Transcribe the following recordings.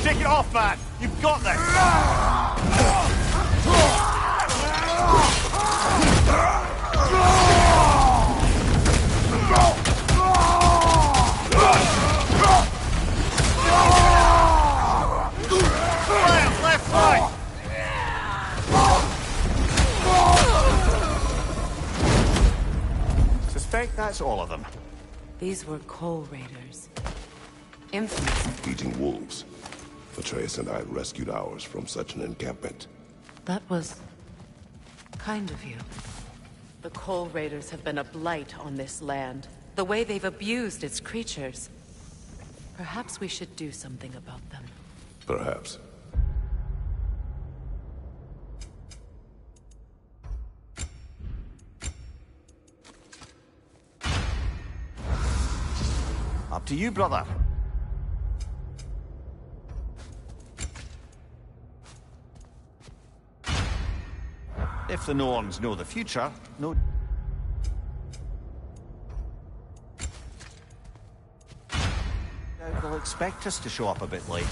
Take it off, man! You've got this! Left side! Suspect that's all of them. These were coal raiders. Infamous. Eating wolves. Atreus and I rescued ours from such an encampment. That was kind of you. The coal raiders have been a blight on this land. The way they've abused its creatures. Perhaps we should do something about them. Perhaps. Up to you, brother. If the Norns know the future, no... They'll expect us to show up a bit late.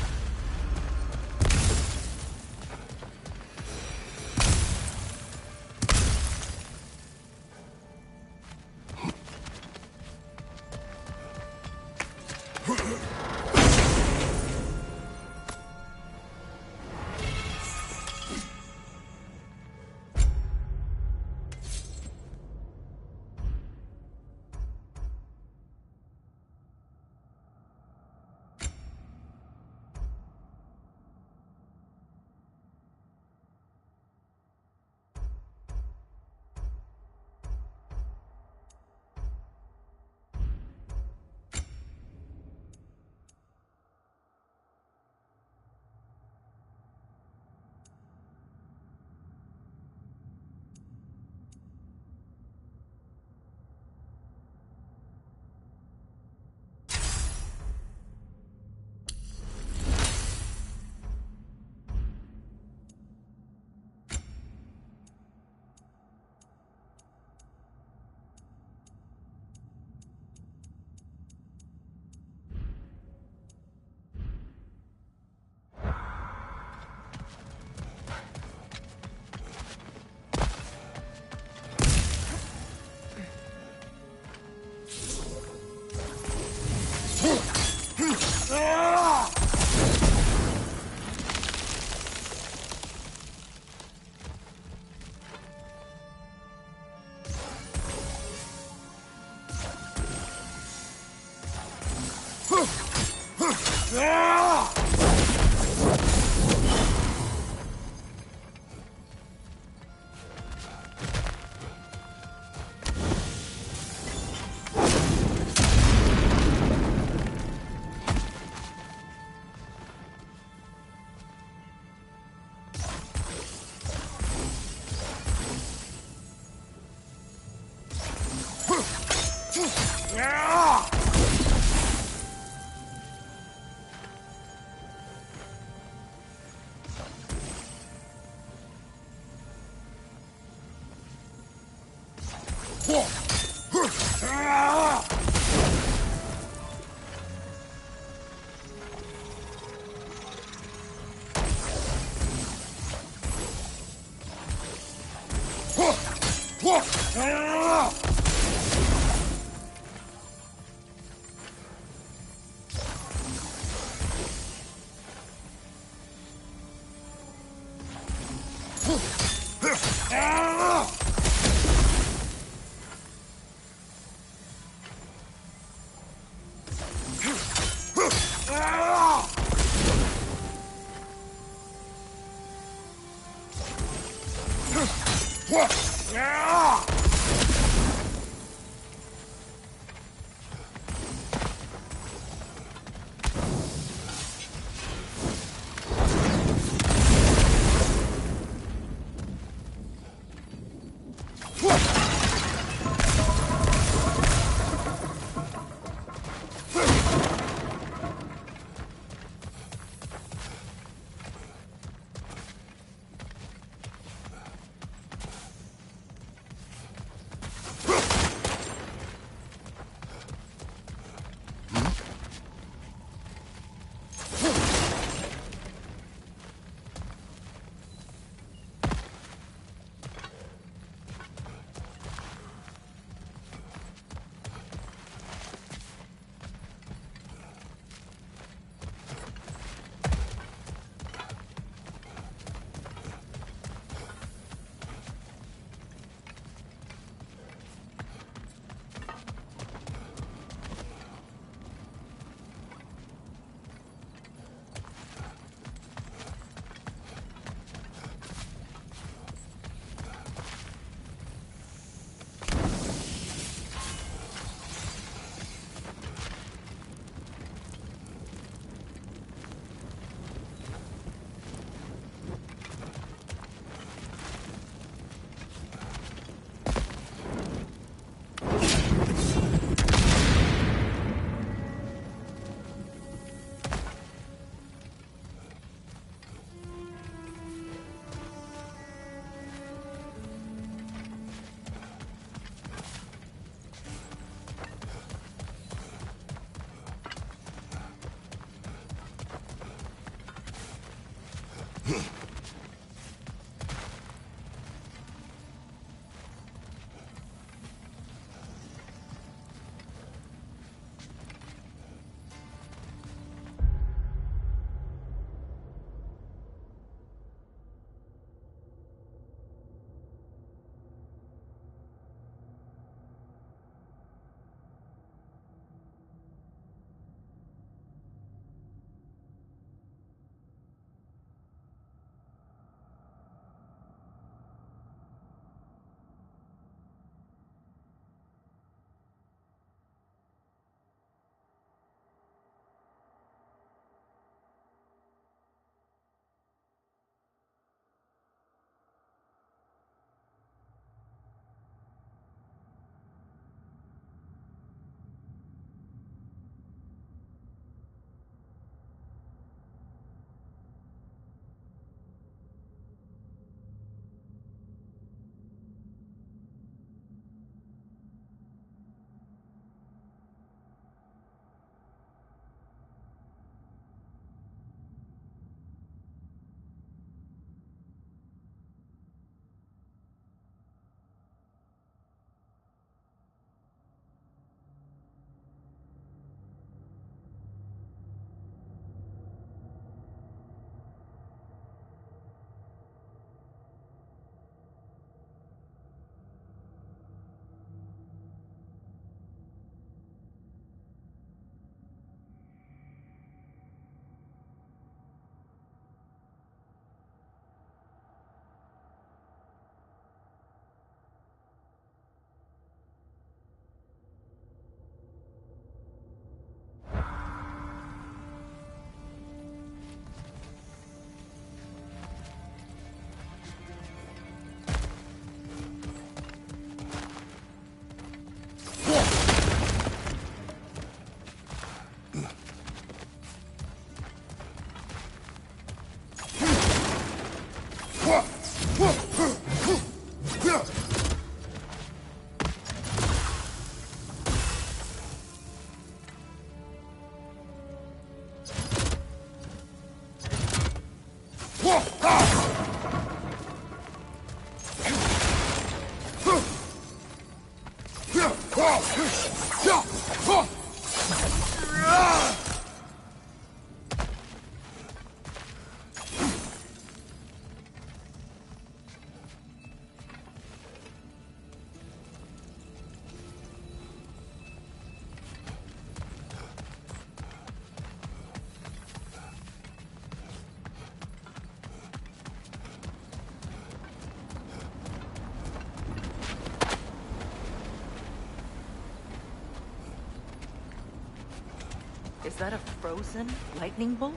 Is that a frozen lightning bolt?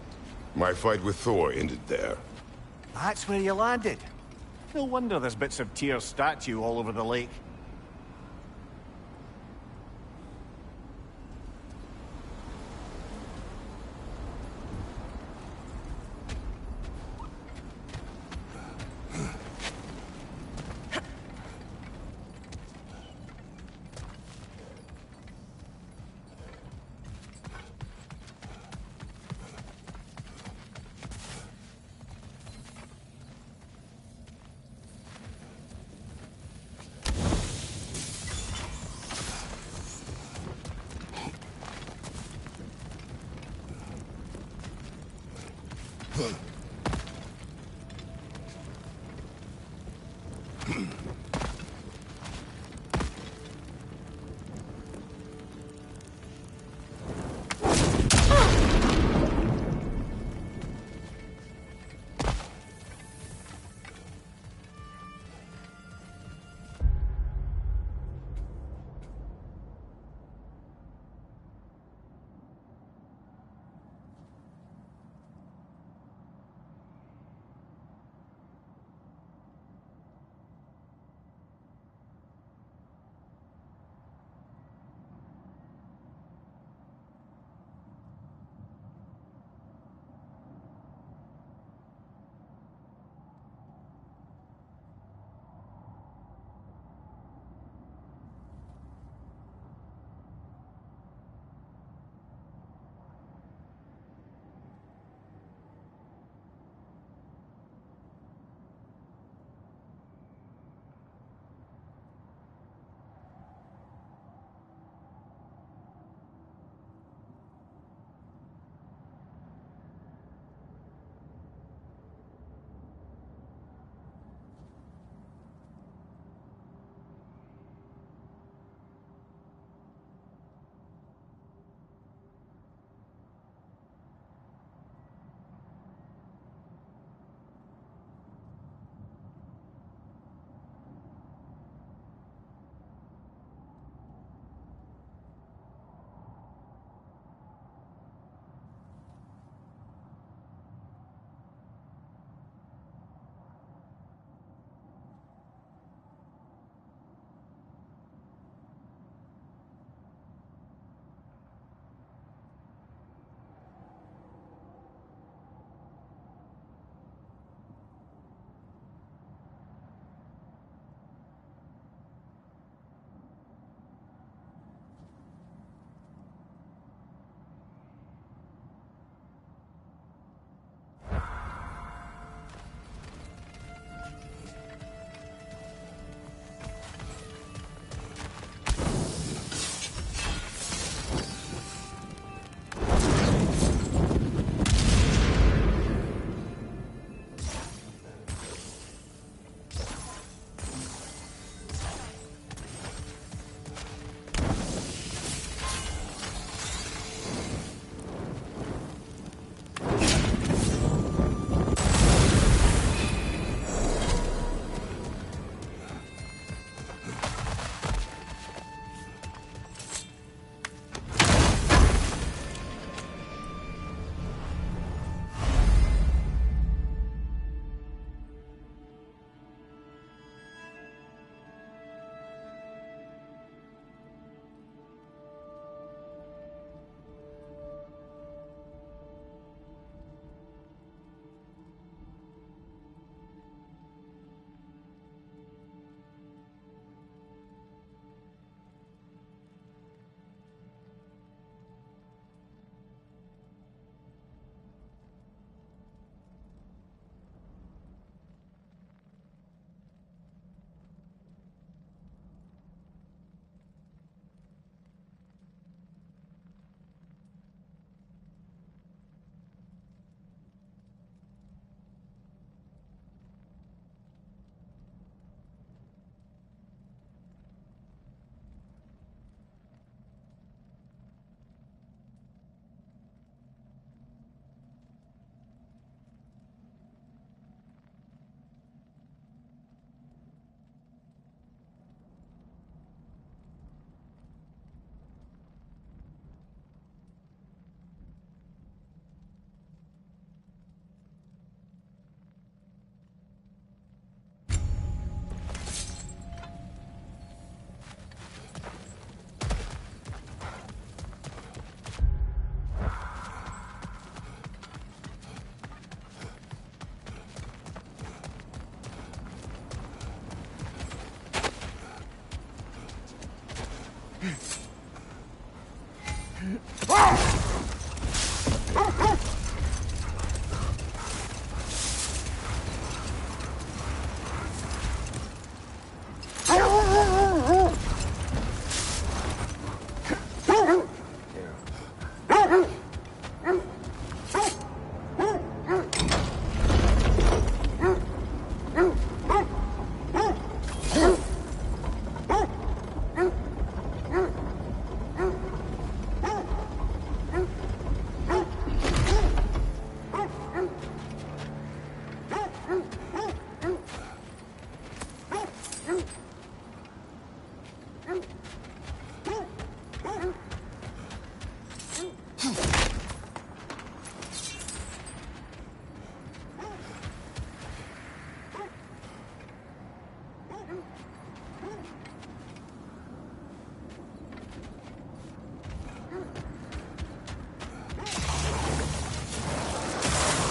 My fight with Thor ended there. That's where you landed. No wonder there's bits of Tyr's statue all over the lake.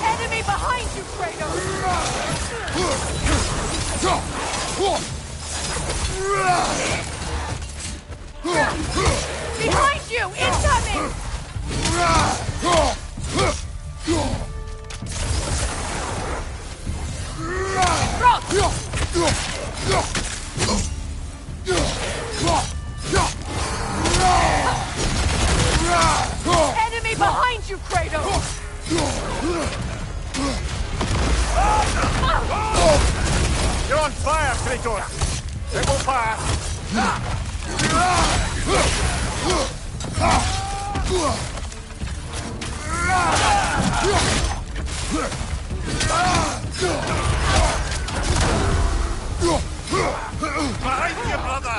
Enemy behind you, Kratos! Behind you! Incoming! Enemy behind you, Kratos! You're on fire, Kratos! It will pass! Behind you, brother!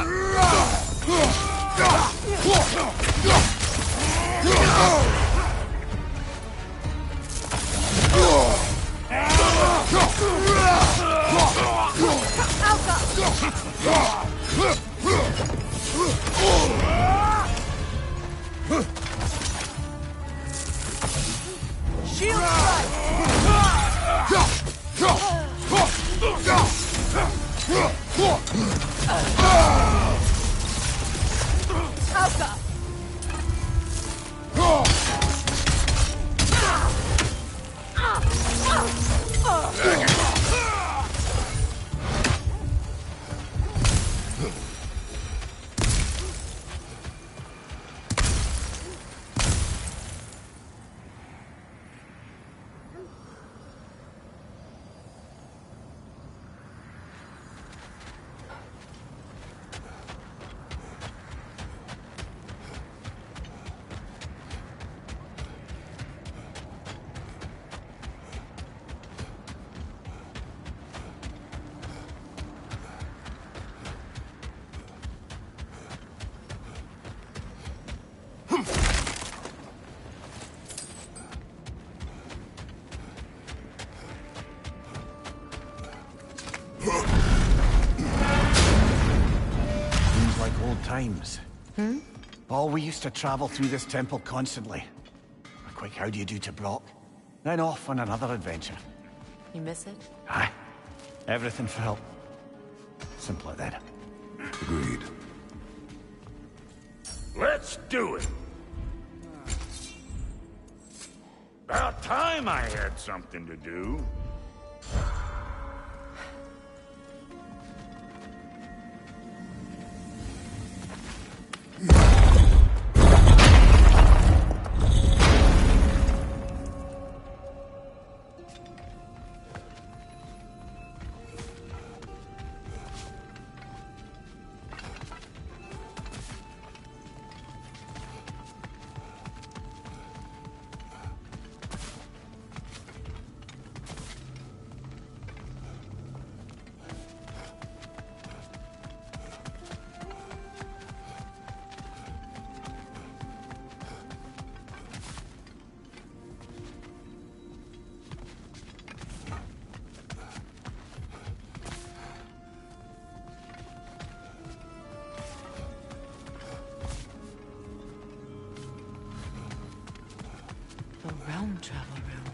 Shield strike! Alka! Seems like old times. Oh, we used to travel through this temple constantly. A quick how do you do to Brock, then off on another adventure. You miss it? Aye. Everything felt simple like that. Agreed. Let's do it. About time I had something to do. The realm travel room.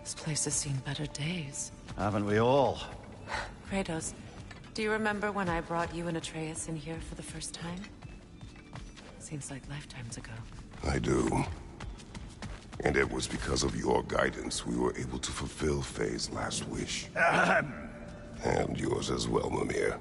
This place has seen better days. Haven't we all? Kratos, do you remember when I brought you and Atreus in here for the first time? Seems like lifetimes ago. I do. And it was because of your guidance we were able to fulfill Faye's last wish. And yours as well, Mimir.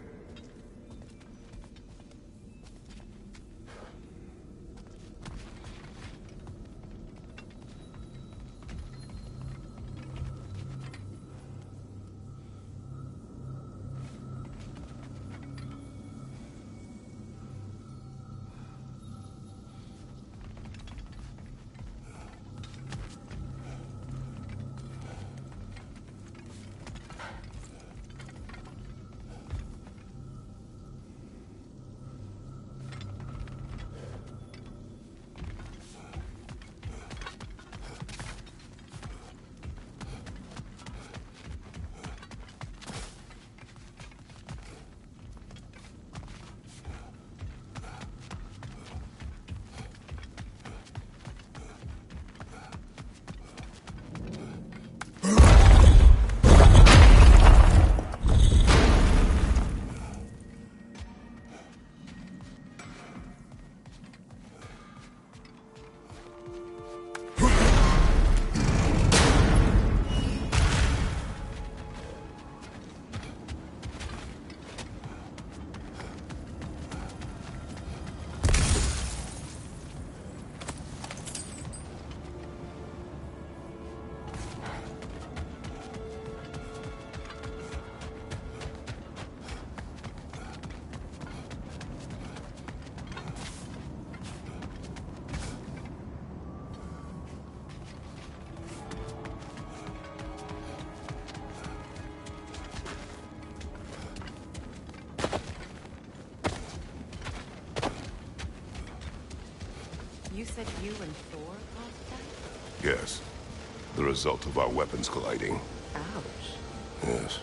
You said you and Thor caused that? Yes. The result of our weapons colliding. Ouch. Yes.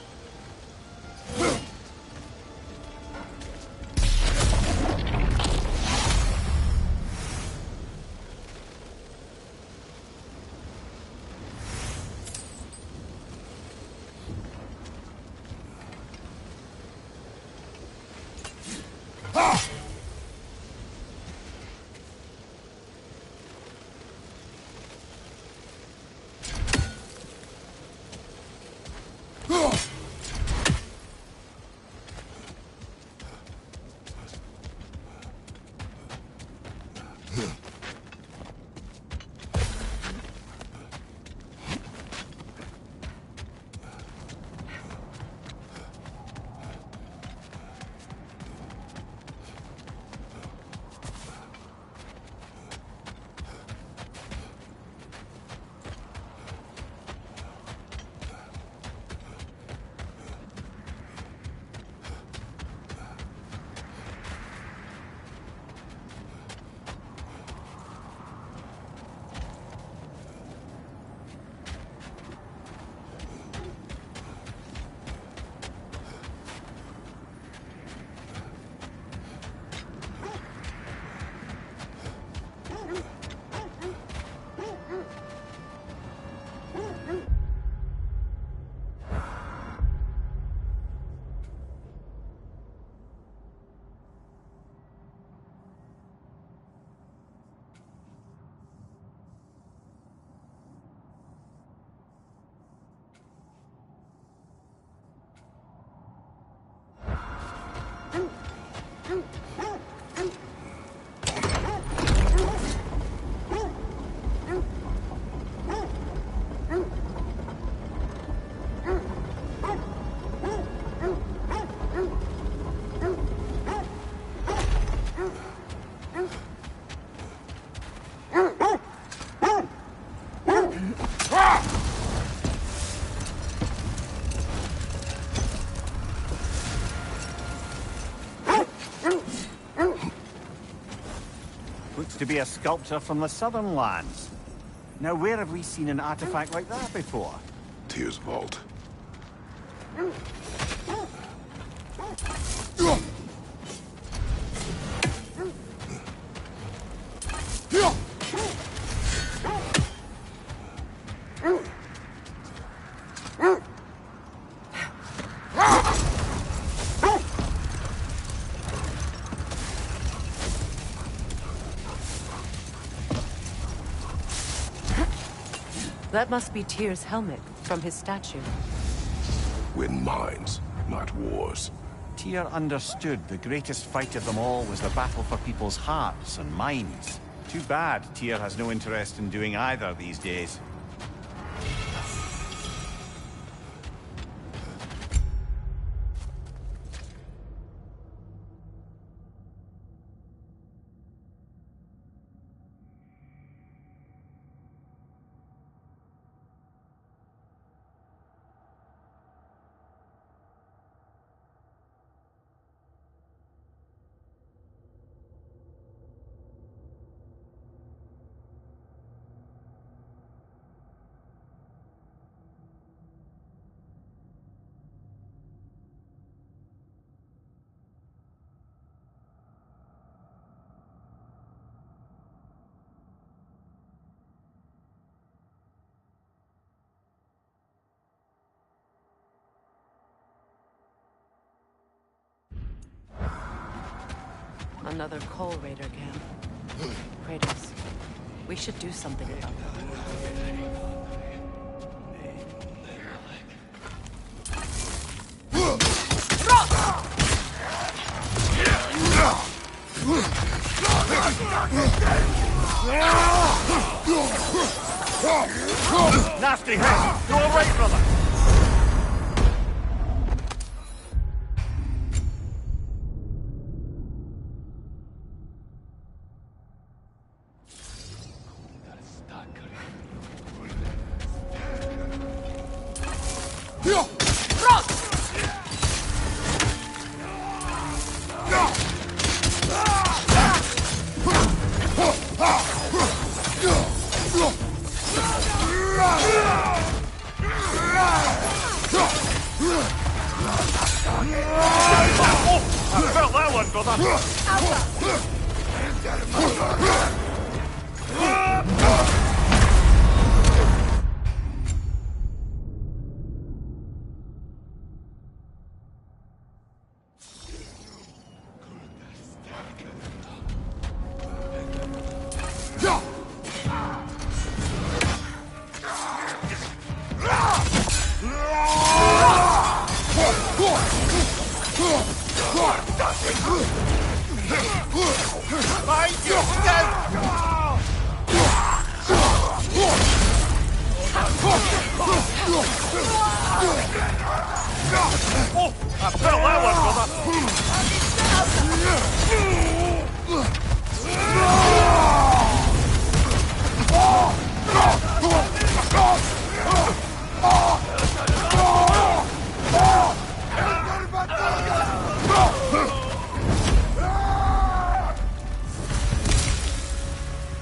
Looks to be a sculpture from the southern lands. Now, where have we seen an artifact like that before? Tyr's vault. That must be Tyr's helmet from his statue. Win minds, not wars. Tyr understood the greatest fight of them all was the battle for people's hearts and minds. Too bad Tyr has no interest in doing either these days. Another Coal Raider camp. Kratos, we should do something about that. Nasty hit! You're all right, brother! I felt that one, brother! Oh, I felt that one,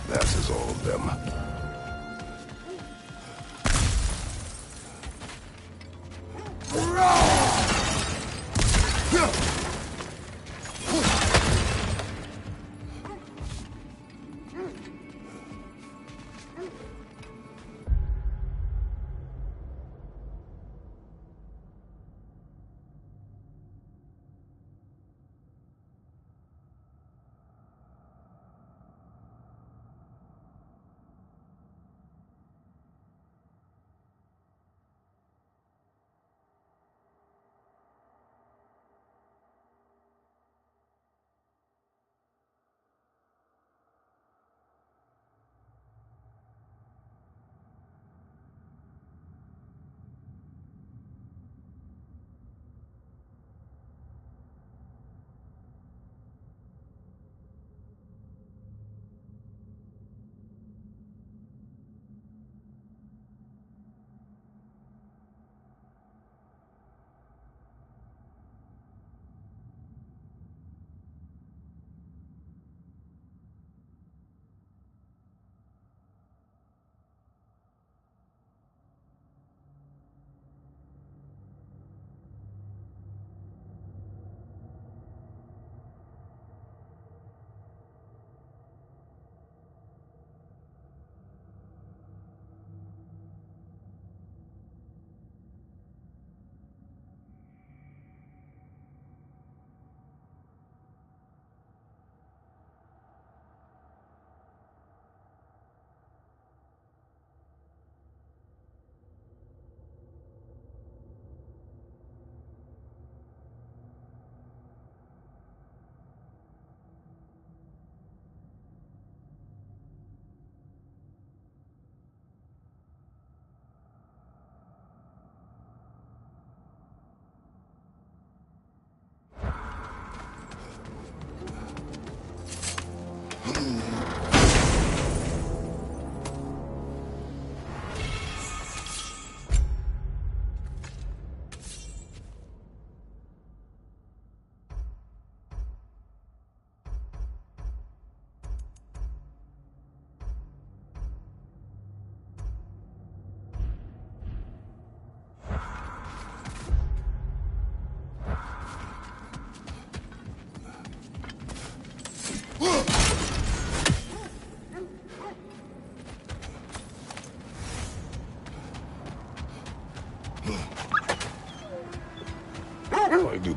That is all of them.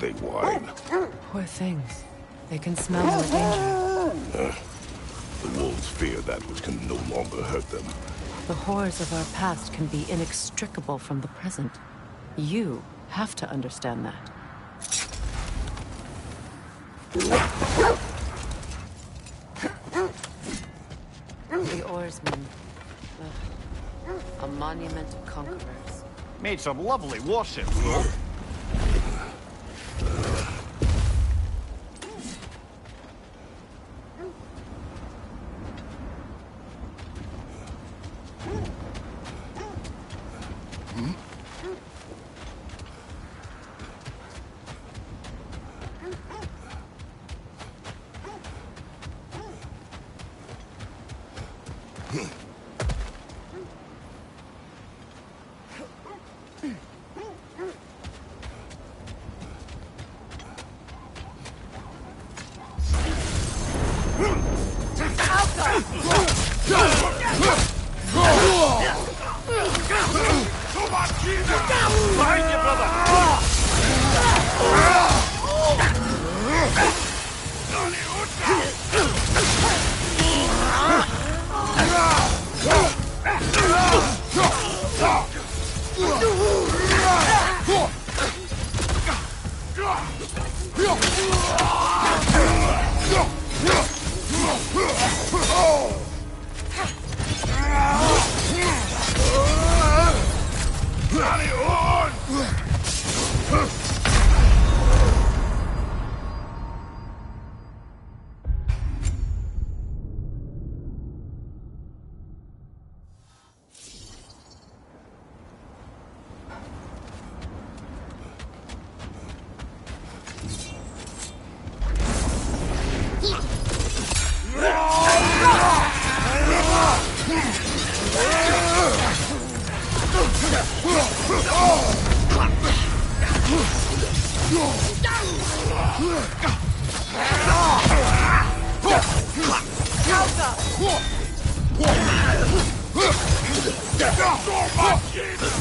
they whine. Poor things. They can smell more danger. The wolves fear that which can no longer hurt them. The horrors of our past can be inextricable from the present. You have to understand that. The oarsmen. A monument of conquerors. Made some lovely warships, though.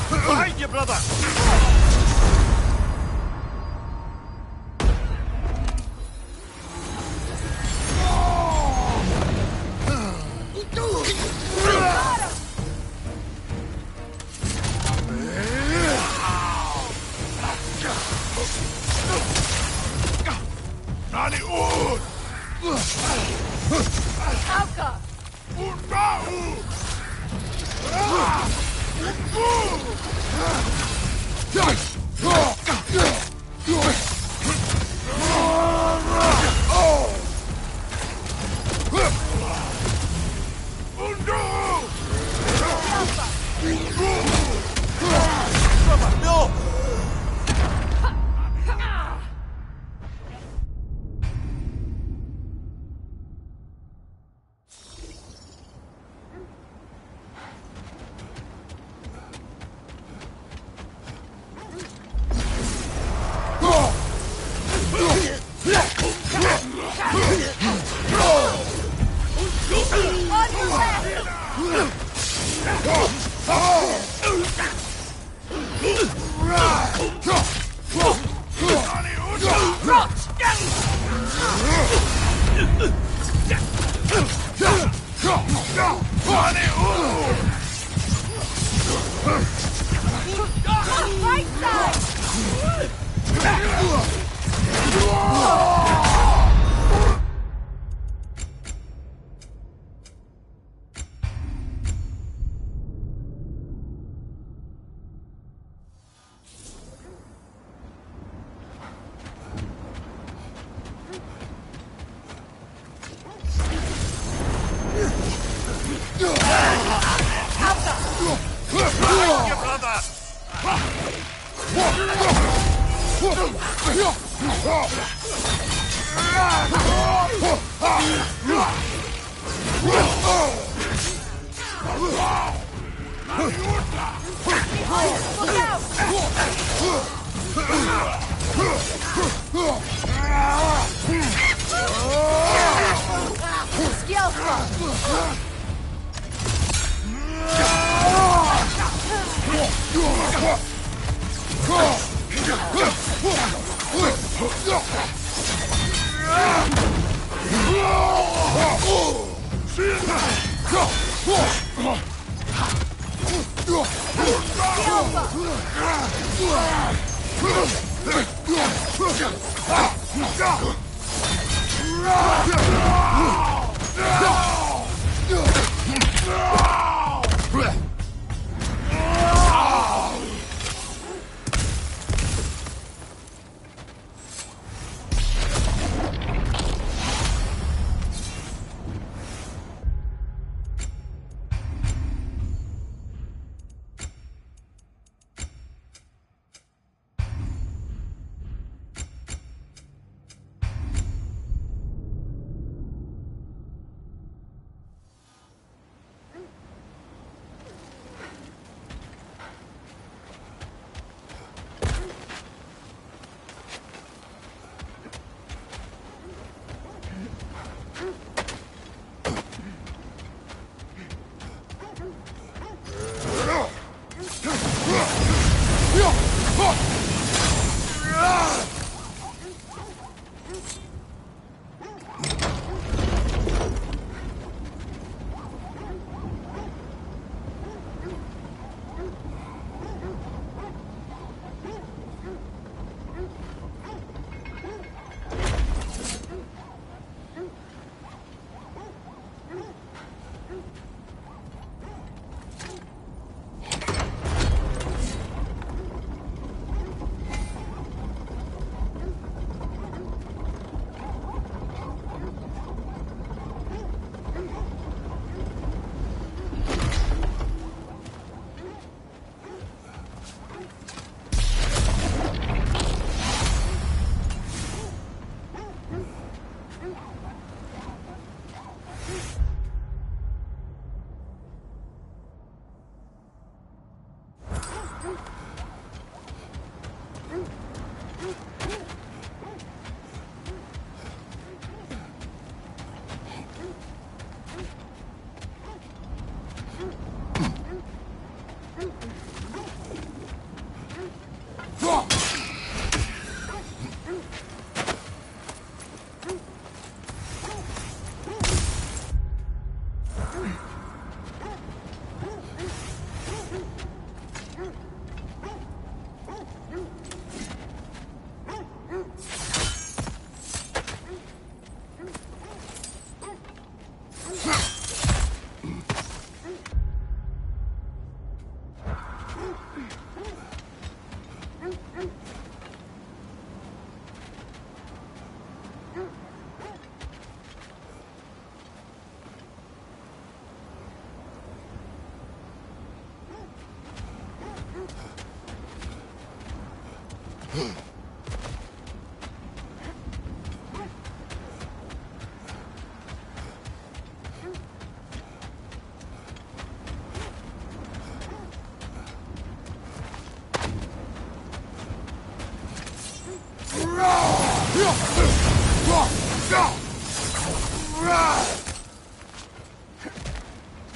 Behind you, brother! Behind you, brother!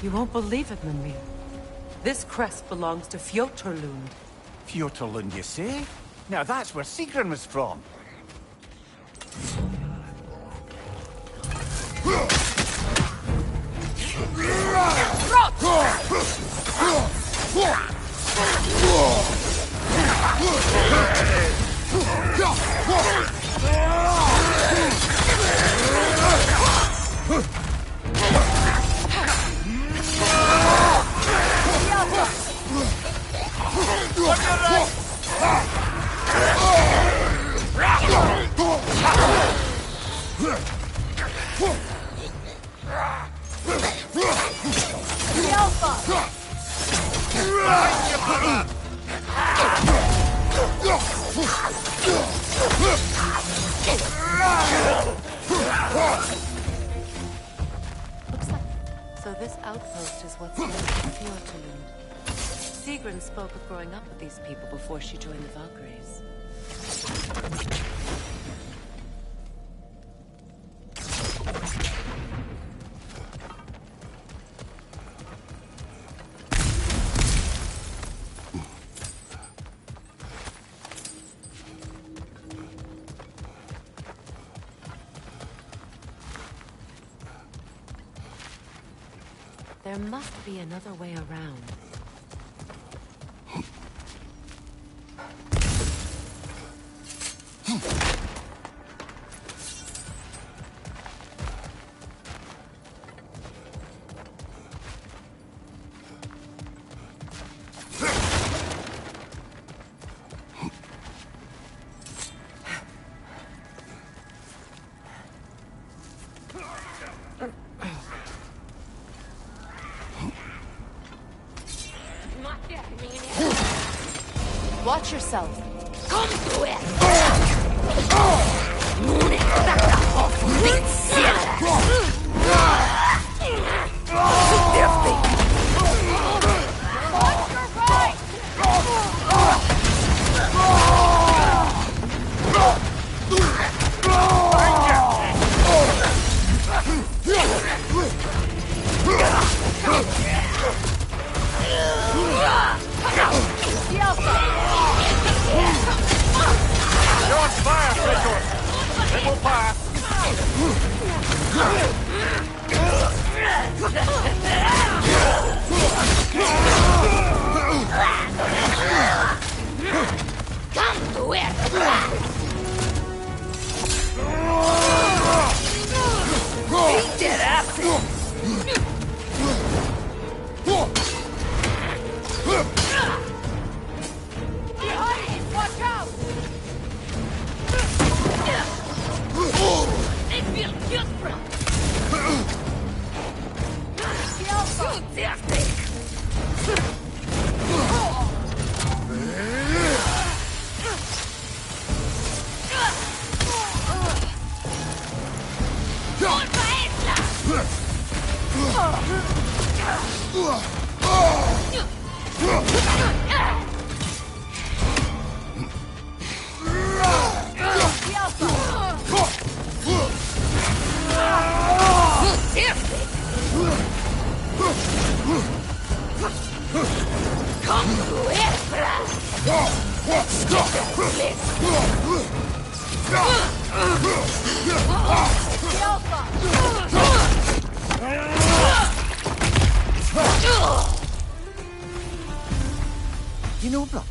You won't believe it, Mimir. This crest belongs to Fjotorlund. Fjotorlund, you say? Now that's where Sigrun was from. So this outpost is what's left of Fjotorlund. Sigrun spoke of growing up with these people before she joined the Valkyries. There must be another way around. Watch yourself. Kom du är! You know, brother,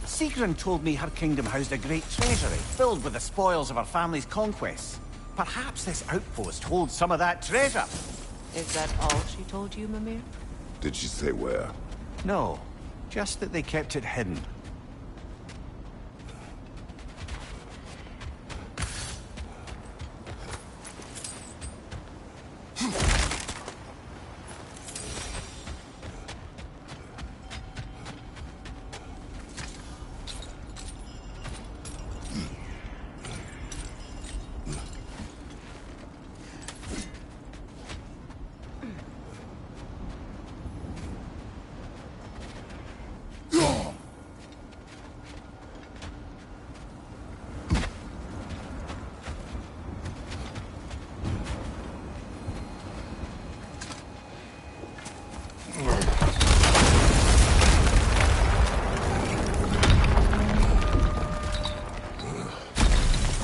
Sigrun told me her kingdom housed a great treasury filled with the spoils of her family's conquests. Perhaps this outpost holds some of that treasure. Is that all she told you, Mimir? Did she say where? No, just that they kept it hidden.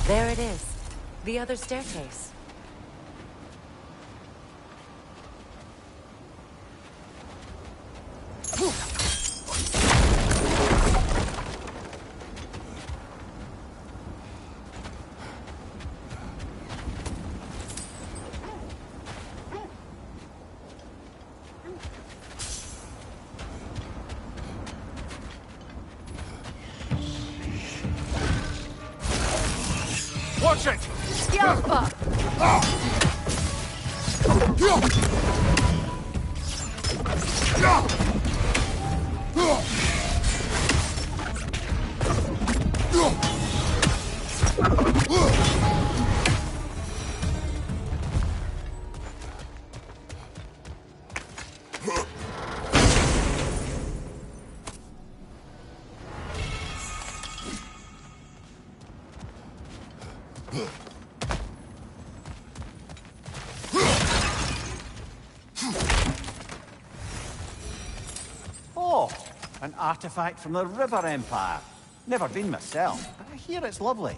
There it is. The other staircase. Watch it! Hjälpa! Oh, an artifact from the River Empire. Never been myself, but I hear it's lovely.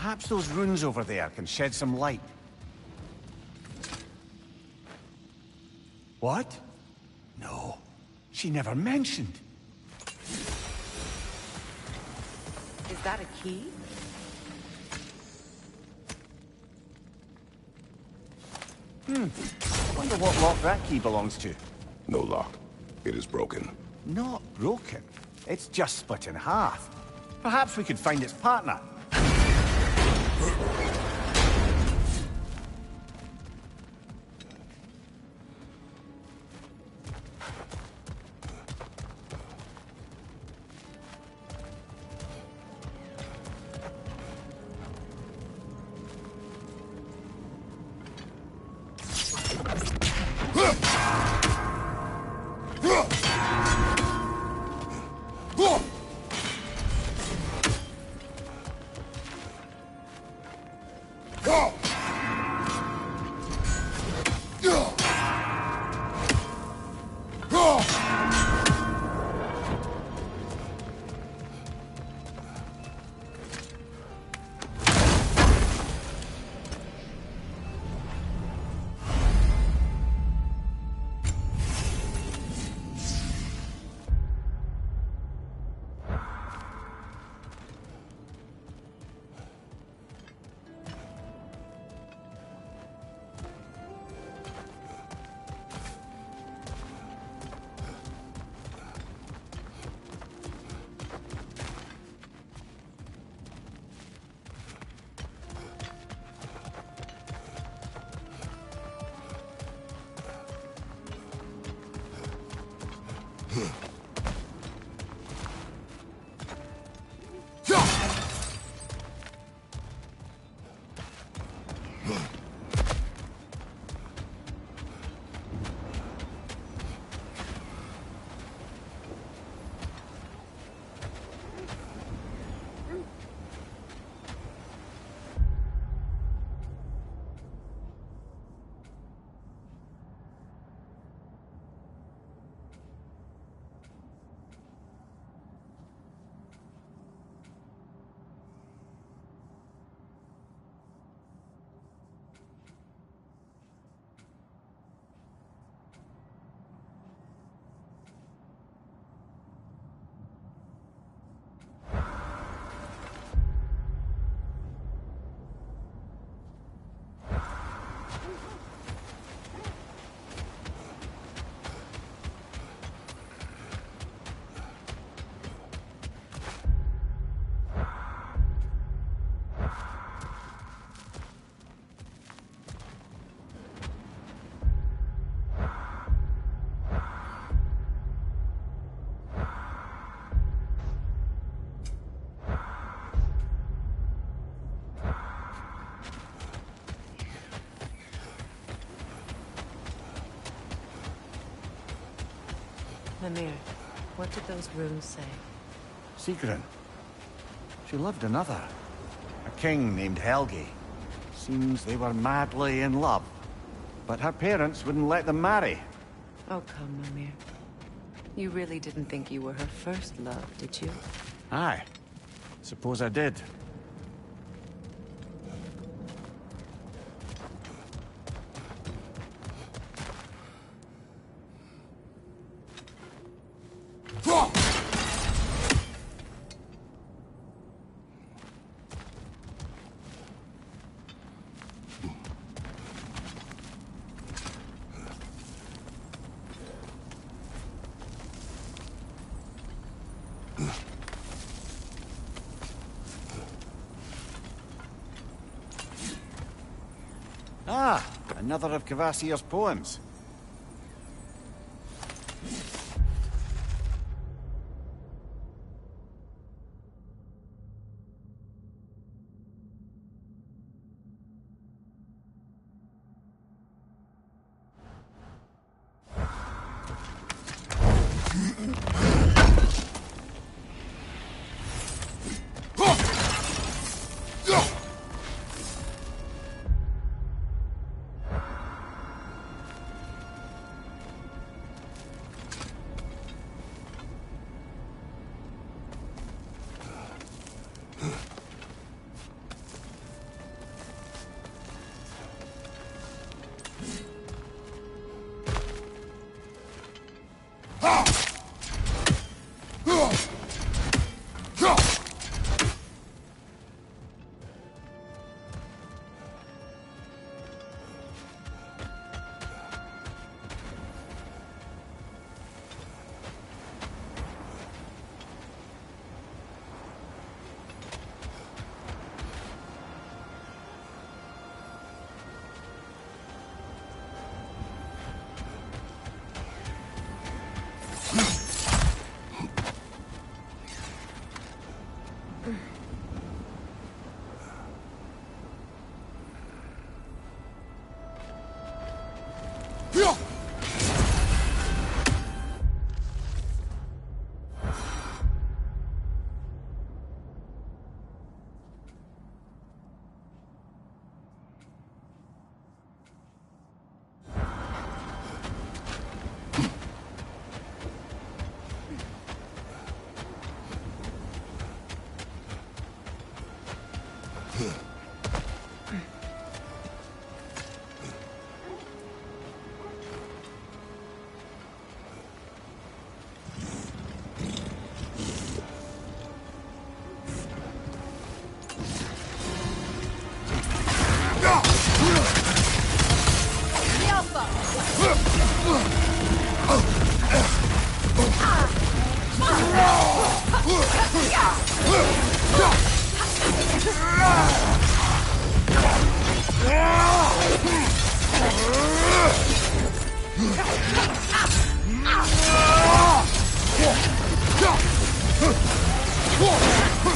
Perhaps those runes over there can shed some light. What? No, she never mentioned. Is that a key? Wonder what lock that key belongs to. No lock. It is broken. Not broken. It's just split in half. Perhaps we could find its partner. Mimir, what did those runes say? Sigrun. She loved another. A king named Helgi. Seems they were madly in love. But her parents wouldn't let them marry. Oh, come, Mimir. You really didn't think you were her first love, did you? Aye. Suppose I did. Ah, another of Kvasir's poems.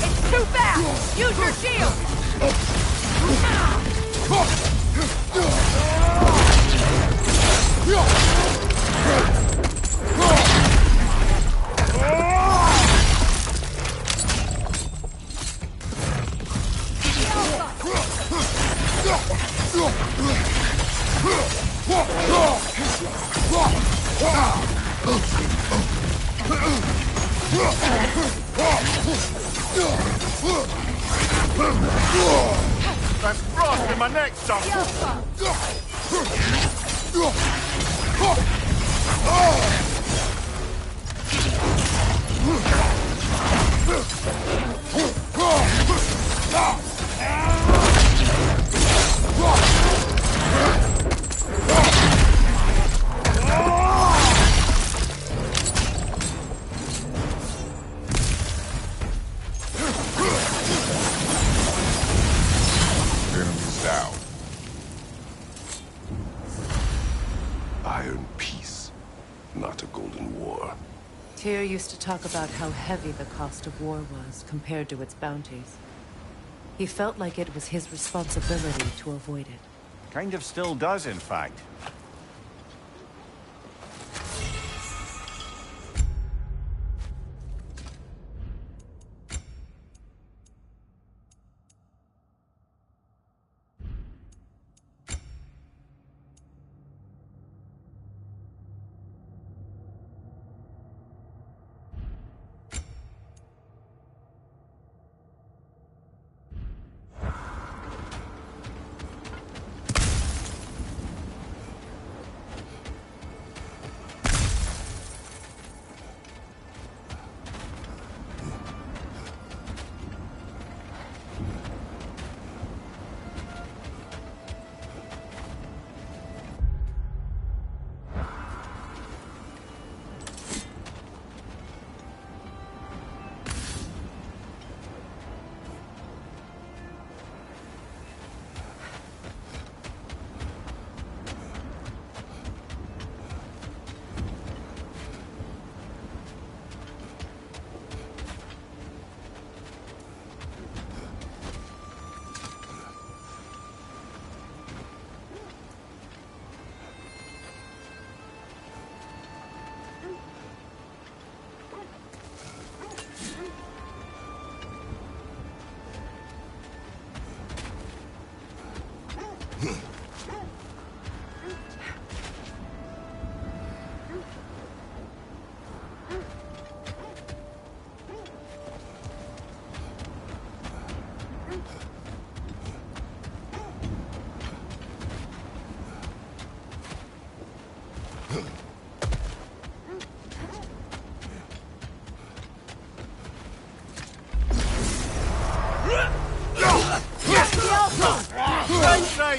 It's too fast! Use your shield! That's frost in my neck, something. Enemies down. Iron peace, not a golden war. Tyr used to talk about how heavy the cost of war was compared to its bounties. He felt like it was his responsibility to avoid it. Kind of still does, in fact.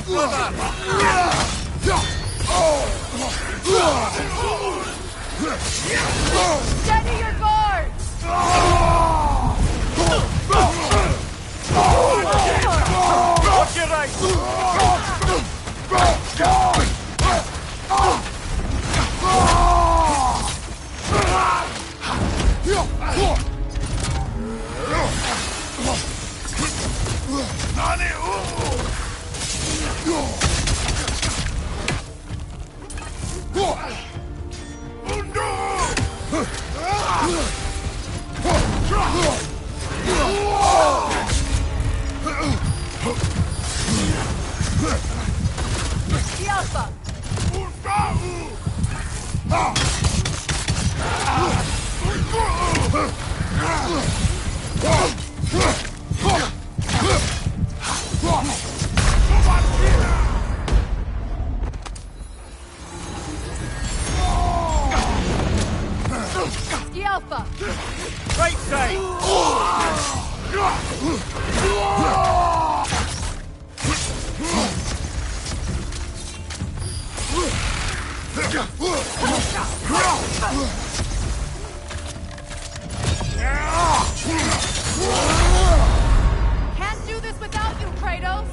Steady your guard! Watch your right! The Alpha! The Alpha! Right side! Can't do this without you, Kratos!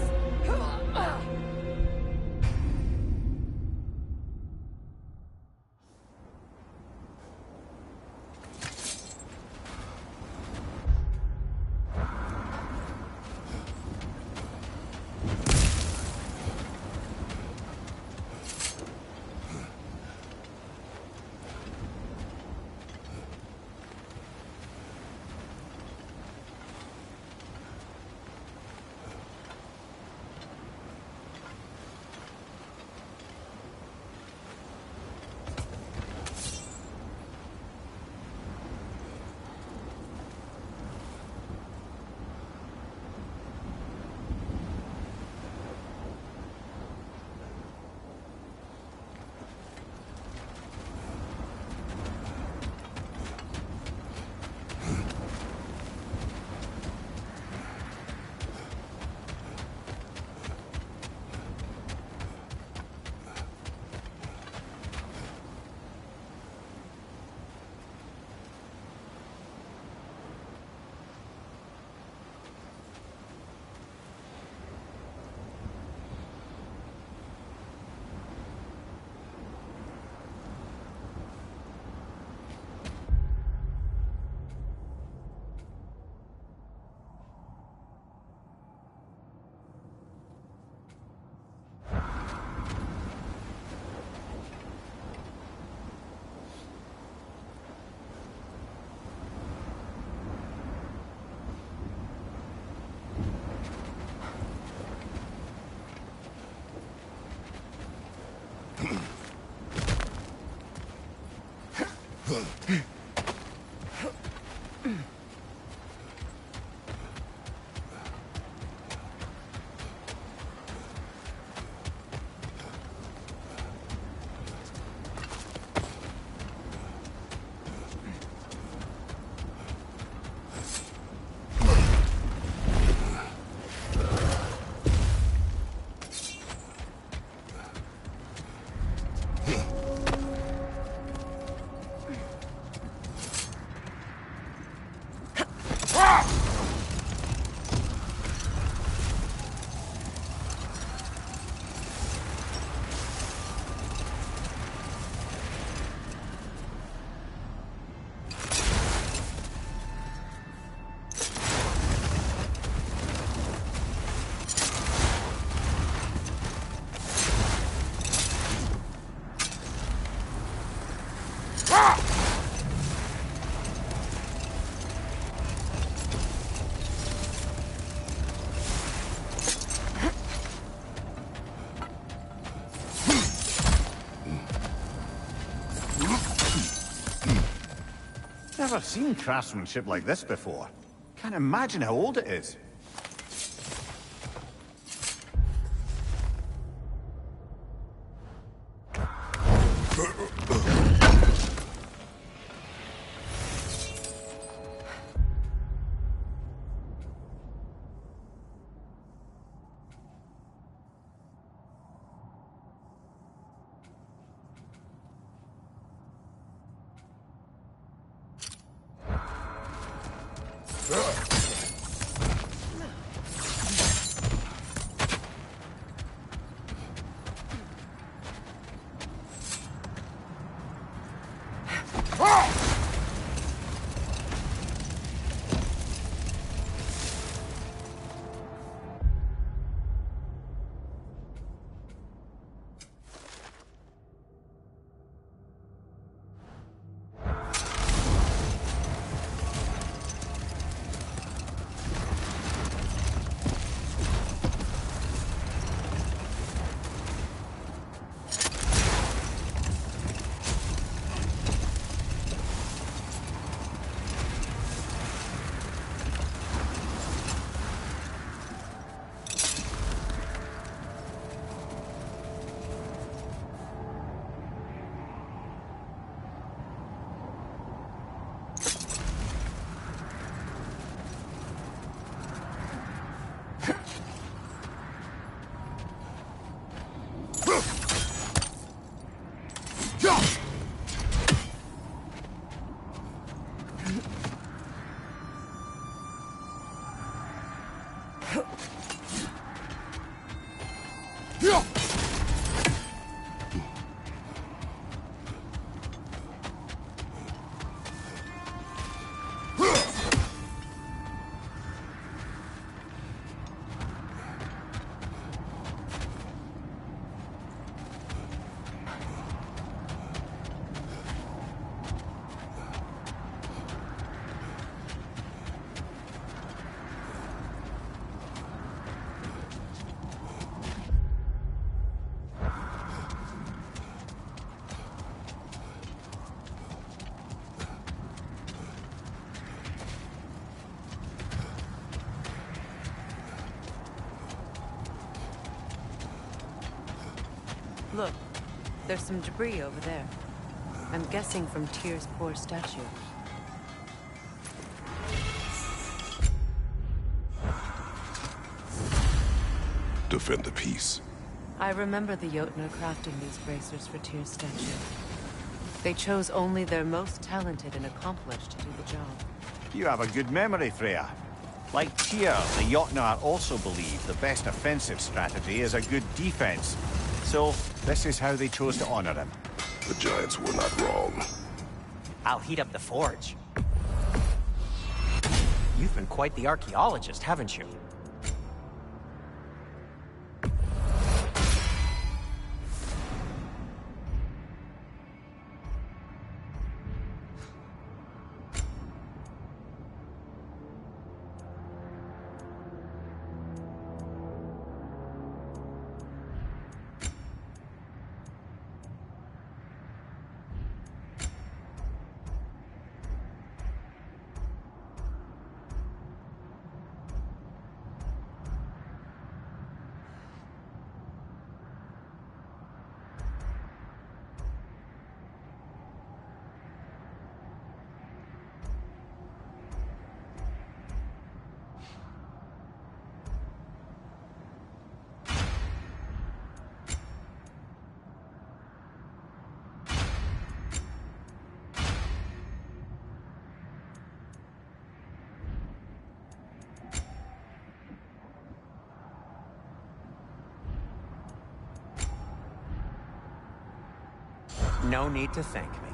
Never seen craftsmanship like this before. Can't imagine how old it is. Look, there's some debris over there. I'm guessing from Tyr's poor statue. Defend the peace. I remember the Jotnar crafting these bracers for Tyr's statue. They chose only their most talented and accomplished to do the job. You have a good memory, Freya. Like Tyr, the Jotnar also believe the best offensive strategy is a good defense. So, this is how they chose to honor him. The Giants were not wrong. I'll heat up the forge. You've been quite the archaeologist, haven't you? No need to thank me.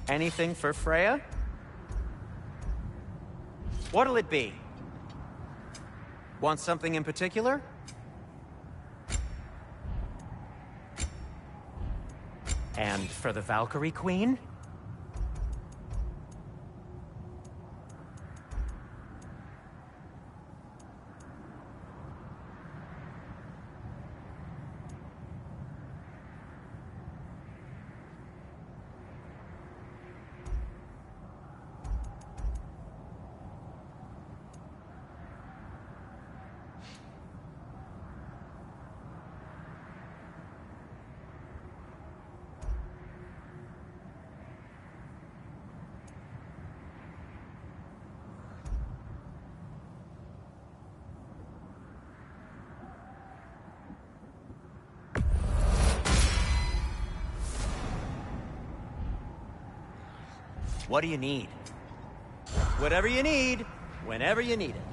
Anything for Freya? What'll it be? Want something in particular? And for the Valkyrie Queen? What do you need? Whatever you need, whenever you need it.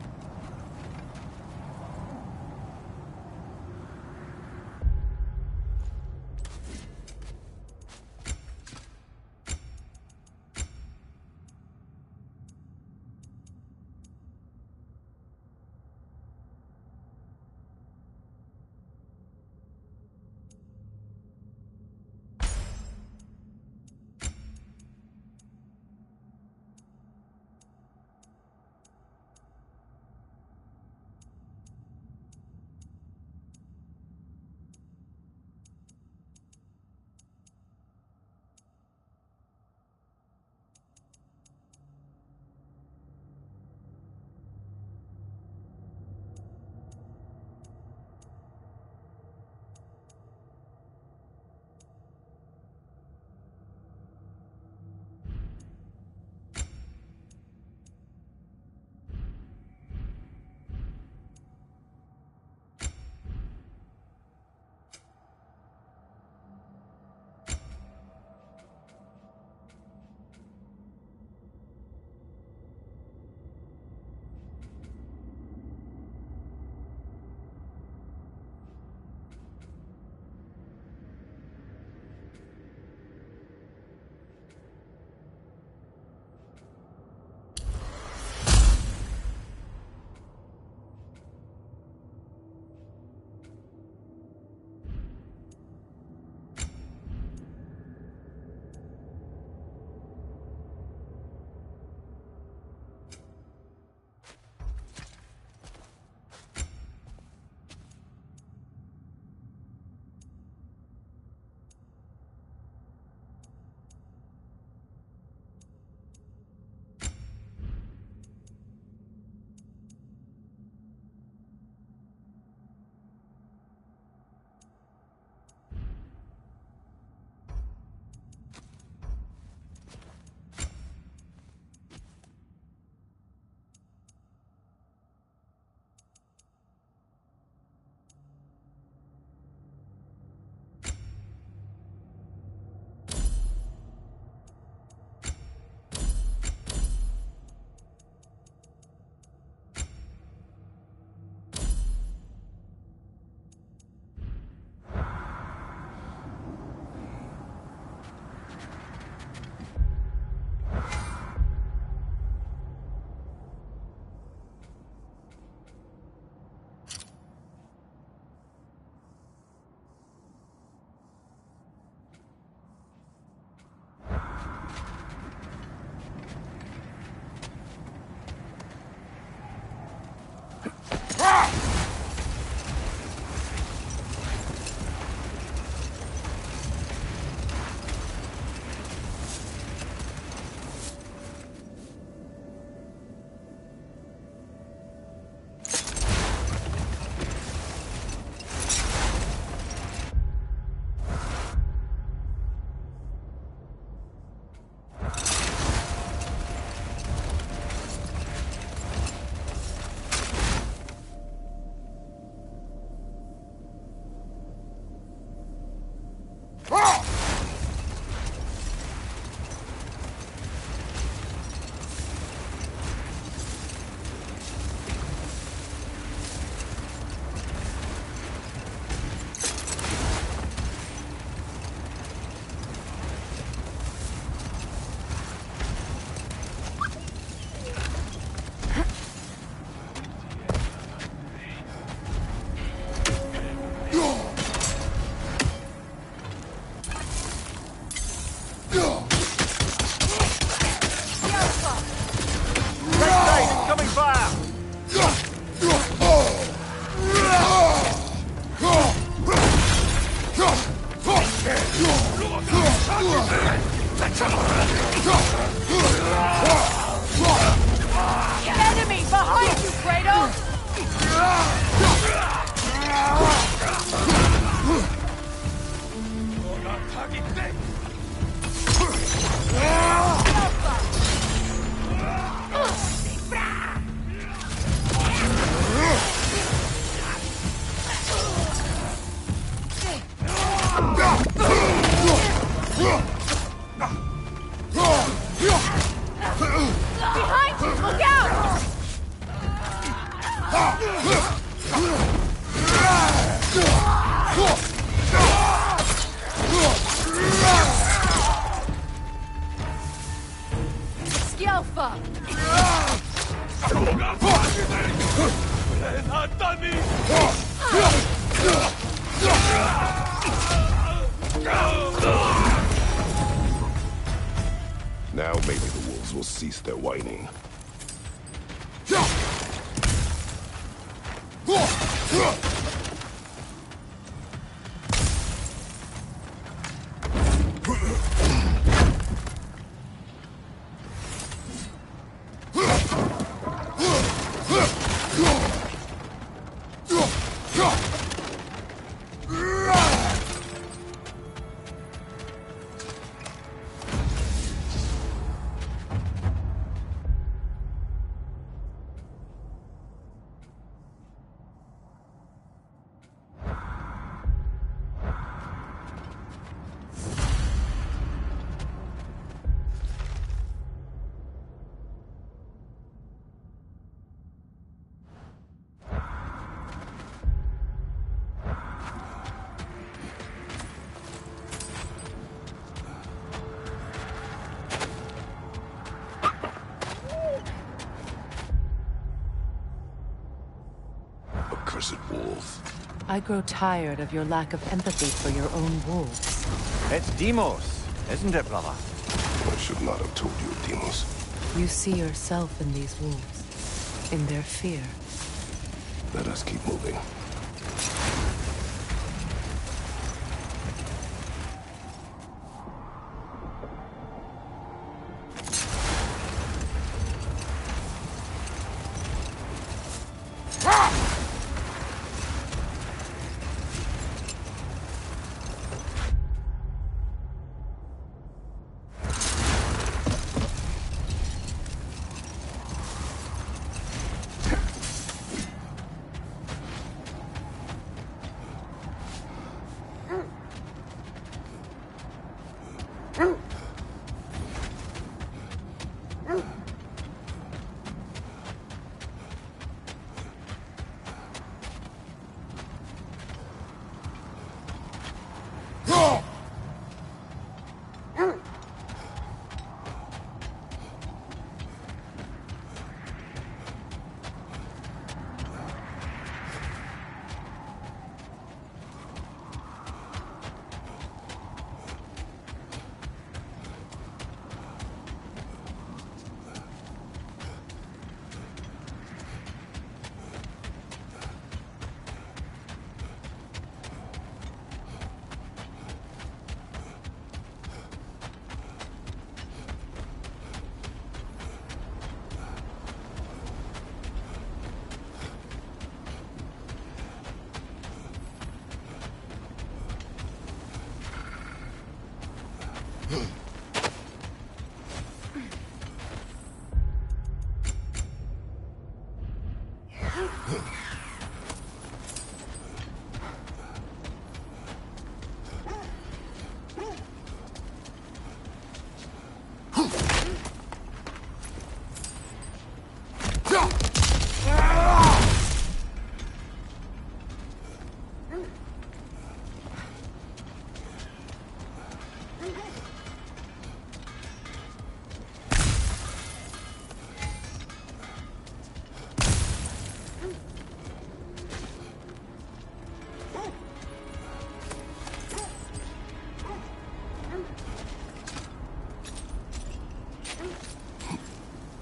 Alpha! Now maybe the wolves will cease their whining. Accursed wolf. I grow tired of your lack of empathy for your own wolves. It's Demos, isn't it, brother? I should not have told you, Demos. You see yourself in these wolves, in their fear. Let us keep moving.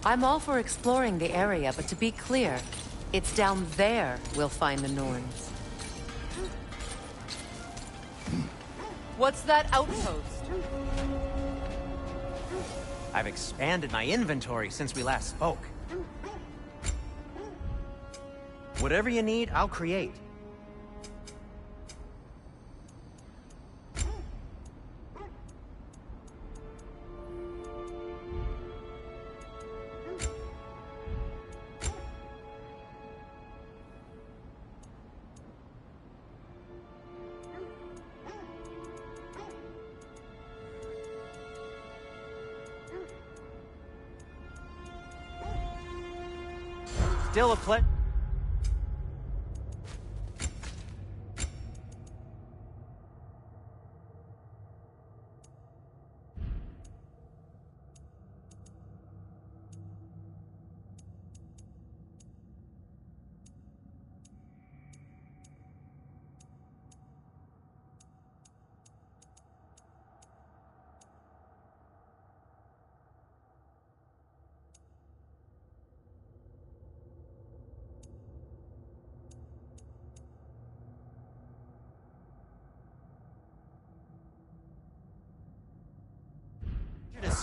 I'm all for exploring the area, but to be clear, it's down there we'll find the Norns. What's that outpost? I've expanded my inventory since we last spoke. Whatever you need, I'll create. Still a play.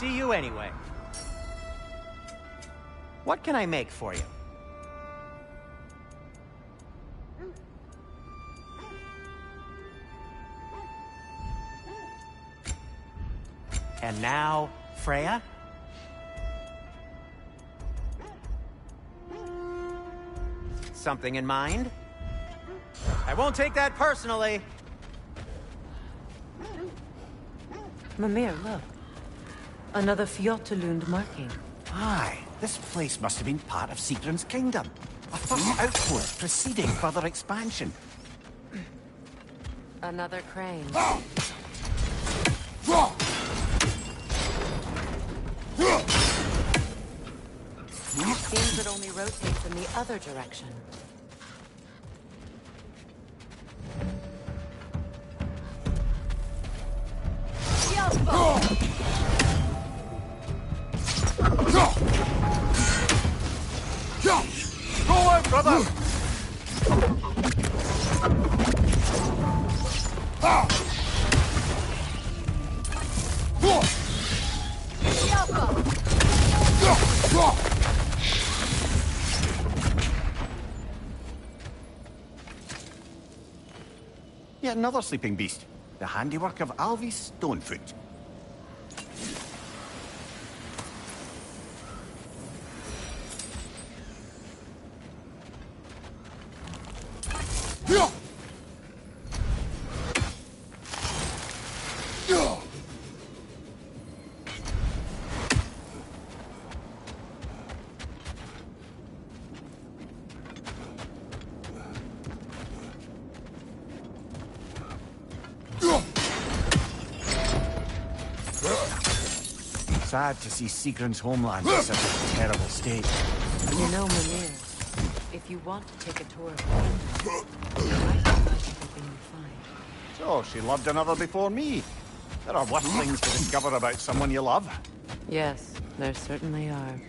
see you anyway. What can I make for you? And now, Freya? Something in mind? I won't take that personally. Mimir, look. Another Fjotalund marking. Aye, this place must have been part of Sigrun's kingdom. A first outpost preceding further expansion. Another crane. Seems it only rotates in the other direction. Go on, brother! Yet another sleeping beast. The handiwork of Alvi Stonefoot. Sad to see Sigrun's homeland in such a terrible state. You know, Mimir, if you want to take a tour of the kingdom, you might find everything you find. So, she loved another before me. There are worse things to discover about someone you love. Yes, there certainly are.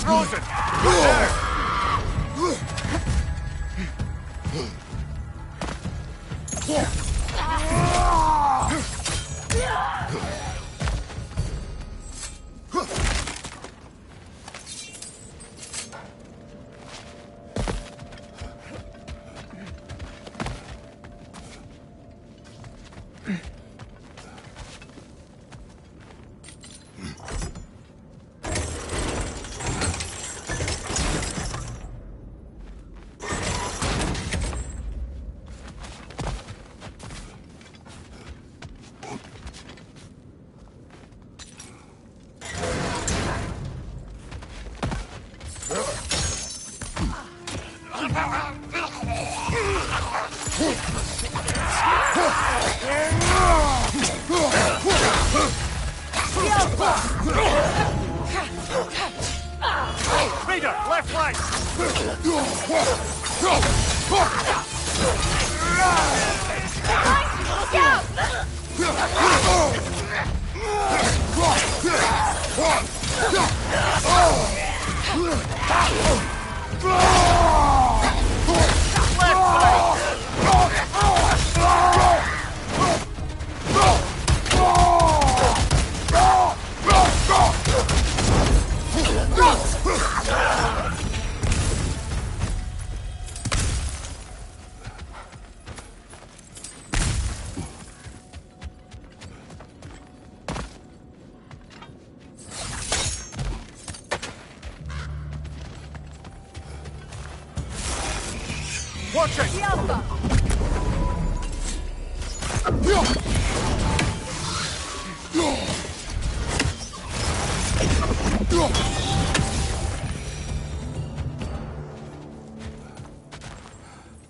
Frozen! There! Raider, left flank! Watch it!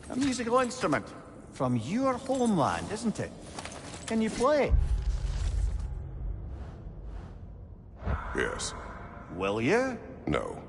A musical instrument. From your homeland, isn't it? Can you play? Yes. Will you? No.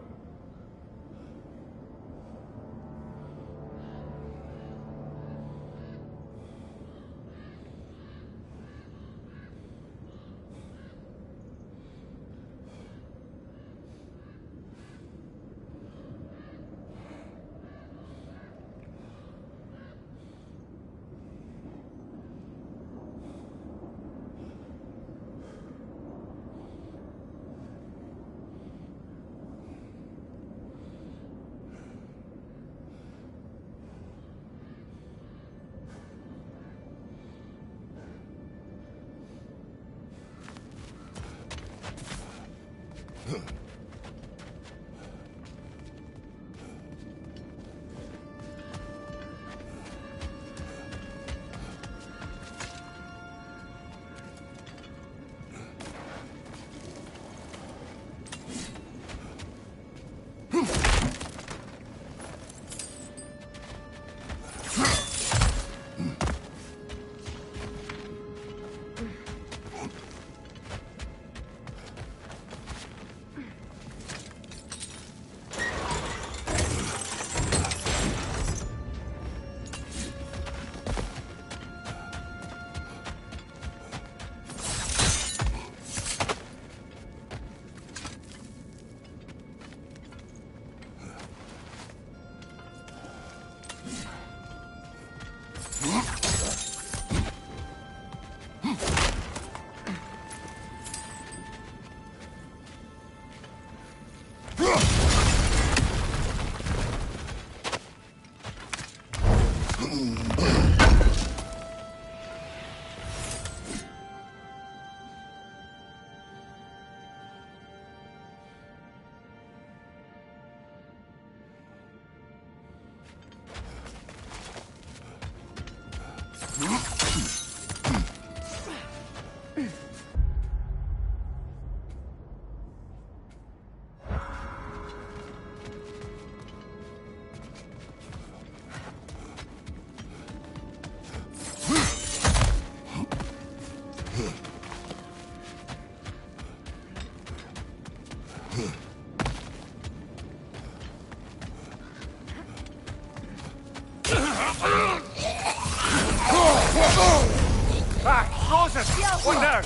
What now?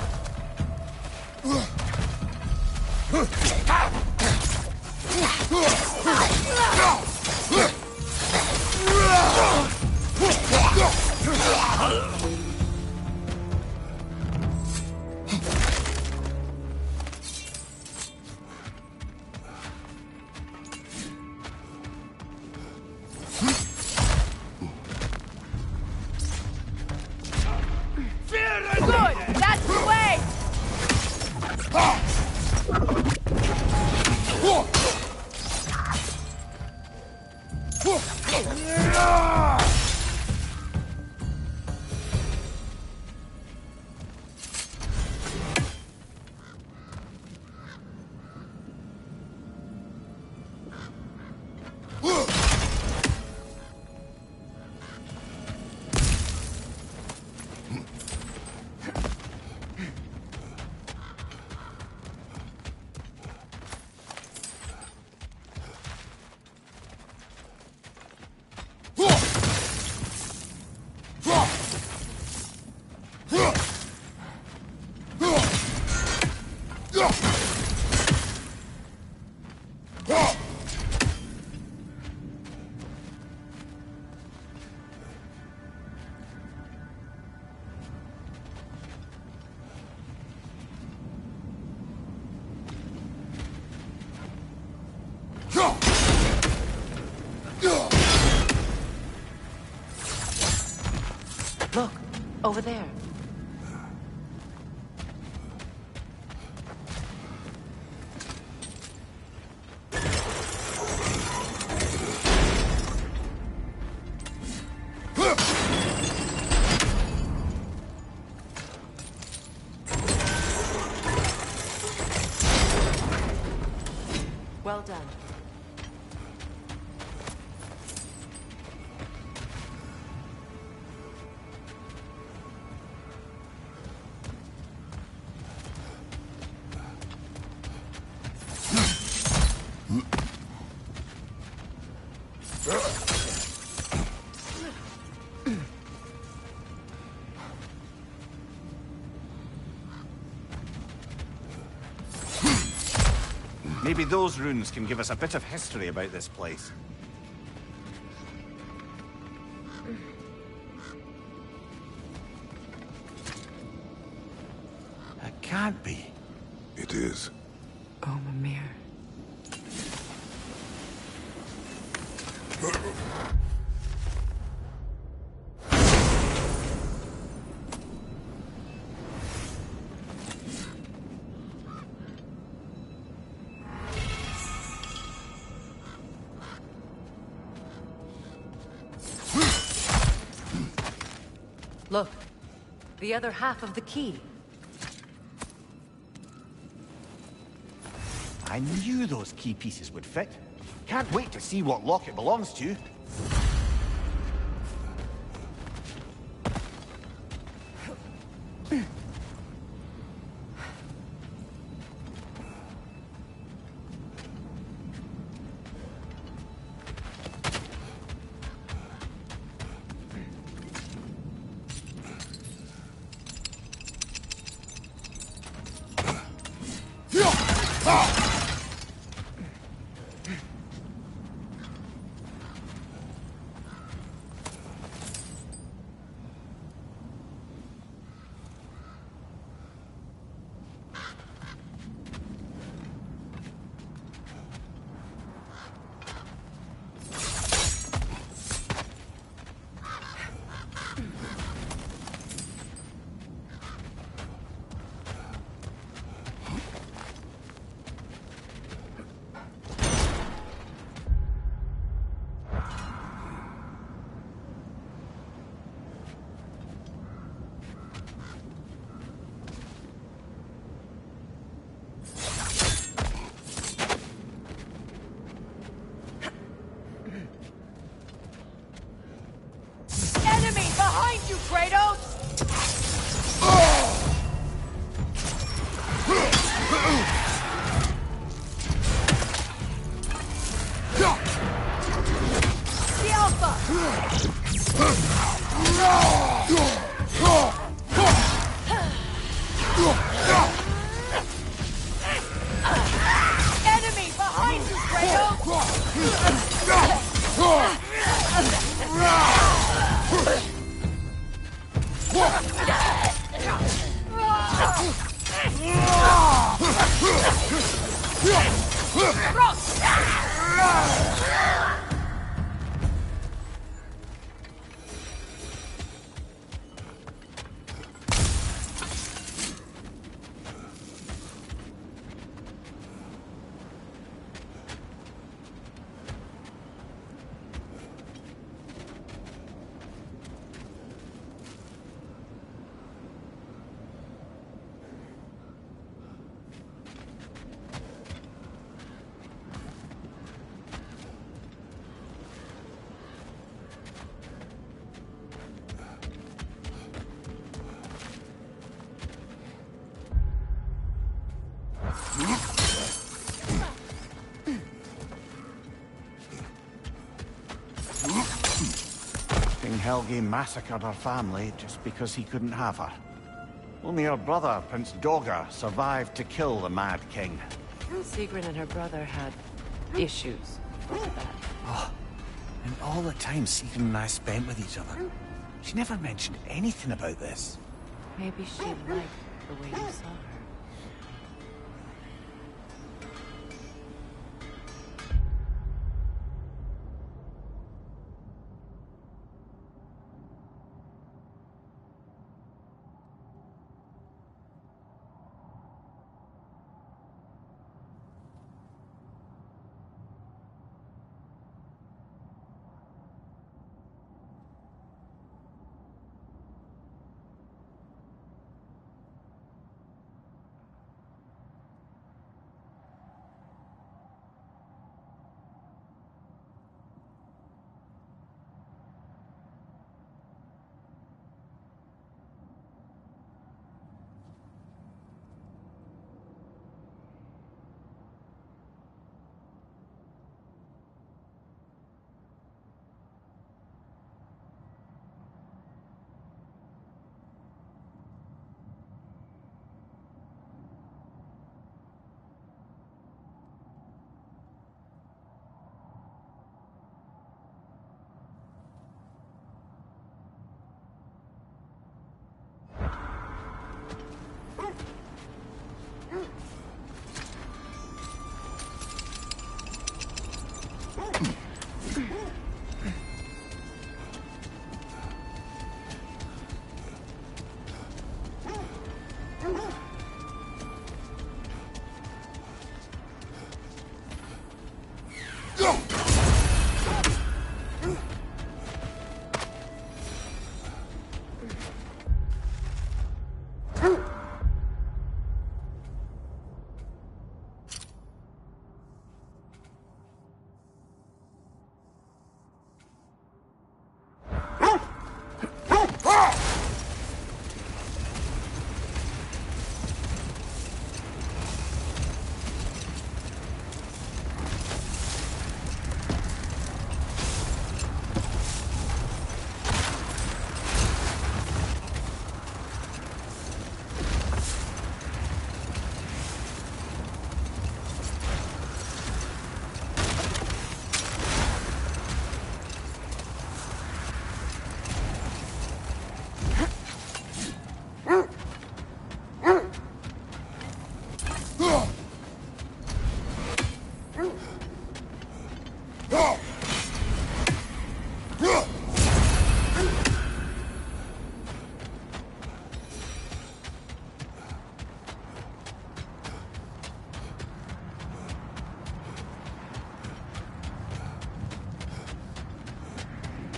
Good! That's the way! Look, over there. Well done. Maybe those runes can give us a bit of history about this place. It can't be. It is. Oh, Mimir. Look, the other half of the key. I knew those key pieces would fit. Can't wait to see what lock it belongs to. Enemy behind you, Kratos! The Alpha! Enemy behind you, King Helge massacred her family just because he couldn't have her. Only her brother, Prince Dogger, survived to kill the Mad King. Sigrun and her brother had issues. And all the time Sigrun and I spent with each other, she never mentioned anything about this. Maybe she liked the way you saw her.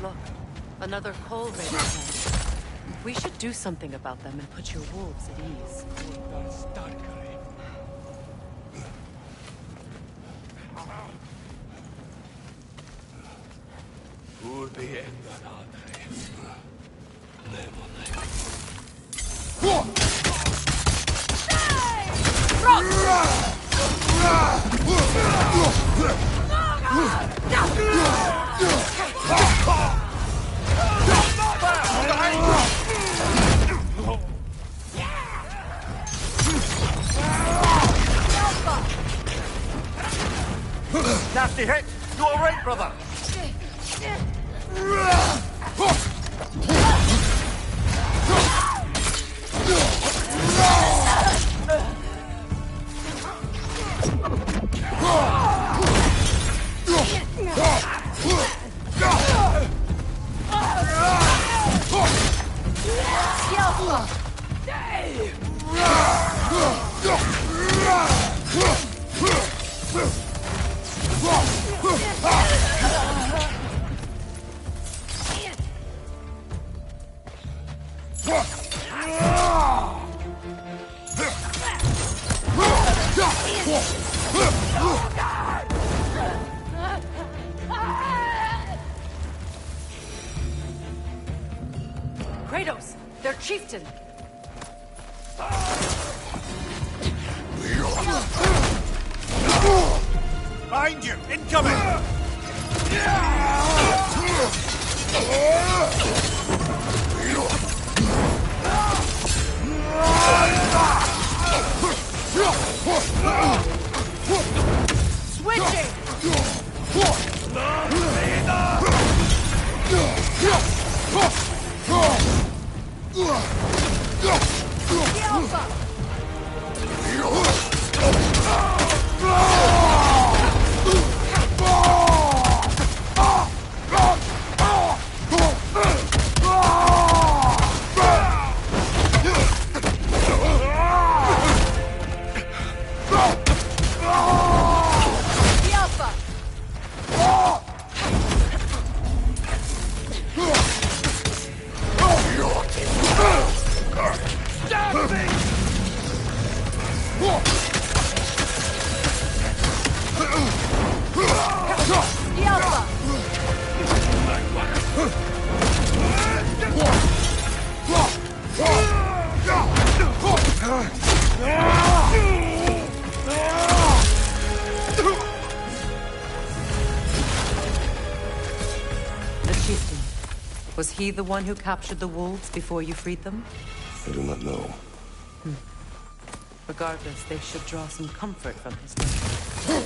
Look, another coal raider camp. We should do something about them and put your wolves at ease. Nasty hit! You alright, brother? Kratos! Their chieftain! Behind you! Incoming! Switching! Was he the one who captured the wolves before you freed them? I do not know. Regardless, they should draw some comfort from his name.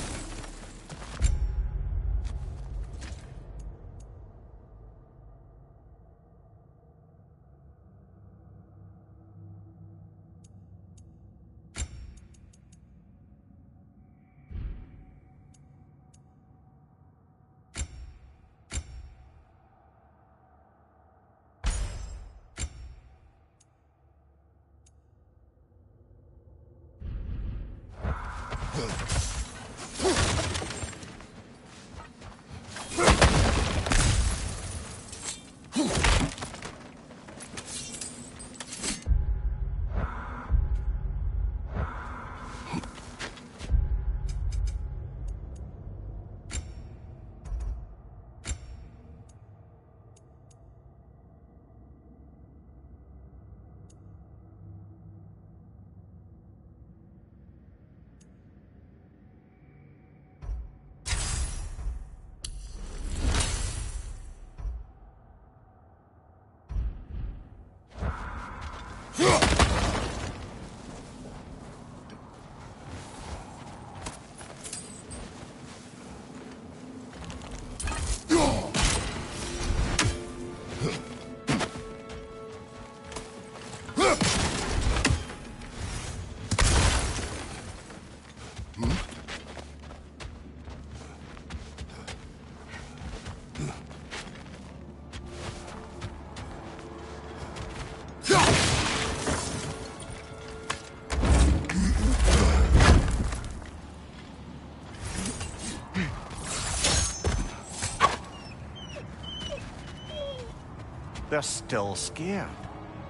they're still scared.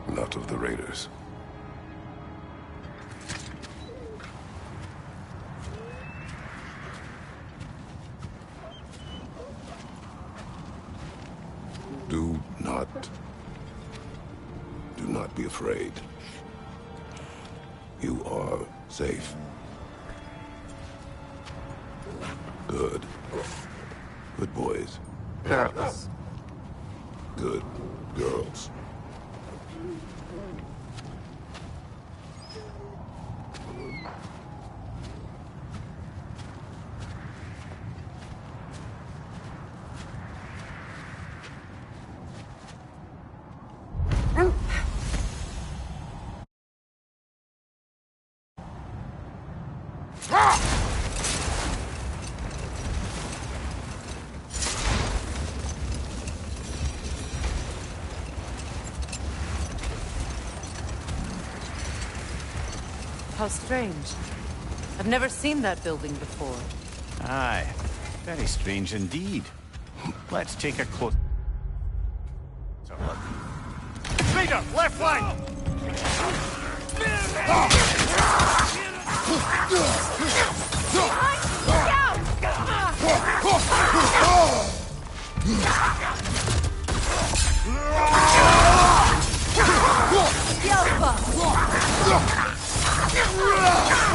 Not of the raiders. Do not be afraid. You are safe. Good. Good boys. Girls. Good girls. How strange. I've never seen that building before. Aye, very strange indeed. Let's take a close look. Raider, left flank!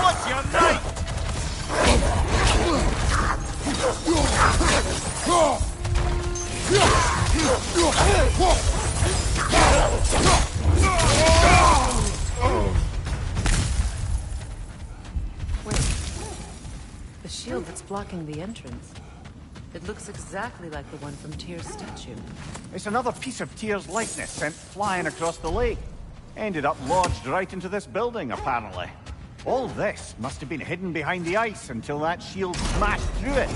What's your name? Wait. The shield that's blocking the entrance. It looks exactly like the one from Tyr's statue. It's another piece of Tyr's likeness sent flying across the lake. Ended up lodged right into this building, apparently. All this must have been hidden behind the ice until that shield smashed through it.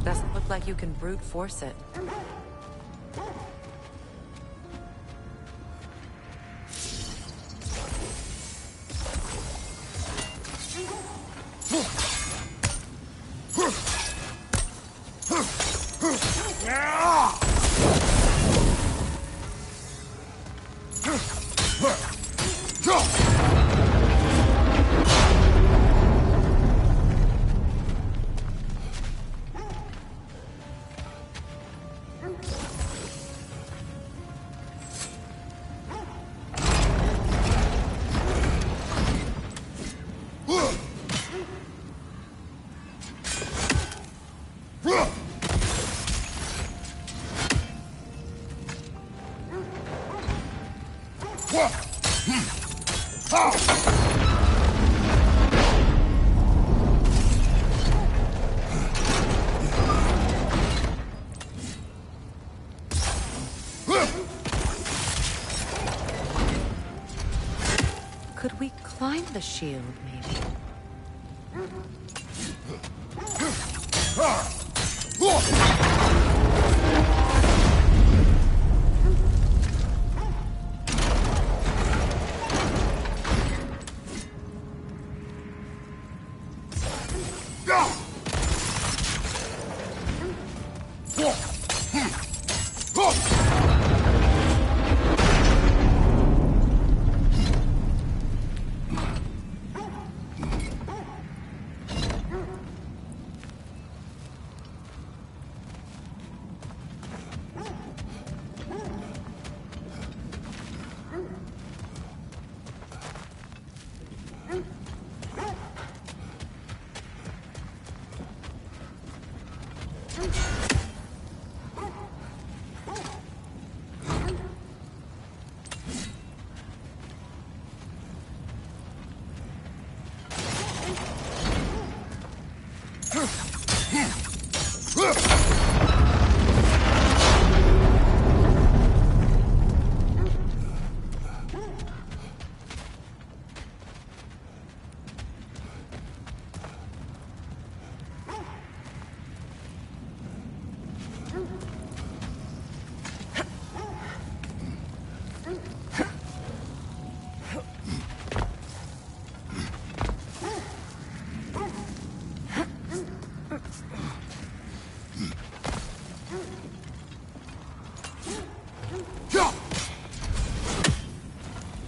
Doesn't look like you can brute force it. Could we climb the shield, maybe?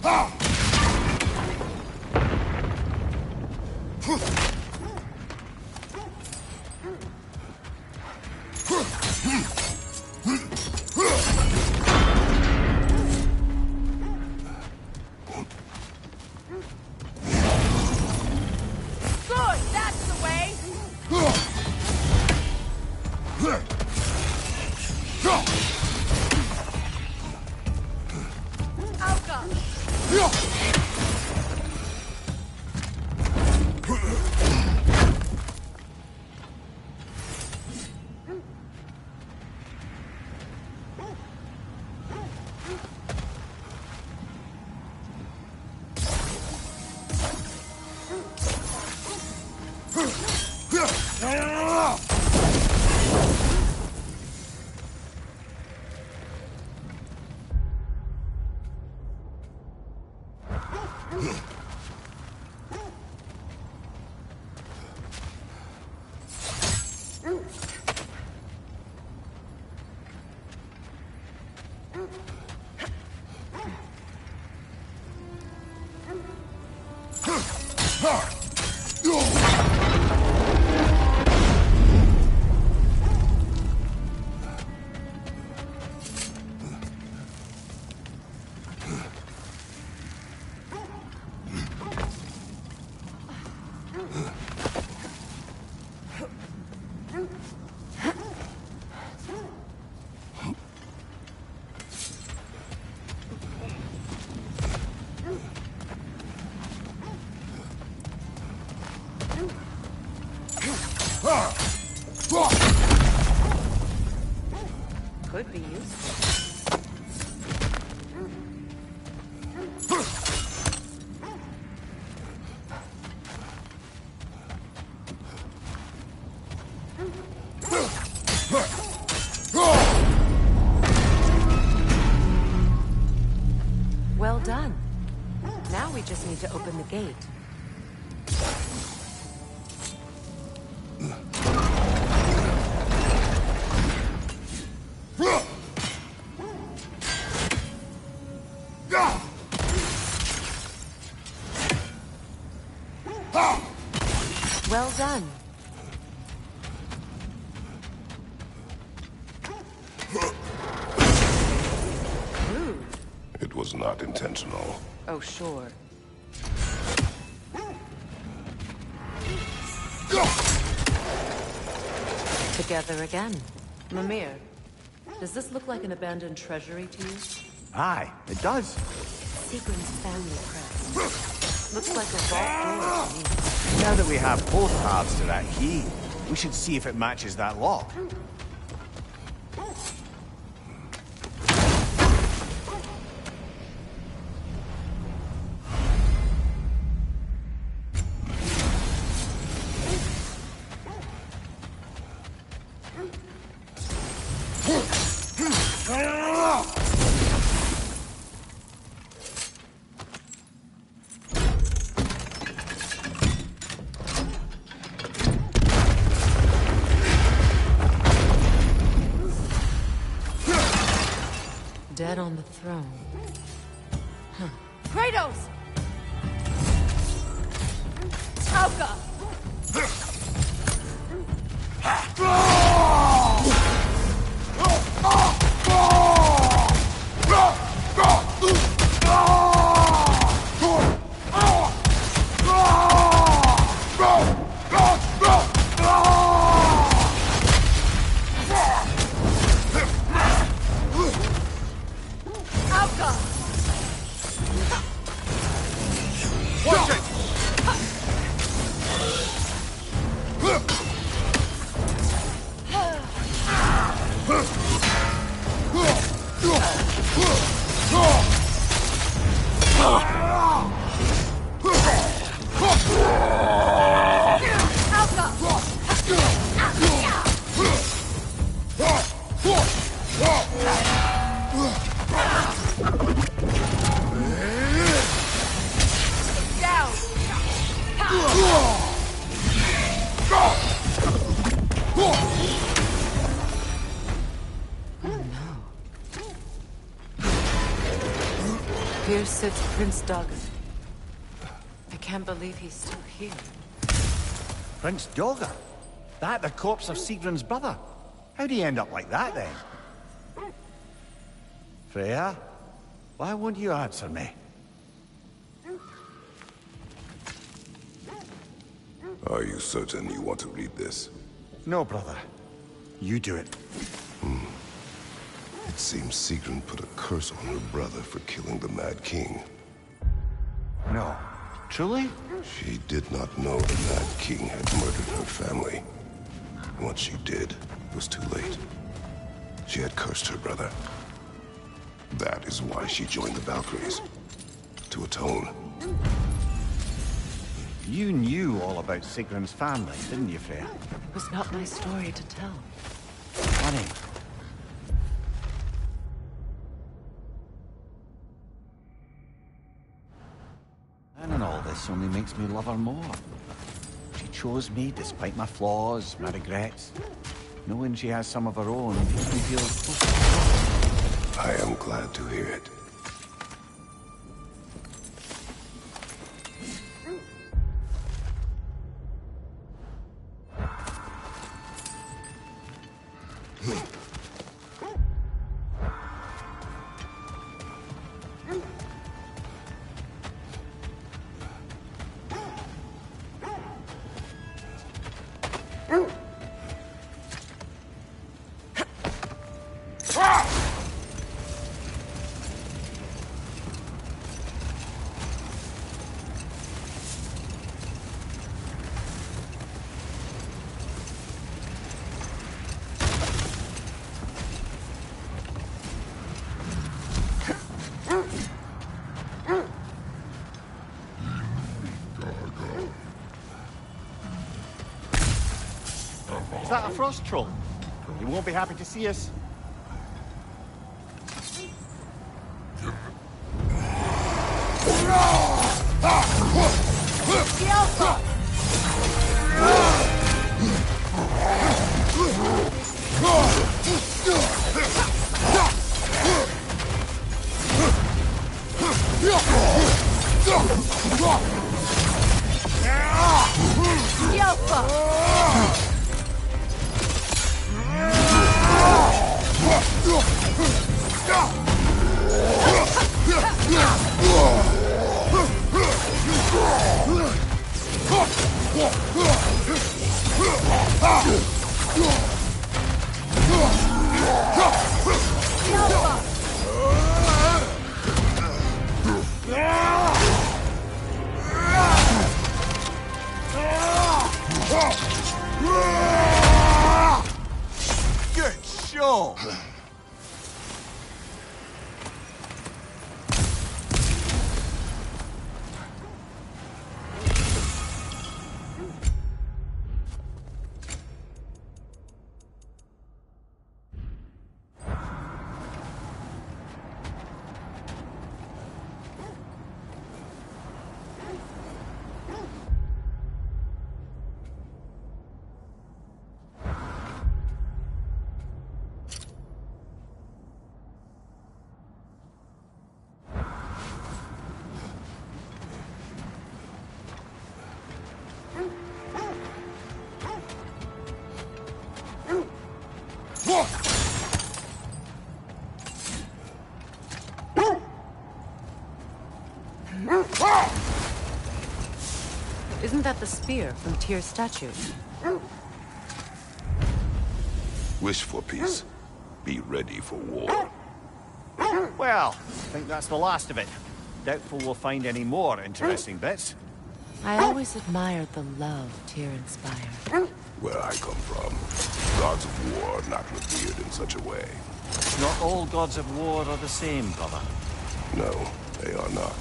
Good, that's the way! Alka! Could be useful. Well done. Now we just need to open the gate. Well done. Rude. It was not intentional. Oh, sure. Together again. Mimir, does this look like an abandoned treasury to you? Aye, it does. Seagram's family crest. Looks like a vault door to me. Now that we have both halves to that key, we should see if it matches that lock. Dead on the throne. Kratos! Alka! Alka! Watch it! Down! Here sits Prince Dagon. I can't believe he's still here. Prince Dogger? That the corpse of Sigrun's brother? How'd he end up like that, then? Freya? Why won't you answer me? Are you certain you want to read this? No, brother. You do it. It seems Sigrun put a curse on her brother for killing the Mad King. No. Truly? She did not know the Mad King had murdered her family. Once she did, it was too late. She had cursed her brother. That is why she joined the Valkyries. To atone. You knew all about Sigrun's family, didn't you, Freya? It was not my story to tell. Funny. And all this only makes me love her more. She chose me despite my flaws, my regrets. Knowing she has some of her own makes me feel close to her. I am glad to hear it. Is that a frost troll? He won't be happy to see us. Good show! Isn't that the spear from Tyr's statue? Wish for peace. Be ready for war. Well, I think that's the last of it. Doubtful we'll find any more interesting bits. I always admired the love Tyr inspired. Where I come from, gods of war are not revered in such a way. Not all gods of war are the same, brother. No, they are not.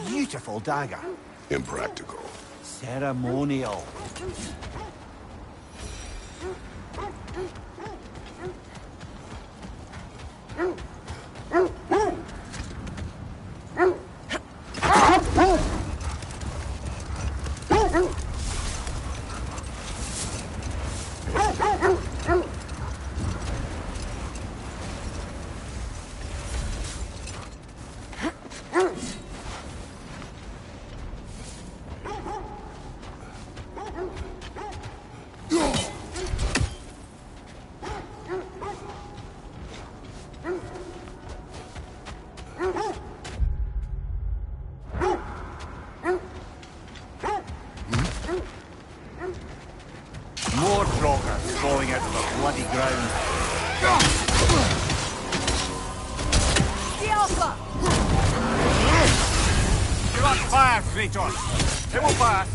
Beautiful dagger. Impractical. Ceremonial. More Droggers falling out of the bloody ground. The Alpha! Give us fire, Kratos! It will pass!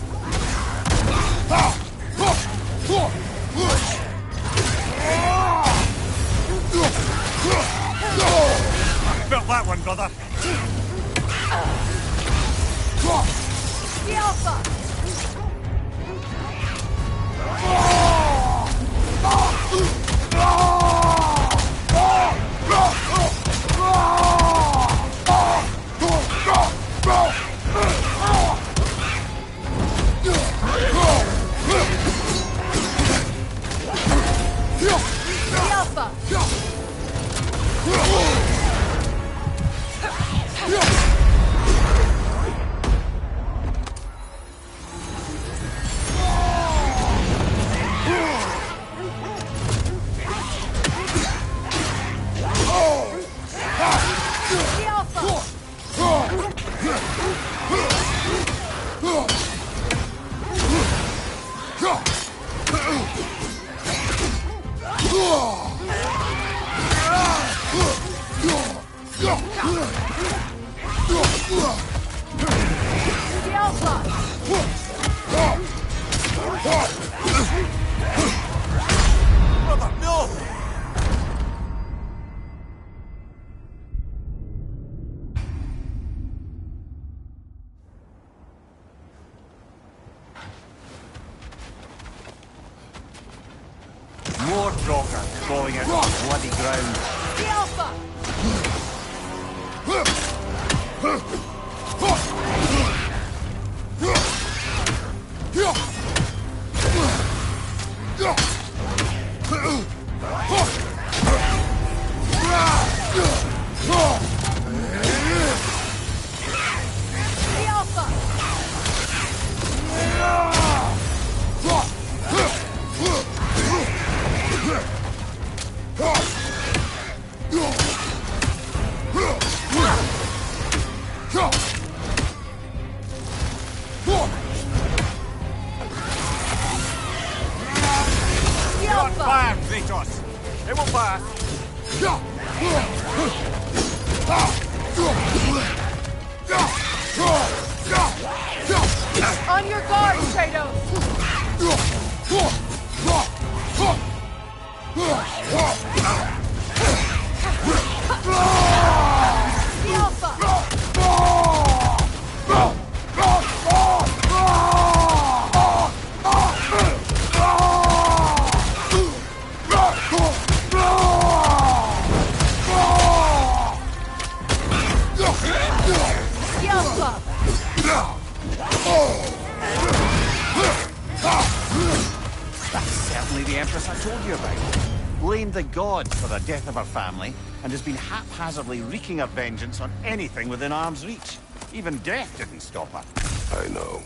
Felt that one, brother. The Alpha! The Alpha! The Alpha! The Alpha! Brother, no! More Droggers falling out of the bloody ground. The Alpha! The Alpha! The Give us Alpha! fire, Kratos! It will pass! On your guard, Kratos! The Alpha! The Alpha! That's certainly the Empress I told you about. Blamed the gods for the death of her family, and has been haphazardly wreaking her vengeance on anything within arm's reach. Even death didn't stop her. I know.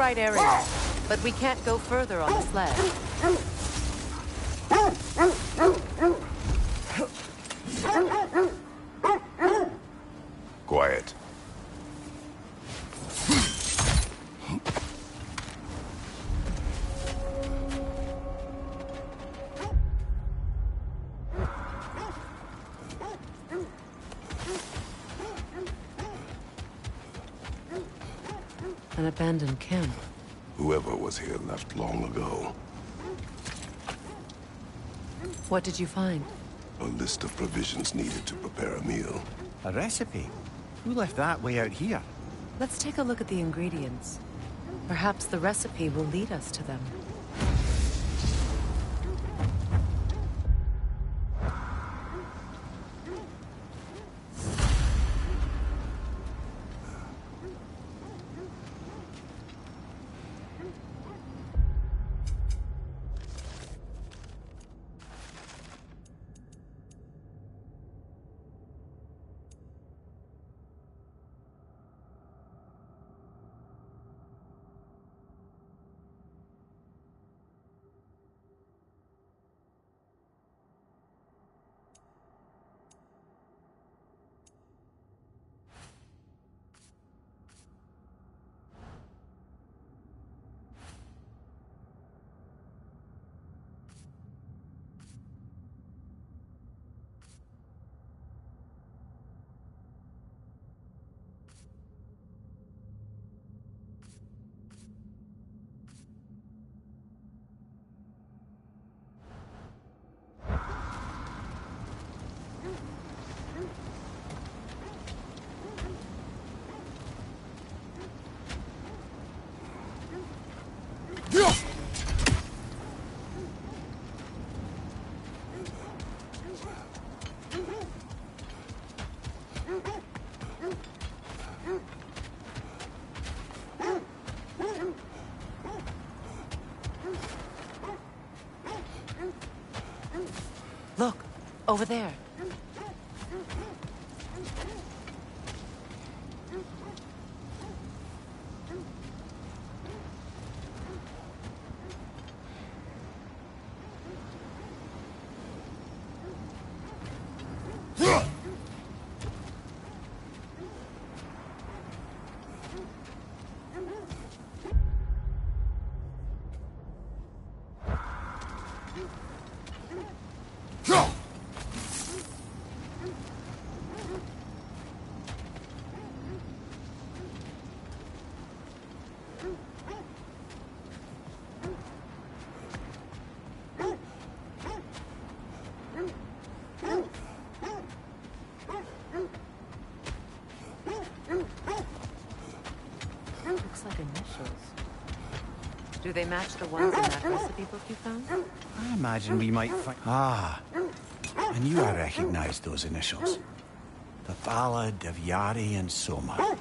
right area, but we can't go further on the sled. Quiet. An abandoned camp. Whoever was here left long ago. What did you find? A list of provisions needed to prepare a meal. A recipe? Who left that way out here? Let's take a look at the ingredients. Perhaps the recipe will lead us to them. Look, over there. Looks like initials. Do they match the ones in that recipe book you found? I imagine we might find... Ah, I knew I recognized those initials. The Ballad of Yari and Soma.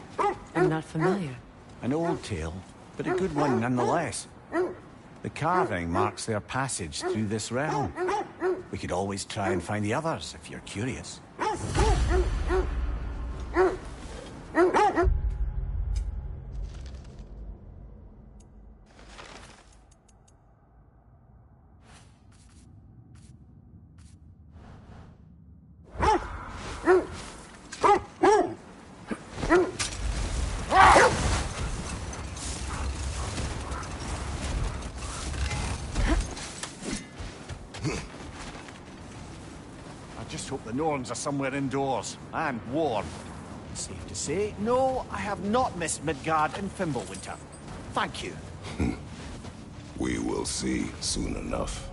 I'm not familiar. An old tale, but a good one nonetheless. The carving marks their passage through this realm. We could always try and find the others, if you're curious. I just hope the Norns are somewhere indoors, and warm. Safe to say, no, I have not missed Midgard and Fimbulwinter. Thank you. We will see soon enough.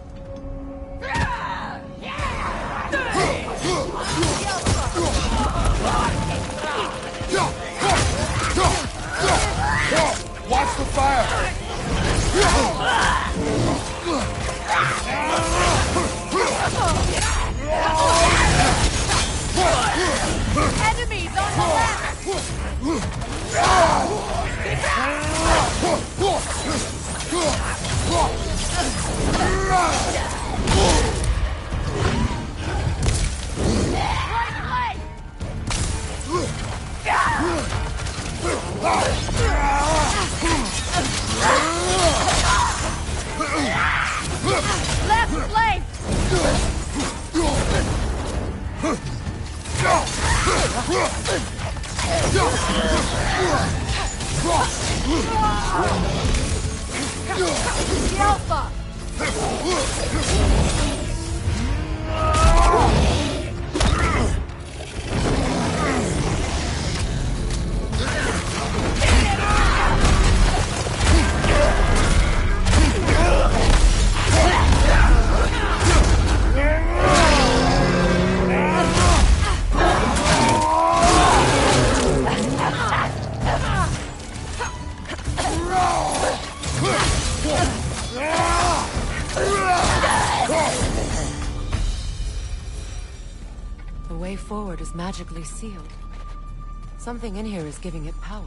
Watch the fire! Enemies on the left! Right leg! The Alpha! The way forward is magically sealed. Something in here is giving it power.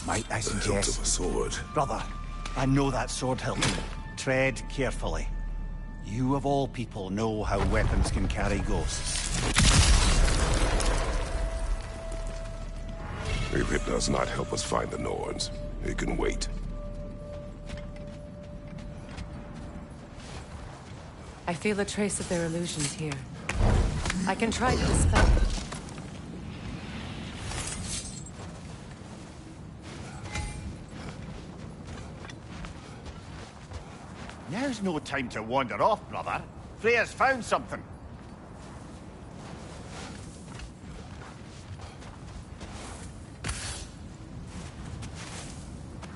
Might I The hilt suggest... of a sword. Brother, I know that sword hilt. Tread carefully. You of all people know how weapons can carry ghosts. If it does not help us find the Norns, it can wait. I feel a trace of their illusions here. I can try to dispel it. Now's no time to wander off, brother. Freya's found something.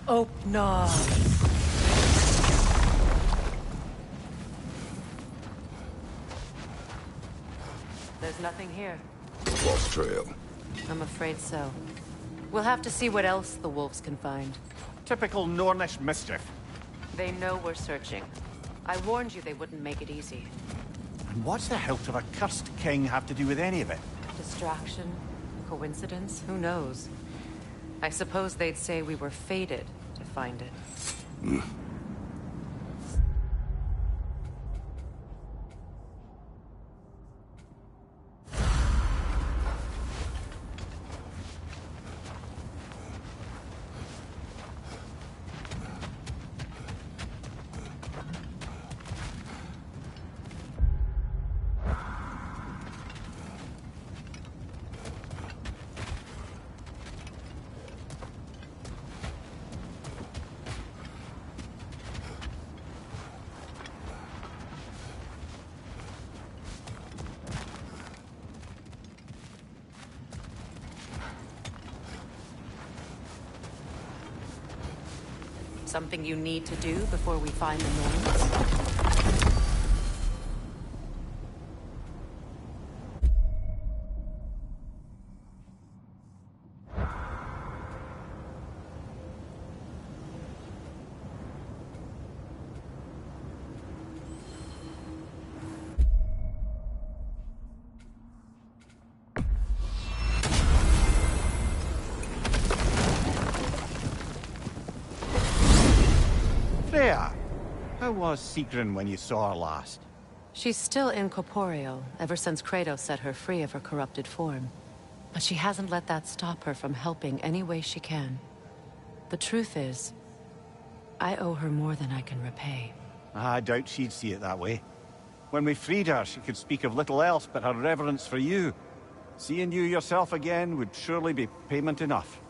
Oh, no. There's nothing here. Lost trail. I'm afraid so. We'll have to see what else the wolves can find. Typical Nornish mischief. They know we're searching. I warned you they wouldn't make it easy. And what's the hilt of a cursed king have to do with any of it? Distraction? Coincidence? Who knows? I suppose they'd say we were fated to find it. Something you need to do before we find the Norns? Freya, how was Sigrun when you saw her last? She's still incorporeal, ever since Kratos set her free of her corrupted form. But she hasn't let that stop her from helping any way she can. The truth is, I owe her more than I can repay. I doubt she'd see it that way. When we freed her, she could speak of little else but her reverence for you. Seeing you yourself again would surely be payment enough.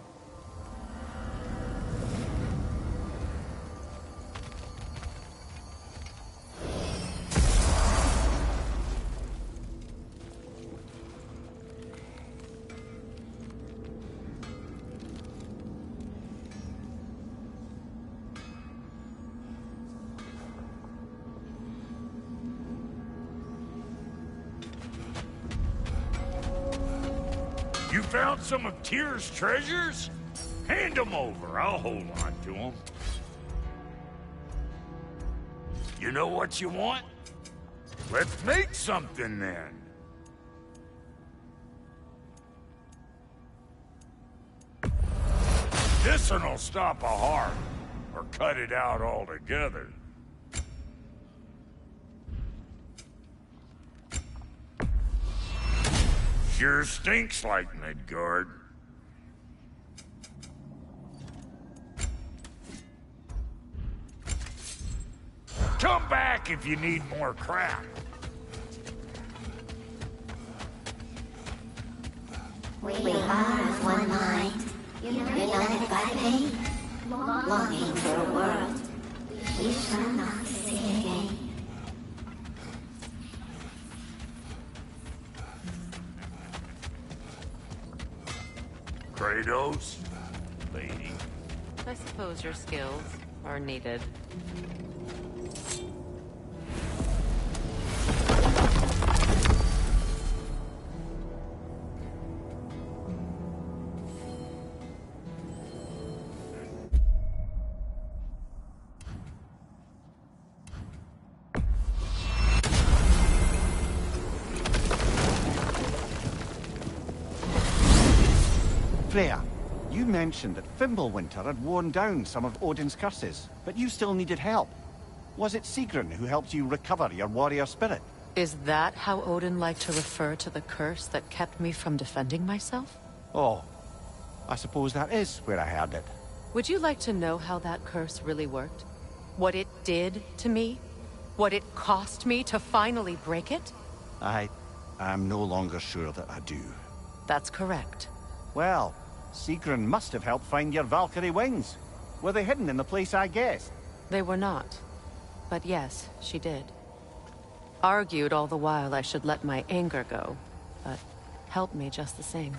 You found some of Tyr's treasures? Hand them over. I'll hold on to them. You know what you want? Let's make something then. This'll stop a heart, or cut it out altogether. Sure stinks like Midgard. Come back back if you need more crap. We are of one mind, united by pain, longing for a world we shall not see again. Kratos, lady. I suppose your skills are needed. Freya, you mentioned that Fimbulwinter had worn down some of Odin's curses, but you still needed help. Was it Sigrun who helped you recover your warrior spirit? Is that how Odin liked to refer to the curse that kept me from defending myself? Oh, I suppose that is where I heard it. Would you like to know how that curse really worked? What it did to me? What it cost me to finally break it? I'm no longer sure that I do. That's correct. Well, Sigrun must have helped find your Valkyrie wings. Were they hidden in the place I guessed? They were not. But yes, she did. Argued all the while I should let my anger go, but helped me just the same.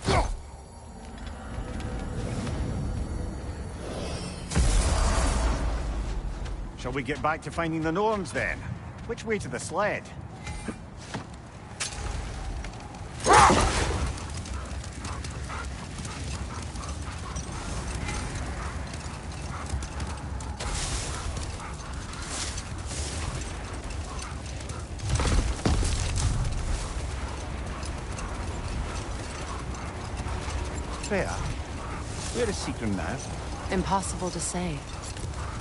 Shall we get back to finding the Norns then? Which way to the sled? Freya, where is Sigrun now? Impossible to say.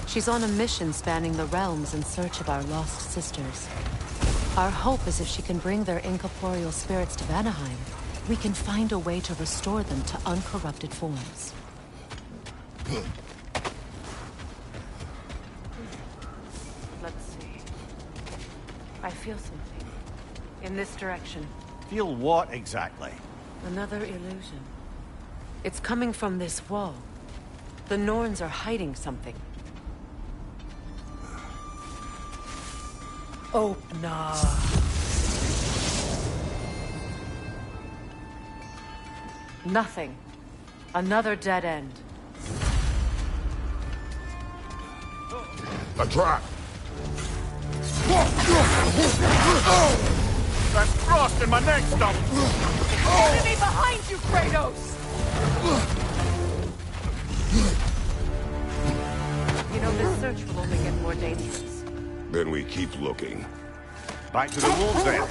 She's on a mission spanning the realms in search of our lost sisters. Our hope is if she can bring their incorporeal spirits to Vanaheim, we can find a way to restore them to uncorrupted forms. Let's see. I feel something. In this direction. Feel what exactly? Another illusion. It's coming from this wall. The Norns are hiding something. Oh, nah. Nothing. Another dead end. A trap! That's frost in my neck stump! Enemy behind you, Kratos! You know, this search will only get more dangerous. Then we keep looking. Back to the wolves then.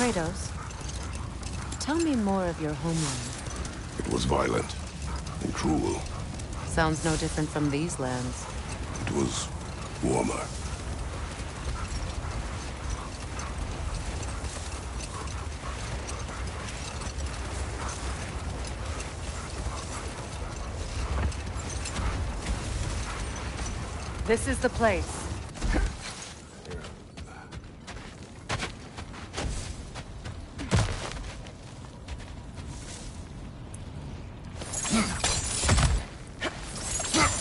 Kratos, tell me more of your homeland. It was violent and cruel. Sounds no different from these lands. It was warmer. This is the place.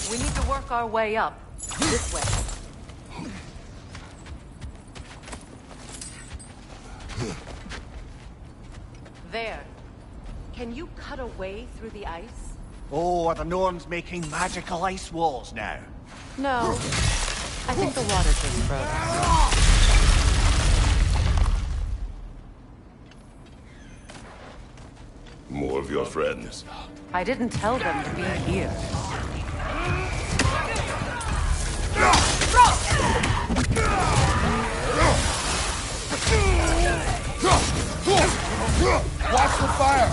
We need to work our way up. This way. There. Can you cut a way through the ice? Oh, are the Norns making magical ice walls now? No. I think the water just froze. More of your friends. I didn't tell them to be here. Watch the fire!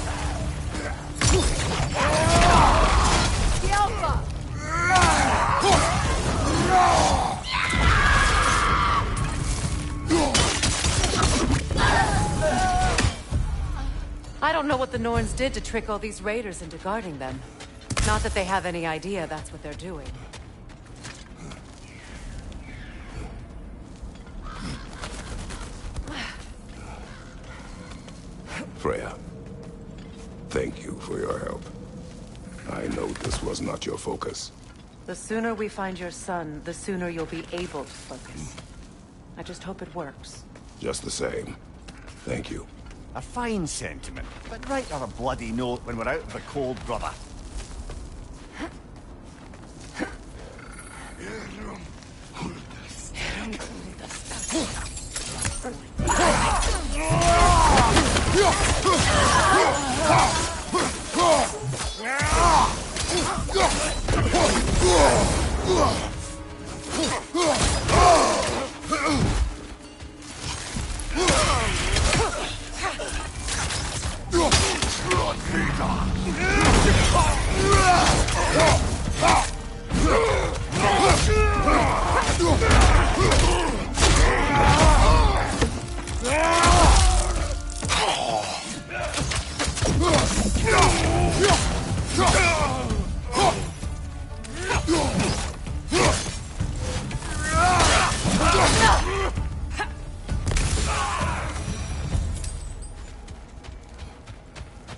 I don't know what the Norns did to trick all these raiders into guarding them. Not that they have any idea that's what they're doing. Freya, thank you for your help. I know this was not your focus. The sooner we find your son, the sooner you'll be able to focus. I just hope it works. Just the same. Thank you. A fine sentiment, but write her a bloody note when we're out of the cold, brother.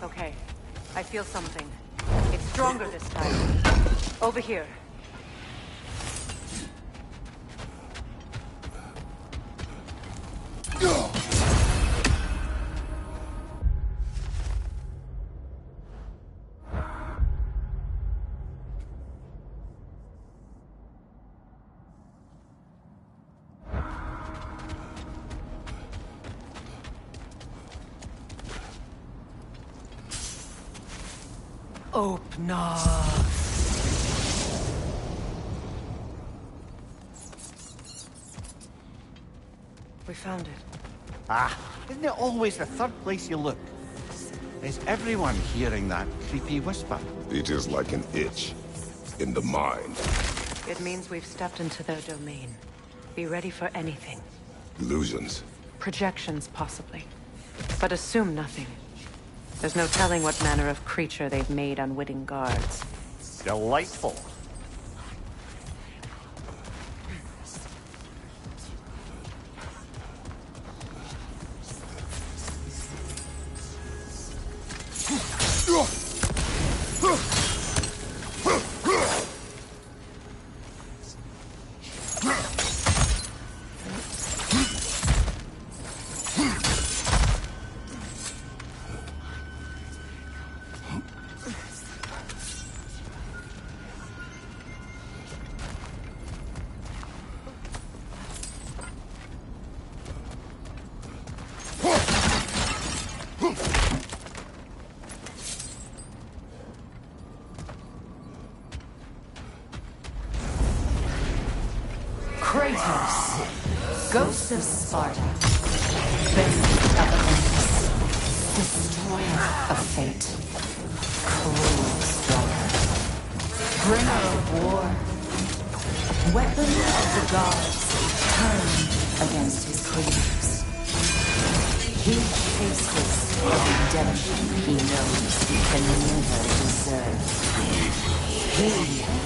Okay, I feel something. It's stronger this time. Over here. Open up. We found it. Ah, isn't it always the third place you look? Is everyone hearing that creepy whisper? It is like an itch in the mind. It means we've stepped into their domain. Be ready for anything. Illusions. Projections, possibly. But assume nothing. There's no telling what manner of creature they've made unwitting guards. Delightful. Kratos, Ghost of Sparta, Best of Olympus, Destroyer of Fate, Cold Star, Bringer of War, Weapon of the Gods, turned against his creators. He tastes the redemption he knows he can never deserve. He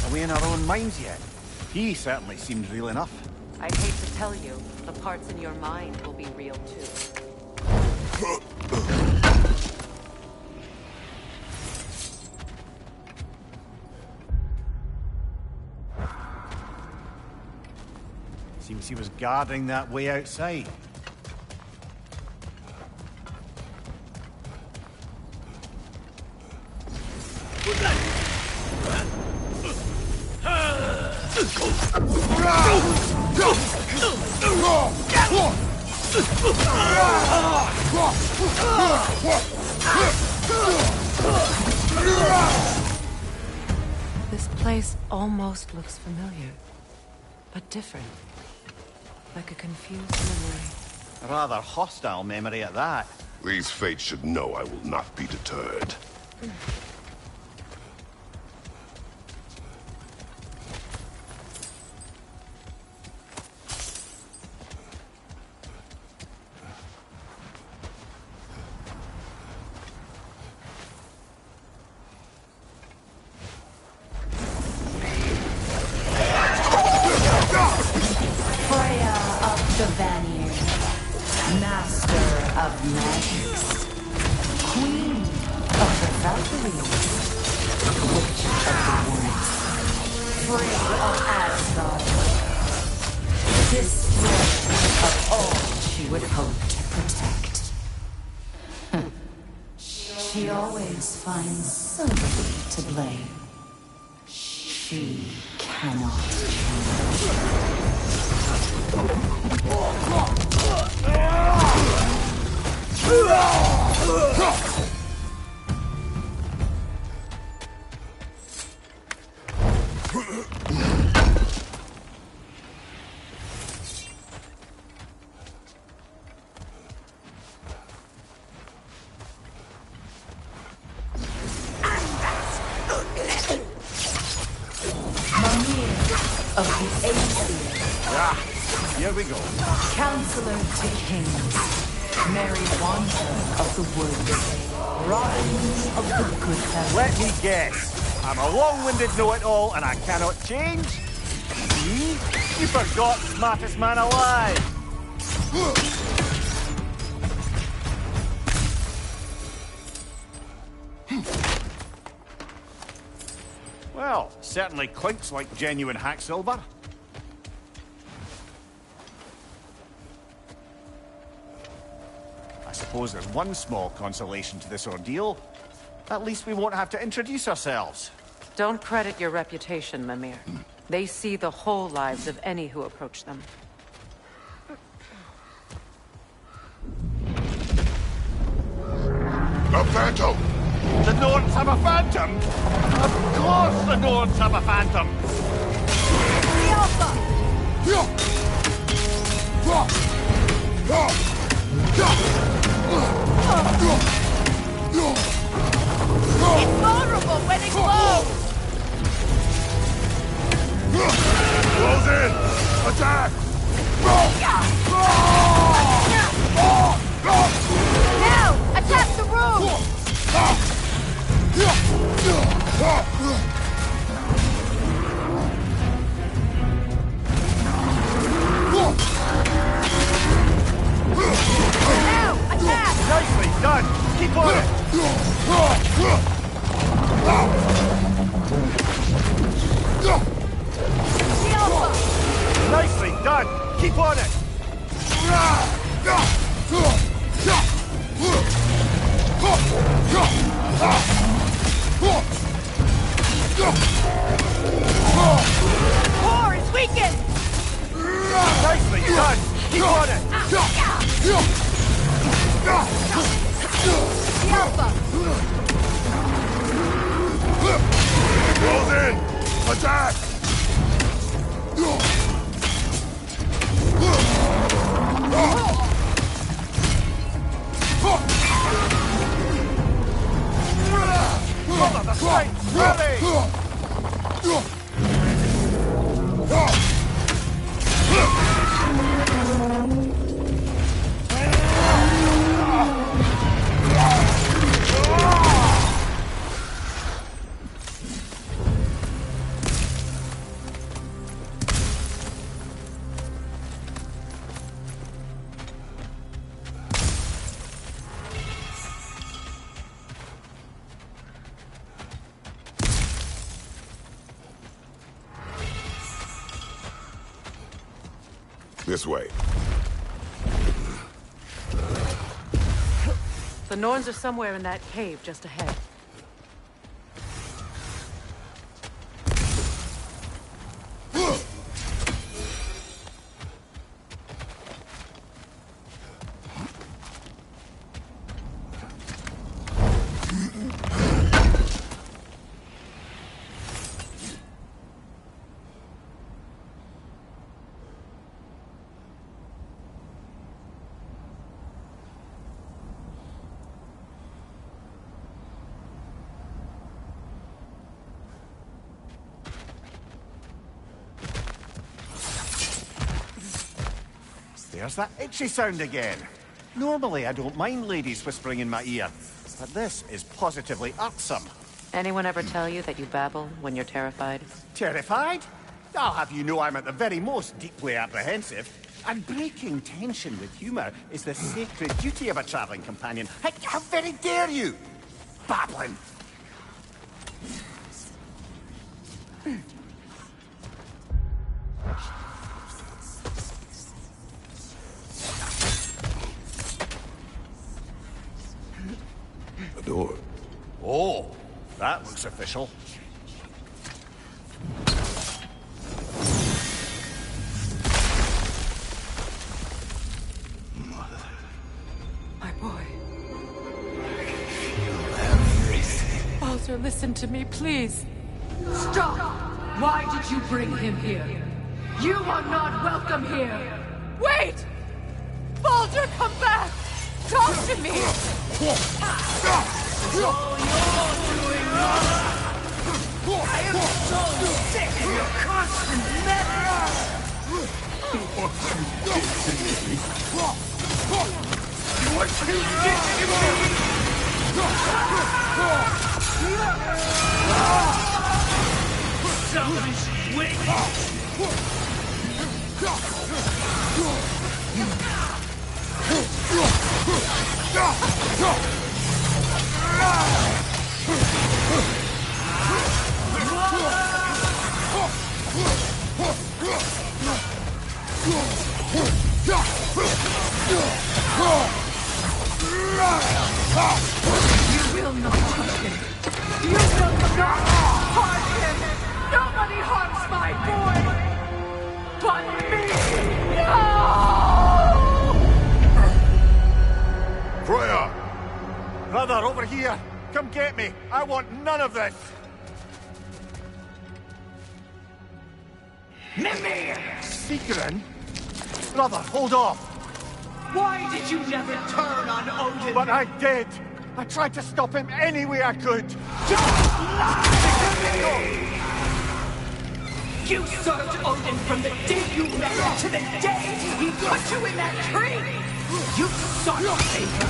Are we in our own minds yet? He certainly seems real enough. I'd hate to tell you, the parts in your mind will be real too. Seems he was guarding that way outside. This place almost looks familiar, but different. Like a confused memory. A rather hostile memory at that. These fates should know I will not be deterred. free of Asgard. This world of all she would hope to protect. She always finds somebody to blame. She cannot change. Of the Aesir. Here we go. Counselor to kings, Mary Wanderer of the woods, Robin of the good health. Let me guess. I'm a long-winded know-it-all and I cannot change? See? You forgot smartest man alive. Well, certainly clinks like genuine hack silver. I suppose there's one small consolation to this ordeal. At least we won't have to introduce ourselves. Don't credit your reputation, Mimir. They see the whole lives of any who approach them. A phantom! The Norns have a phantom? Of course the Norns have a phantom! The Alpha! It's vulnerable when it glows! Close in! Attack! Now! Attack the room! Now! Attack! Nicely done! Keep on it! The Alpha! Nicely done! Keep on it! Core is weakened! Nicely done! Keep on it! The Alpha! Close in! Attack! Follow the flanks! Ready! This way. The Norns are somewhere in that cave just ahead. There's that itchy sound again. Normally I don't mind ladies whispering in my ear, but this is positively irksome. Anyone ever tell you that you babble when you're terrified? Terrified? I'll have you know I'm at the very most deeply apprehensive. And breaking tension with humour is the sacred duty of a travelling companion. How very dare you? Babbling! A door. Oh, that looks official. My boy. Baldur, listen to me, please. Stop! Why did you bring him here? You are not welcome here! Wait! Baldur, come back! Talk to me! I am so sick of your constant meddling! What you did to me! Selfish witch! You will not touch him! You will not harm him! Nobody harms my boy! But me! No! Freya! Brother, over here! Come get me! I want none of this! Mimir! Secret? Brother, hold off! Why did you never turn on Odin? But I did! I tried to stop him any way I could! Don't lie to me! You served Odin from the day you met him to the day he put you in that tree! You sought favor!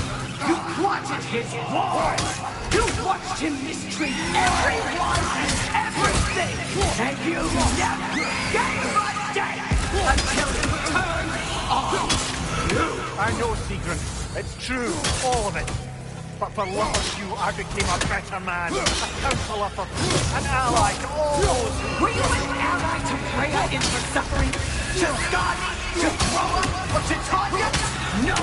You wanted his wars! You watched him mistreat everyone and everything! And you never gave a damn until he turned on you! I know, Secret. It's true, all of it. But for love of you, I became a better man. A counselor for peace, an ally to all those who... Were you an ally to Freya in her suffering? To Skadi? To Groa? Or to Tanya? No!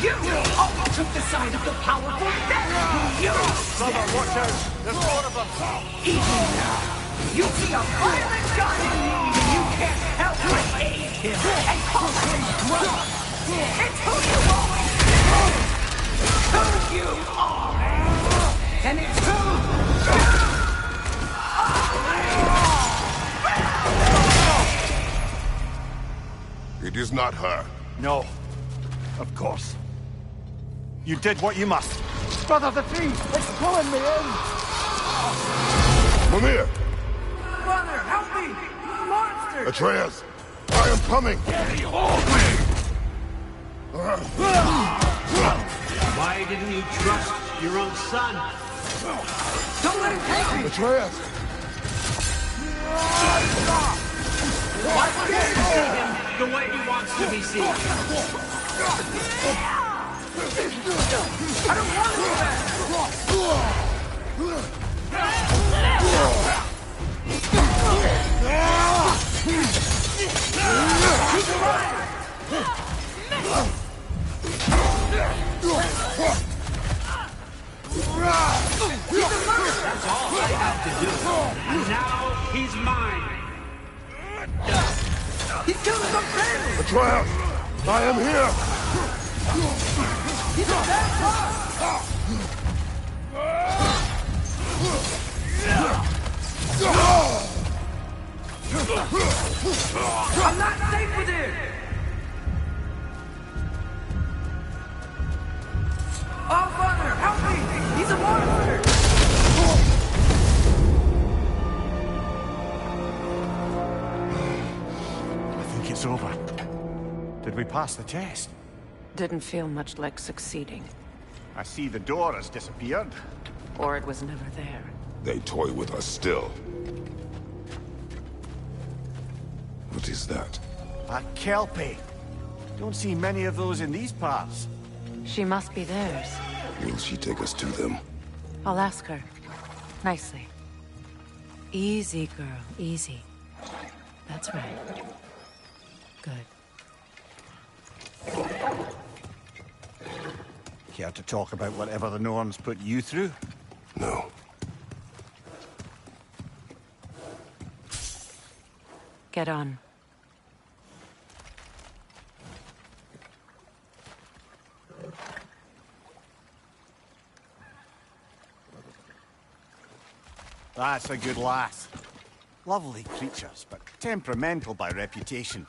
You always took the side of the powerful, then you... Brother, watch out! There's more of them! Easy now! You see a violent god in need and you can't help but aid him and call him brother! It's who you always been! Who you are! And it's who It is not her. No. Of course. You did what you must. Brother, the tree! It's pulling me in! Mimir! Brother, help me! Monster! Atreus! I am coming! Why didn't you trust your own son? Don't let him take me! Atreus! Why can't you see him the way he wants to be seen? I don't want to do He's alive! That's all I have to do. And now he's mine. He killed some family! Atreus! I am here! He's a bad I'm not safe with him! Oh, Father, help me! He's a monster! I think it's over. Did we pass the test? Didn't feel much like succeeding. I see the door has disappeared. Or it was never there. They toy with us still. What is that? A Kelpie. Don't see many of those in these parts. She must be theirs. Will she take us to them? I'll ask her. Nicely. Easy, girl. Easy. That's right. Good. Care to talk about whatever the Norns put you through? No. Get on. That's a good lass. Lovely creatures, but temperamental by reputation.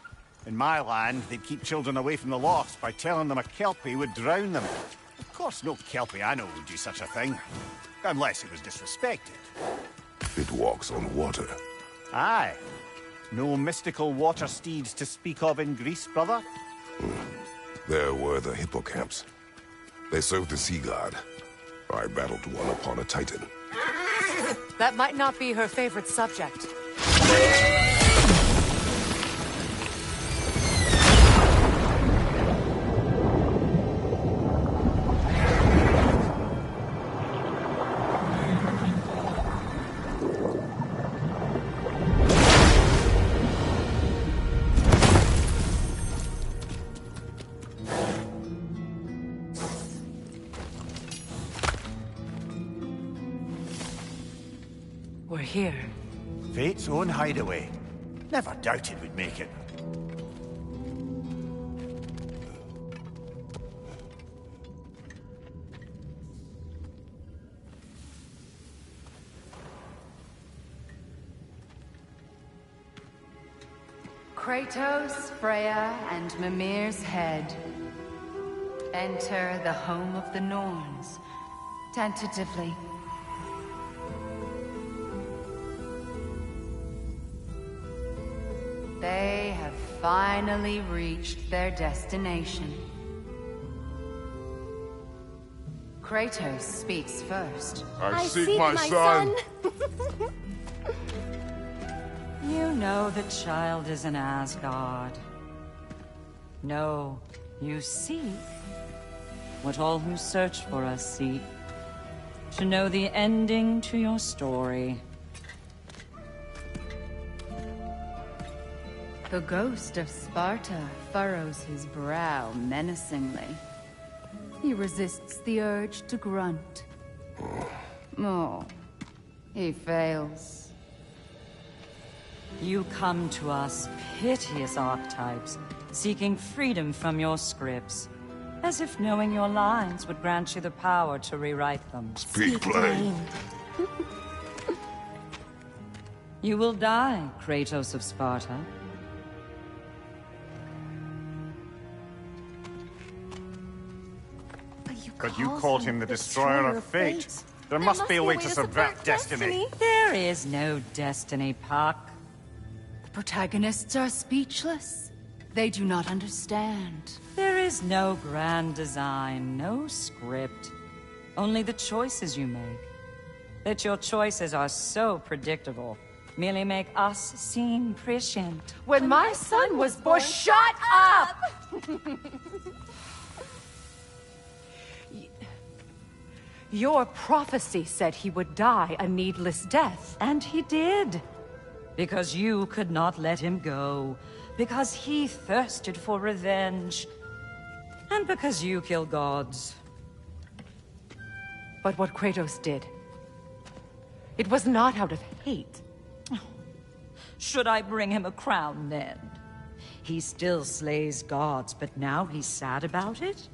In my land, they'd keep children away from the lost by telling them a Kelpie would drown them. Of course, no Kelpie I know would do such a thing. Unless it was disrespected. It walks on water. Aye. No mystical water steeds to speak of in Greece, brother? There were the hippocamps. They served the sea god. I battled one upon a titan. That might not be her favorite subject. We're here. Fate's own hideaway. Never doubted we'd make it. Kratos, Freya, and Mimir's head. Enter the home of the Norns, tentatively. They have finally reached their destination. Kratos speaks first. I seek my son. You know the child is in Asgard. No, you seek what all who search for us seek. To know the ending to your story. The ghost of Sparta furrows his brow menacingly. He resists the urge to grunt. Oh, he fails. You come to us, piteous archetypes, seeking freedom from your scripts. As if knowing your lines would grant you the power to rewrite them. Speak plain. You will die, Kratos of Sparta. But you called him the Destroyer of Fate. There must be a way to subvert destiny. There is no destiny, Puck. The protagonists are speechless. They do not understand. There is no grand design, no script. Only the choices you make. That your choices are so predictable, merely make us seem prescient. When my son was born, shut up! Your prophecy said he would die a needless death. And he did. Because you could not let him go. Because he thirsted for revenge. And because you kill gods. But what Kratos did, it was not out of hate. Should I bring him a crown then? He still slays gods, but now he's sad about it?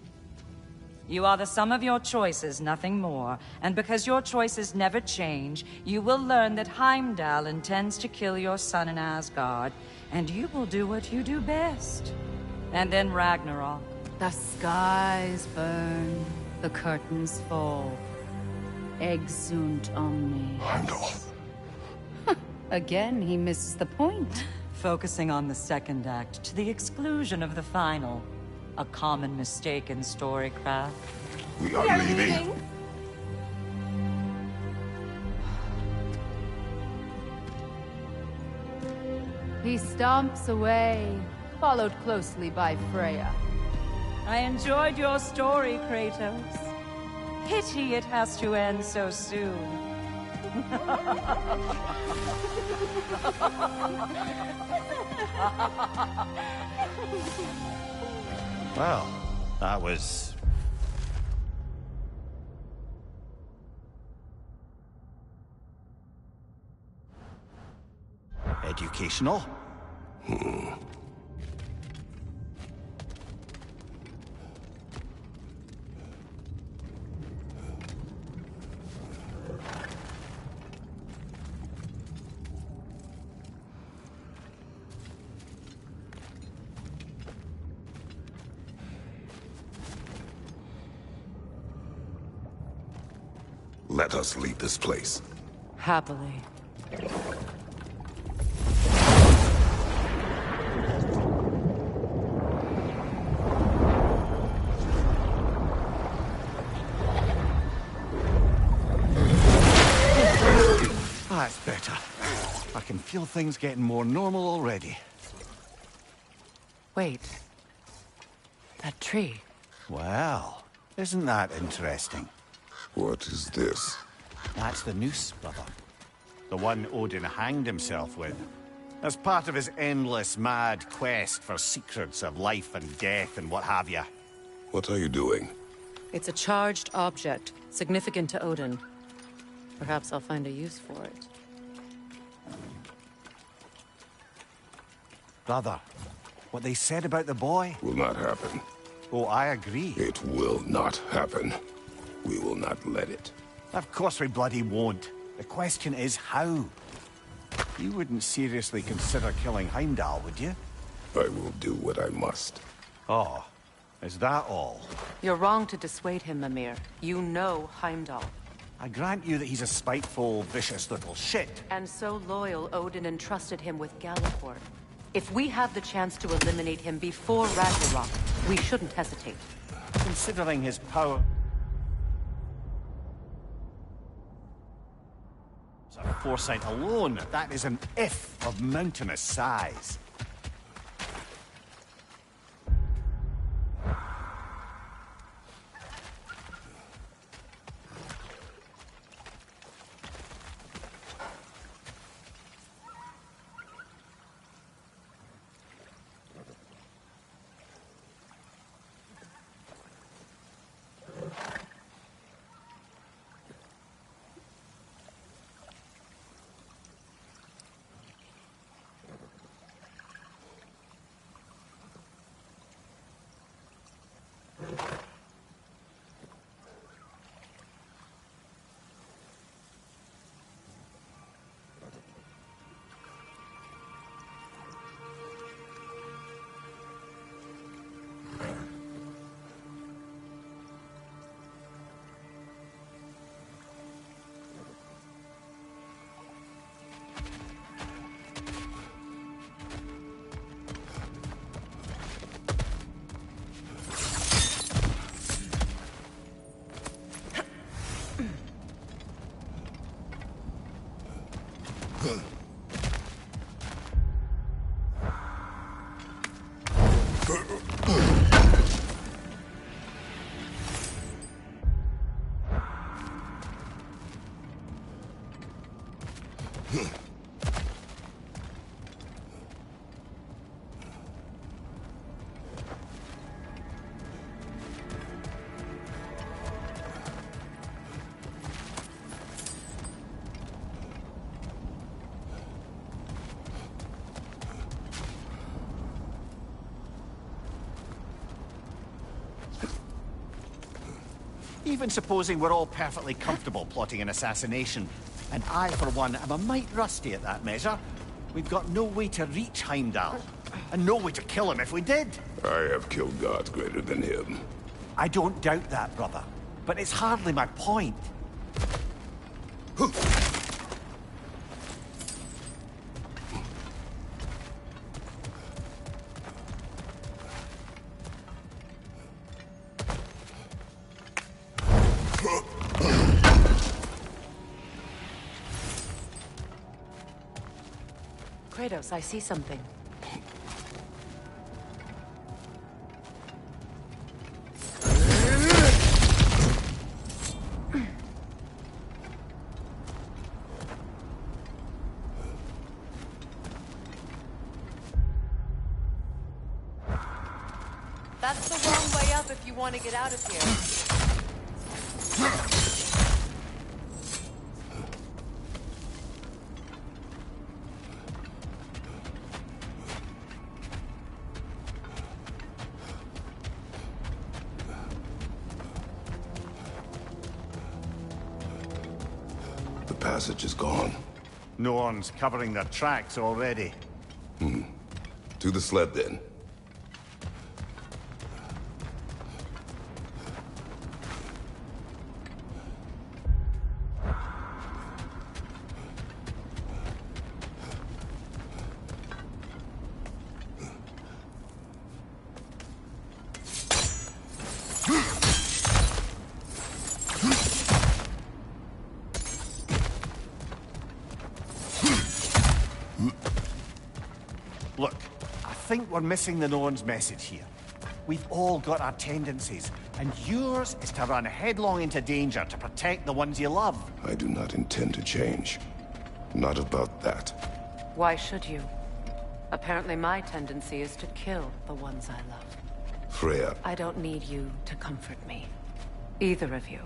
You are the sum of your choices, nothing more. And because your choices never change, you will learn that Heimdall intends to kill your son in Asgard, and you will do what you do best. And then Ragnarok. The skies burn, the curtains fall. Exunt omni. Heimdall. Again, he misses the point. Focusing on the second act to the exclusion of the final. A common mistake in storycraft. We are leaving. He stomps away, followed closely by Freya. I enjoyed your story, Kratos. Pity it has to end so soon. Well, that was educational. Let us leave this place. Happily. That's better. I can feel things getting more normal already. Wait. That tree. Well, isn't that interesting? What is this? That's the noose, brother. The one Odin hanged himself with. As part of his endless, mad quest for secrets of life and death and what have you. What are you doing? It's a charged object, significant to Odin. Perhaps I'll find a use for it. Brother, what they said about the boy? Will not happen. Oh, I agree. It will not happen. We will not let it. Of course we bloody won't. The question is how? You wouldn't seriously consider killing Heimdall, would you? I will do what I must. Oh, is that all? You're wrong to dissuade him, Mimir. You know Heimdall. I grant you that he's a spiteful, vicious little shit. And so loyal, Odin entrusted him with Galliford. If we have the chance to eliminate him before Ragnarok, we shouldn't hesitate. Considering his power... foresight alone, that is an if of mountainous size. Even supposing we're all perfectly comfortable plotting an assassination, and I, for one, am a mite rusty at that measure, we've got no way to reach Heimdall, and no way to kill him if we did. I have killed gods greater than him. I don't doubt that, brother, but it's hardly my point. Kratos, I see something. That's the wrong way up if you want to get out of here. passage is gone. No one's covering their tracks already. To the sled, then. Look, I think we're missing the Norn's message here. We've all got our tendencies, and yours is to run headlong into danger to protect the ones you love. I do not intend to change. Not about that. Why should you? Apparently my tendency is to kill the ones I love. Freya, I don't need you to comfort me. Either of you.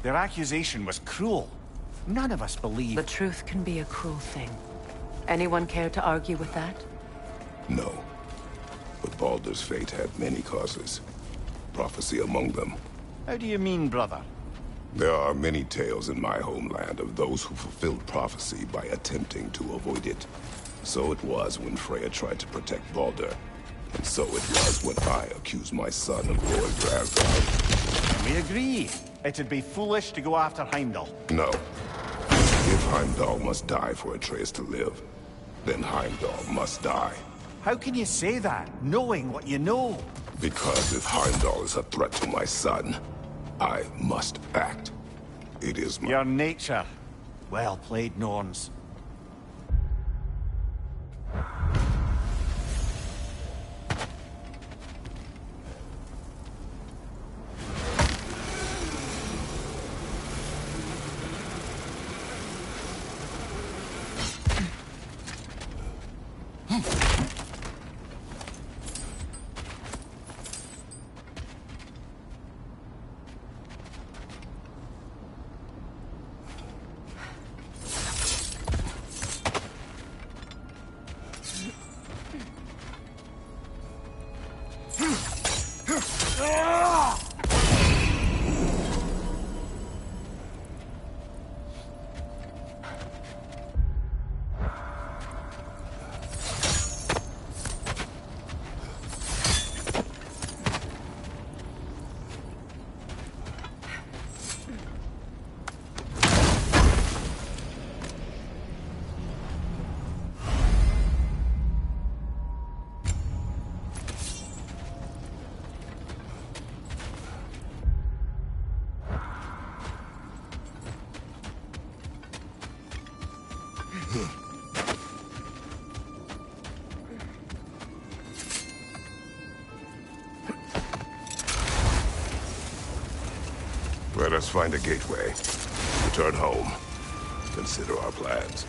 Their accusation was cruel. None of us believe... The truth can be a cruel thing. Anyone care to argue with that? no. But Baldur's fate had many causes. Prophecy among them. How do you mean, brother? There are many tales in my homeland of those who fulfilled prophecy by attempting to avoid it. So it was when Freya tried to protect Baldur. And so it was when I accused my son of Lord Drasdar. We agree. It'd be foolish to go after Heimdall. No. If Heimdall must die for Atreus to live, then Heimdall must die. How can you say that, knowing what you know? Because if Heimdall is a threat to my son, I must act. It is my... Your nature. Well played, Norns. Let us find a gateway. Return home. Consider our plans.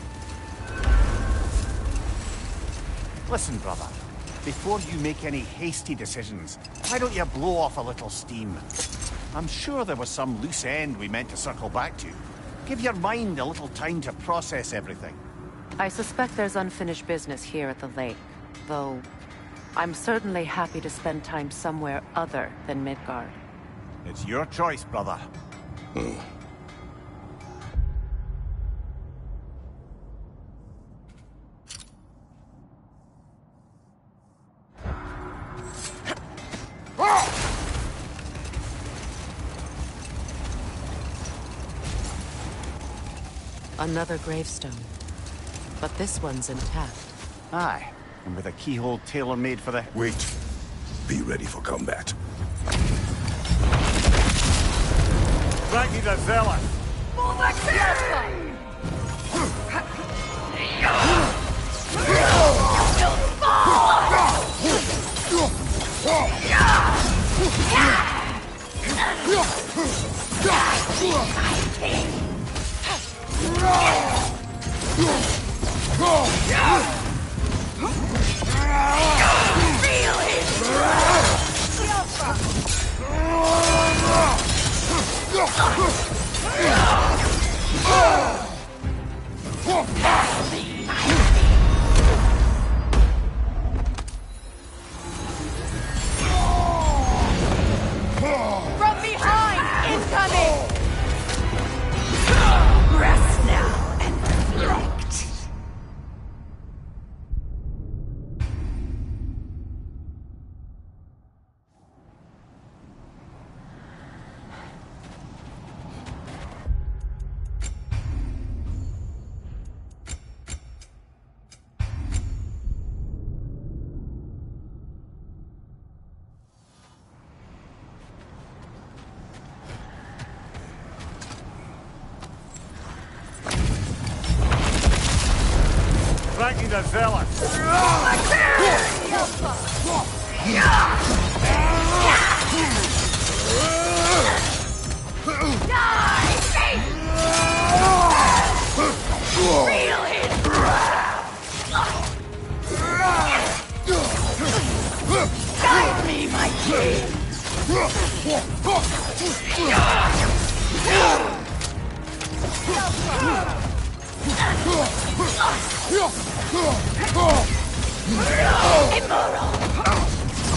Listen, brother. Before you make any hasty decisions, why don't you blow off a little steam? I'm sure there was some loose end we meant to circle back to. Give your mind a little time to process everything. I suspect there's unfinished business here at the lake, though I'm certainly happy to spend time somewhere other than Midgard. It's your choice, brother. Another gravestone. But this one's intact. Aye, and with a keyhole tailor-made for the... Wait. Be ready for combat. Ragni the Zealot! Feel his wrath! From behind! Incoming! Rest now expecting the zealots. Feel his wrath! Guide me, my king! Immoral!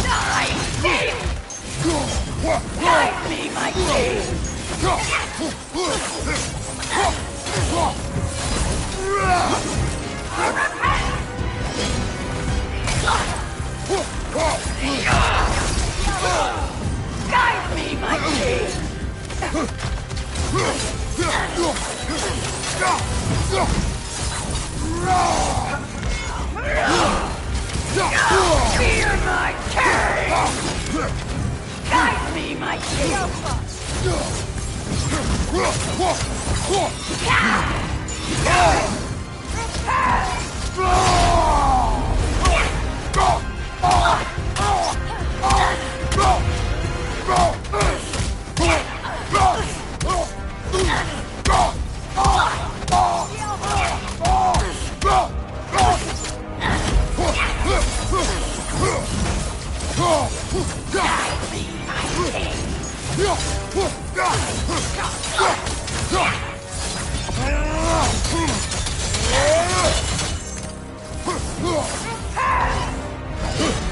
Die! Guide me, my king! Guide me, my king! Fear my king! Guide me, my king!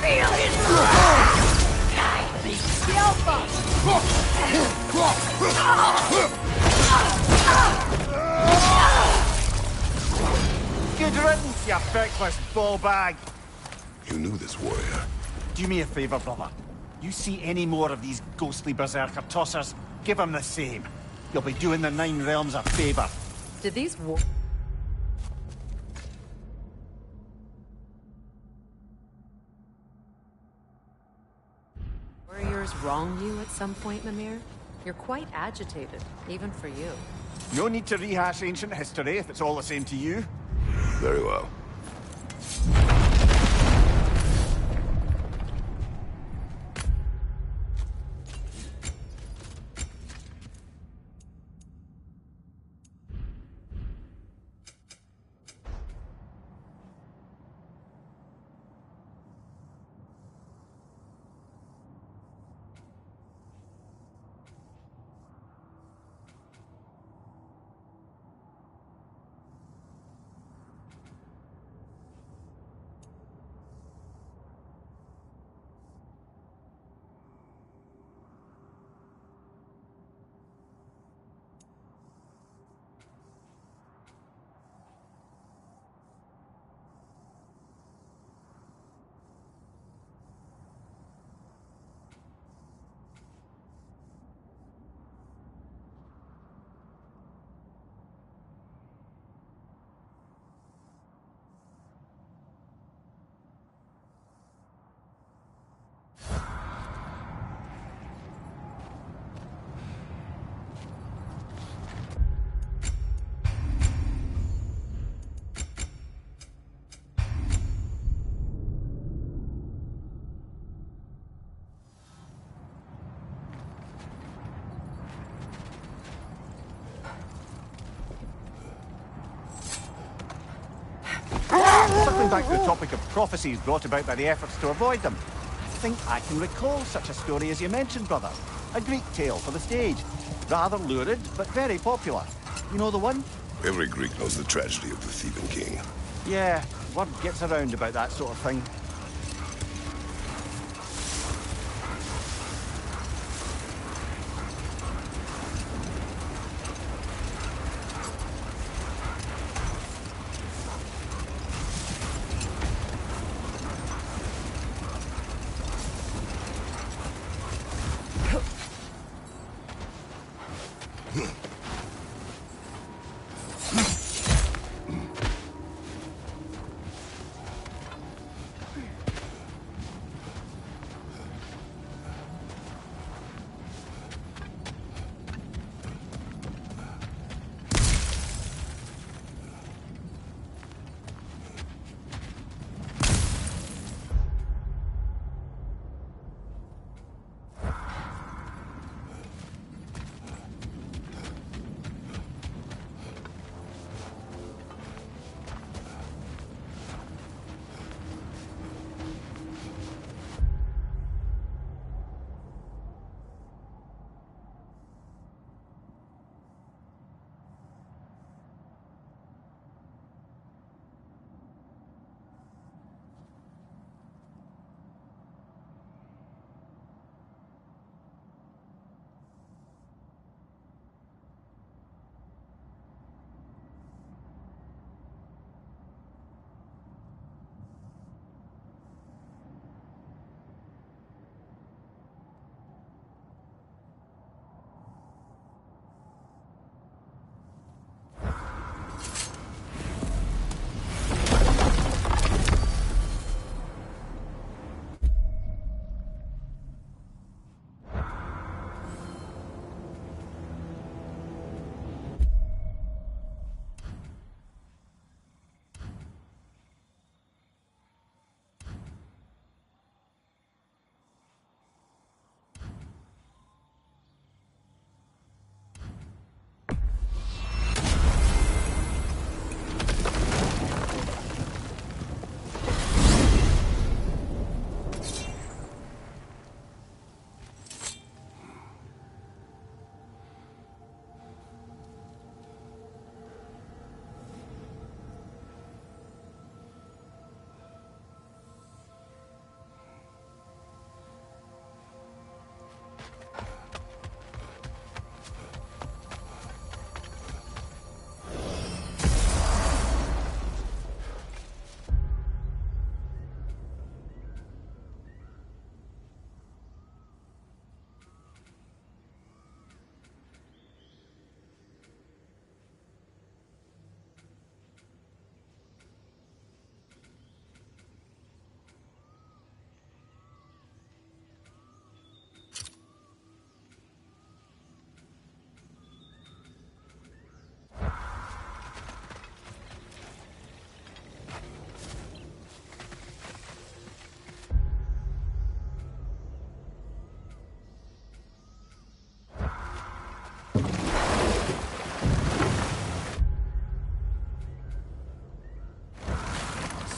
Feel his wrath! Guide me! Good riddance, you feckless ball bag. You knew this warrior. Do me a favor, brother. You see any more of these ghostly berserker tossers, give them the same. You'll be doing the Nine Realms a favor. Did these warriors wrong you at some point, Mimir? You're quite agitated, even for you. No need to rehash ancient history if it's all the same to you. Very well. Circling back to the topic of prophecies brought about by the efforts to avoid them, I think I can recall such a story as you mentioned, brother. A Greek tale for the stage. Rather lurid, but very popular. You know the one? Every Greek knows the tragedy of the Theban king. Yeah, word gets around about that sort of thing.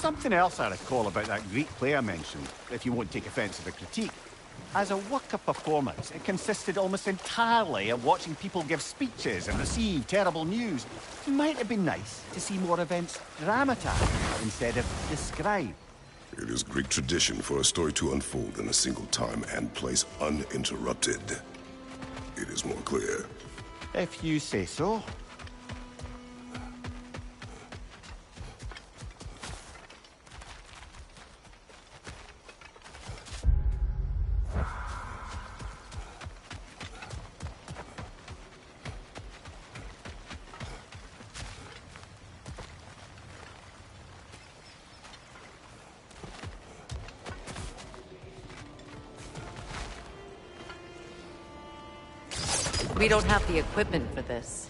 something else I recall about that Greek play I mentioned, if you won't take offence to the critique. As a work of performance, it consisted almost entirely of watching people give speeches and receive terrible news. It might have been nice to see more events dramatized instead of described. It is Greek tradition for a story to unfold in a single time and place uninterrupted. It is more clear. If you say so. We don't have the equipment for this.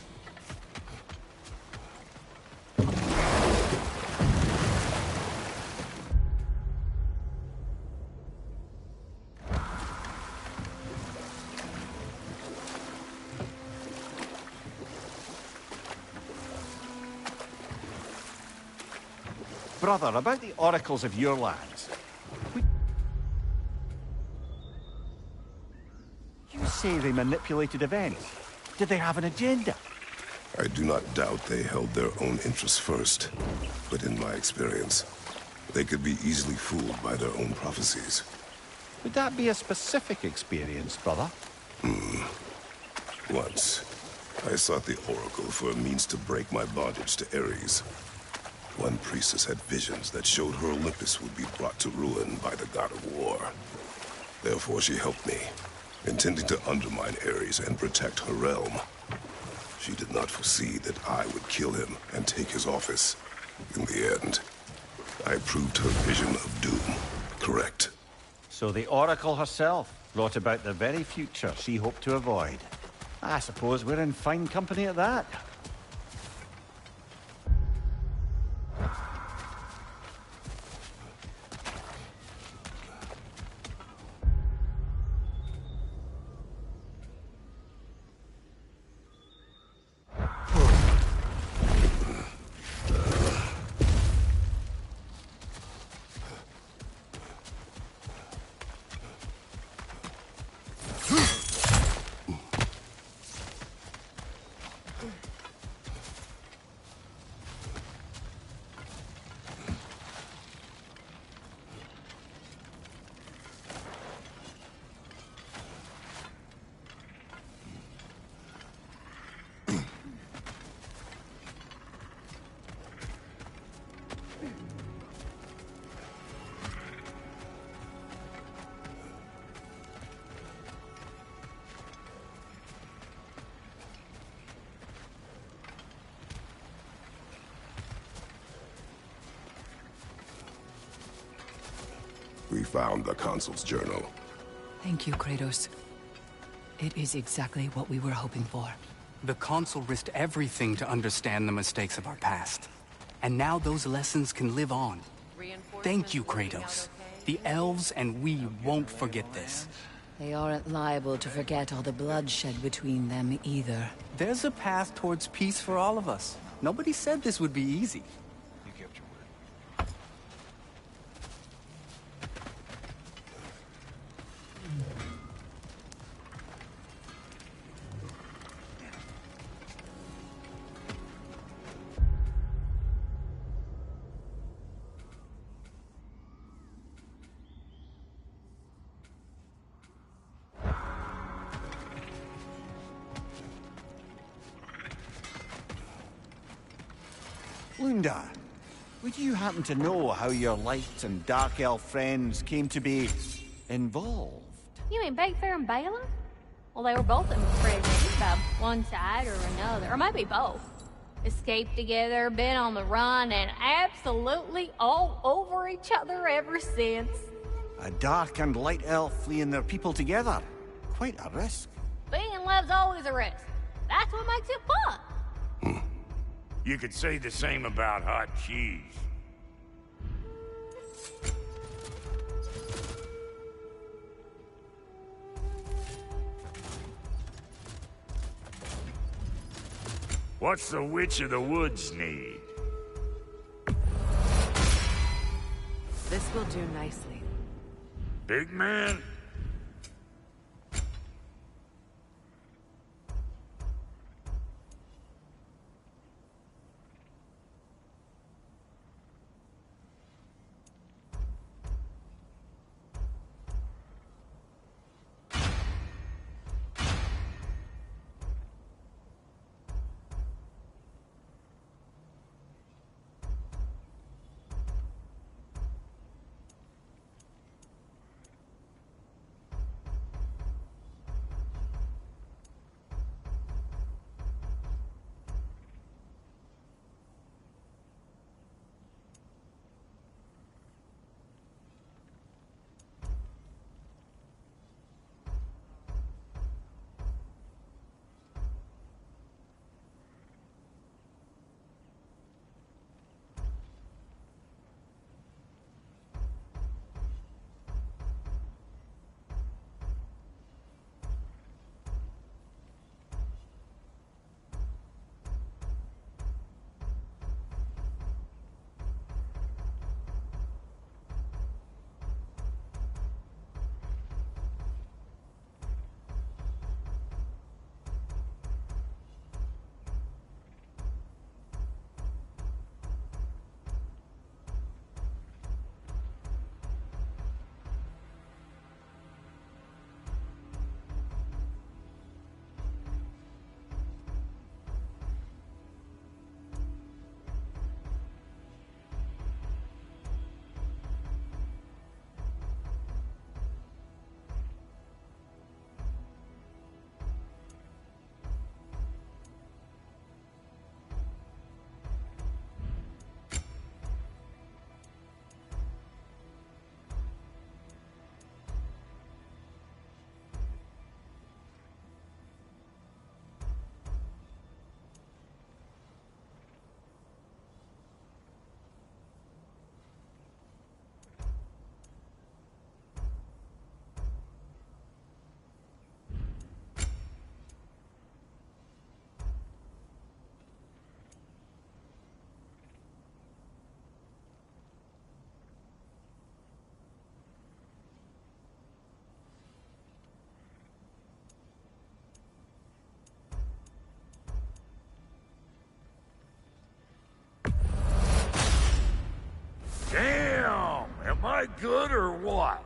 Brother, about the oracles of your lands. You say they manipulated events. Did they have an agenda? I do not doubt they held their own interests first. But in my experience, they could be easily fooled by their own prophecies. Would that be a specific experience, brother? Once, I sought the Oracle for a means to break my bondage to Ares. One priestess had visions that showed her Olympus would be brought to ruin by the god of war. Therefore she helped me, intending to undermine Ares and protect her realm. She did not foresee that I would kill him and take his office. In the end, I proved her vision of doom correct. So the Oracle herself brought about the very future she hoped to avoid. I suppose we're in fine company at that. We found the consul's journal. Thank you, Kratos. It is exactly what we were hoping for. The consul risked everything to understand the mistakes of our past. And now those lessons can live on. Thank you, Kratos. The elves and we won't forget this. They aren't liable to forget all the bloodshed between them either. There's a path towards peace for all of us. Nobody said this would be easy. You kept your word. Lunda, would you happen to know how your light and dark elf friends came to be involved? You mean Bakefair and Bala? Well, they were both in prison by one side or another, or maybe both. Escaped together, been on the run, and absolutely all over each other ever since. A dark and light elf fleeing their people together. Quite a risk. Being in love's always a risk. That's what makes it fun. You could say the same about hot cheese. What's the Witch of the Woods need? This will do nicely. Big man? Damn! Am I good or what?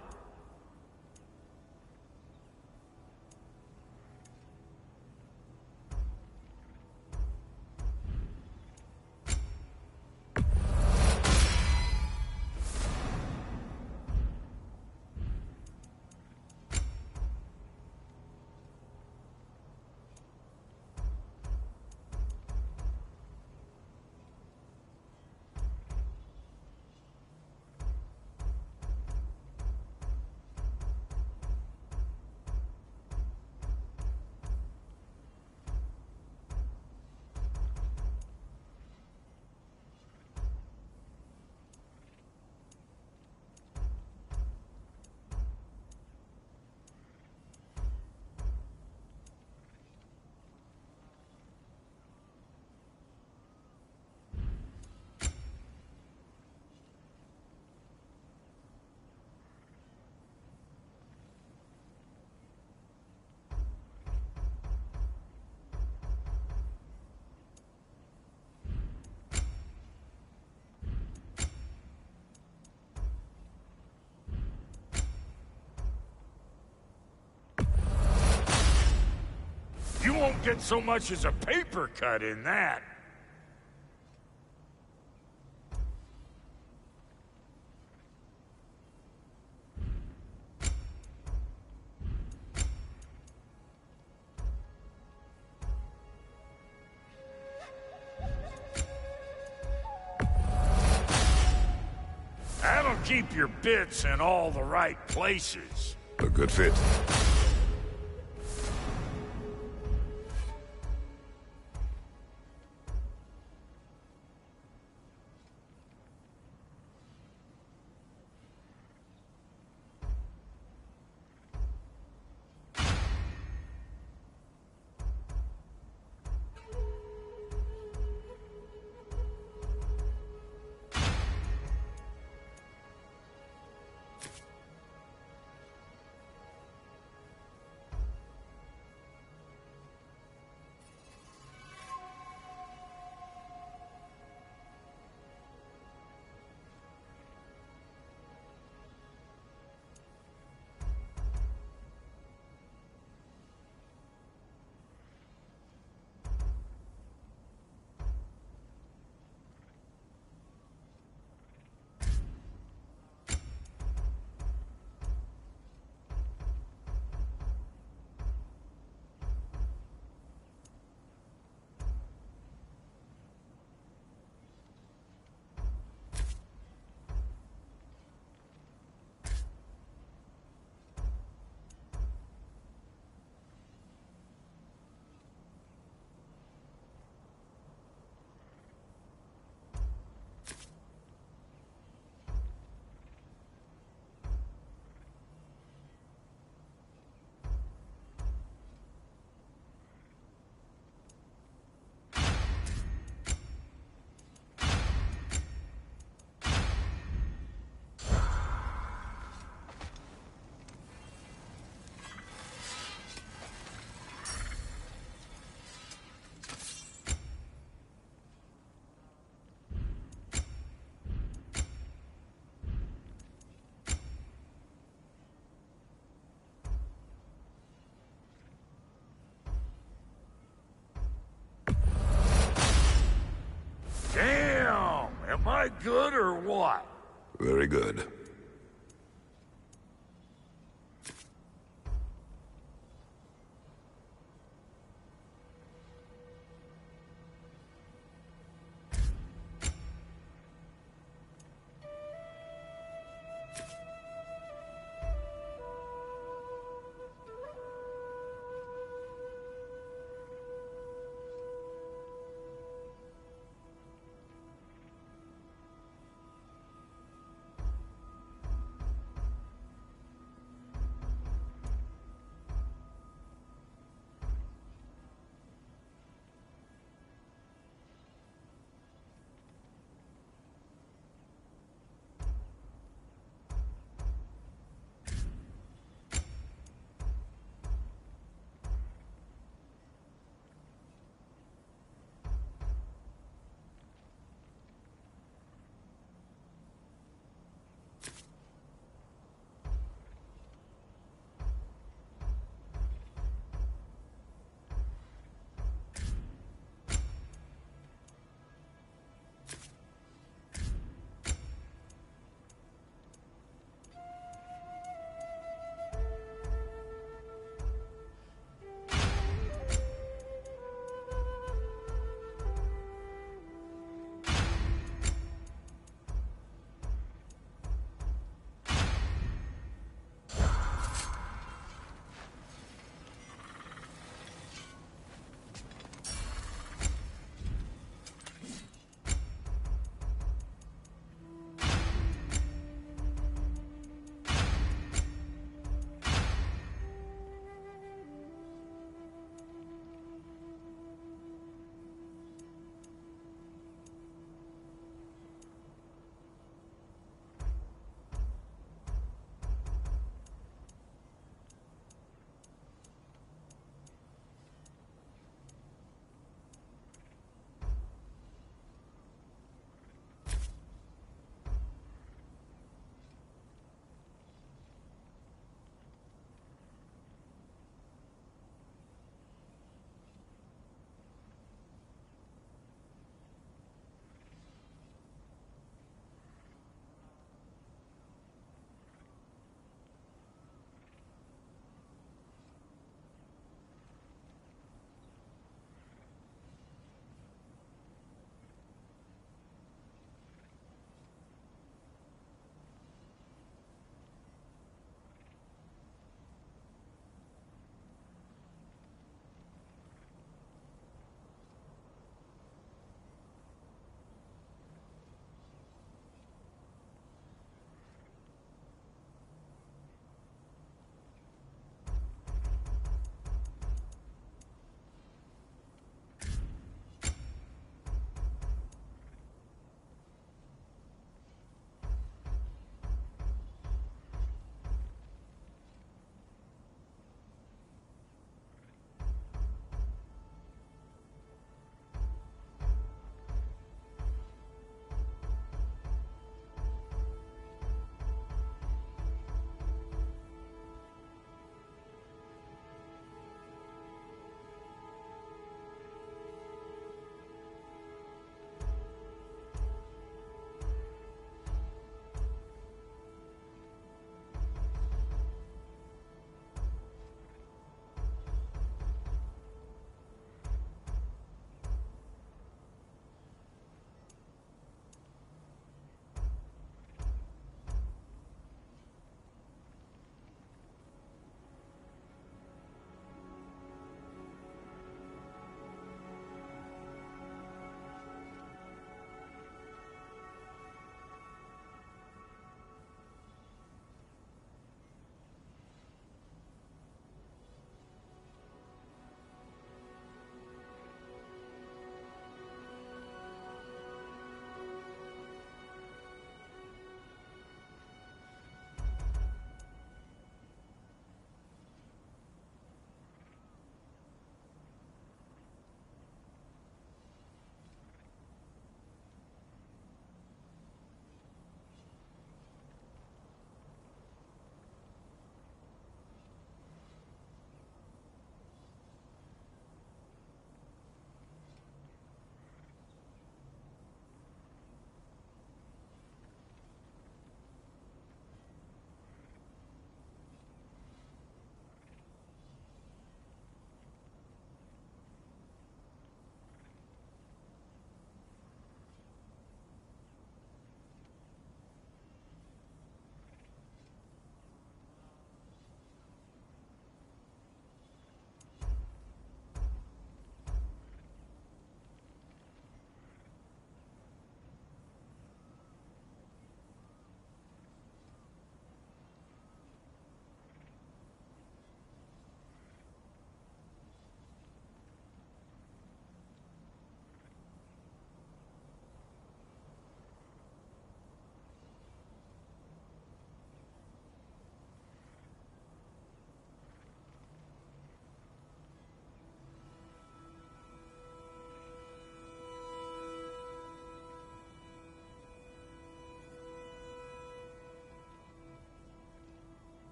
You won't get so much as a paper cut in that. That'll keep your bits in all the right places. A good fit. Am I good or what? Very good.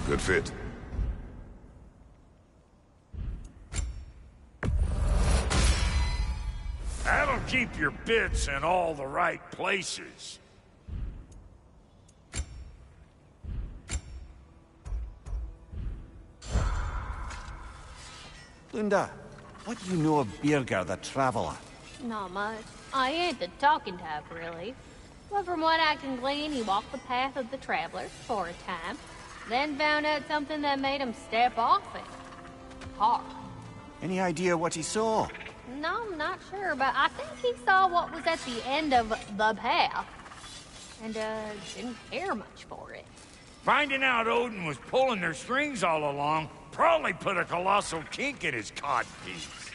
Good fit. That'll keep your bits in all the right places. Lunda, what do you know of Birger the Traveler? Not much. I ain't the talking type, really. But from what I can glean, he walked the path of the travelers for a time, then found out something that made him step off it. Hard. Any idea what he saw? No, I'm not sure, but I think he saw what was at the end of the path. And, didn't care much for it. Finding out Odin was pulling their strings all along probably put a colossal kink in his codpiece.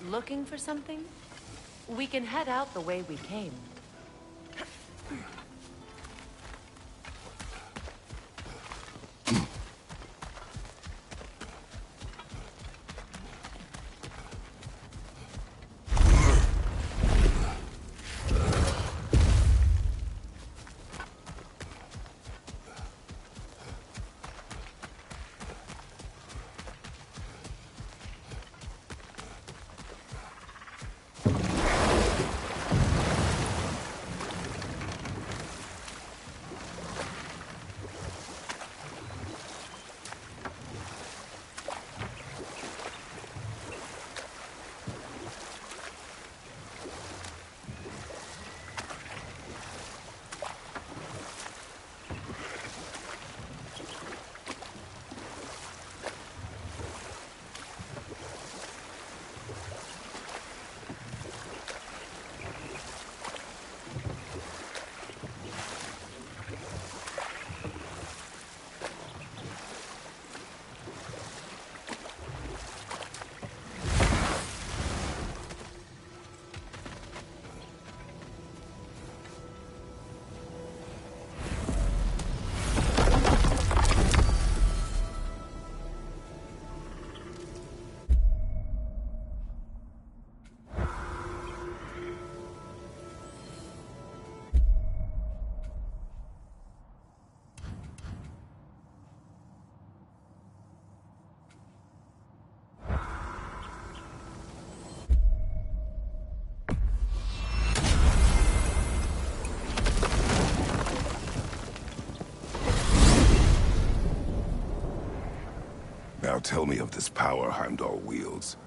Looking for something? We can head out the way we came. Now tell me of this power Heimdall wields.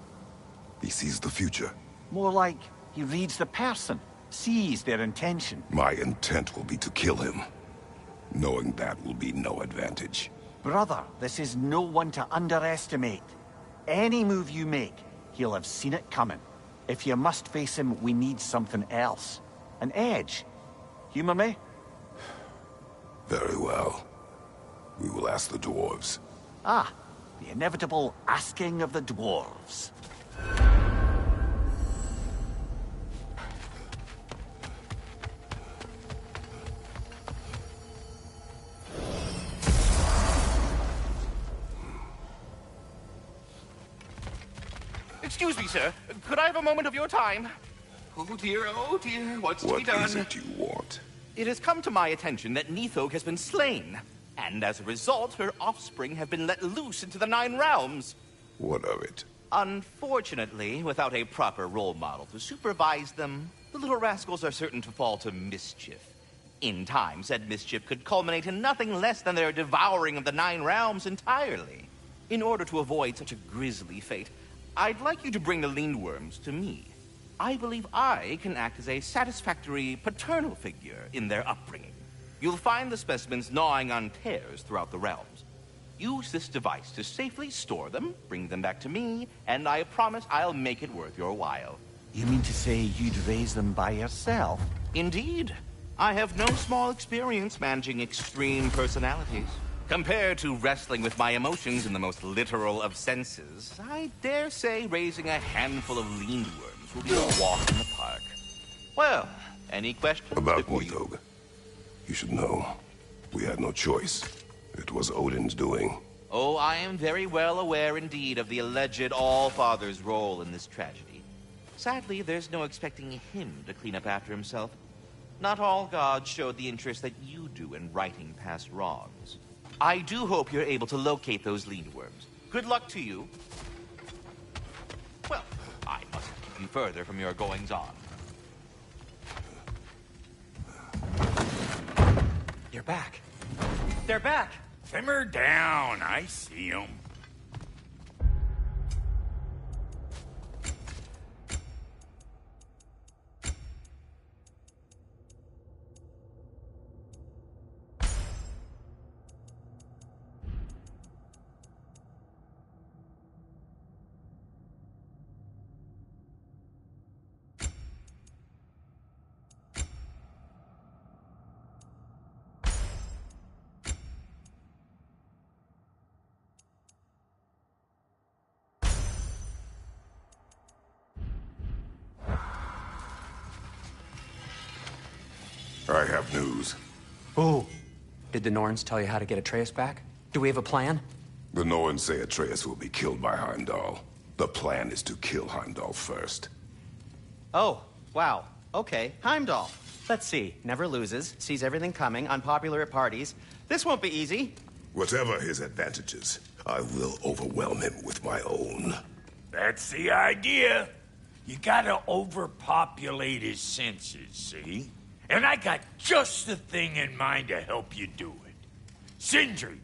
He sees the future. More like he reads the person, sees their intention. My intent will be to kill him. Knowing that will be no advantage. Brother, this is no one to underestimate. Any move you make, he'll have seen it coming. If you must face him, we need something else. An edge. Humor me? Very well. We will ask the dwarves. Ah, the inevitable asking of the dwarves. Excuse me, sir. Could I have a moment of your time? Oh dear, what's to be done? What is it you want? It has come to my attention that Nithog has been slain, and as a result, her offspring have been let loose into the Nine Realms. What of it? Unfortunately, without a proper role model to supervise them, the little rascals are certain to fall to mischief. In time, said mischief could culminate in nothing less than their devouring of the Nine Realms entirely. In order to avoid such a grisly fate, I'd like you to bring the Lindworms to me. I believe I can act as a satisfactory paternal figure in their upbringing. You'll find the specimens gnawing on tears throughout the realms. Use this device to safely store them, bring them back to me, and I promise I'll make it worth your while. You mean to say you'd raise them by yourself? Indeed. I have no small experience managing extreme personalities. Compared to wrestling with my emotions in the most literal of senses, I dare say raising a handful of lean worms will be a walk in the park. Well, any questions? About Nidhogg. You should know, we had no choice. It was Odin's doing. Oh, I am very well aware indeed of the alleged All-Father's role in this tragedy. Sadly, there's no expecting him to clean up after himself. Not all gods showed the interest that you do in righting past wrongs. I do hope you're able to locate those lean worms. Good luck to you. Well, I must keep you further from your goings-on. You're back. They're back! Simmer down. I see them. I have news. Ooh. Did the Norns tell you how to get Atreus back? Do we have a plan? The Norns say Atreus will be killed by Heimdall. The plan is to kill Heimdall first. Oh, wow. Okay, Heimdall. Let's see. Never loses, sees everything coming, unpopular at parties. This won't be easy. Whatever his advantages, I will overwhelm him with my own. That's the idea. You gotta overpopulate his senses, see? And I got just the thing in mind to help you do it. Sindri,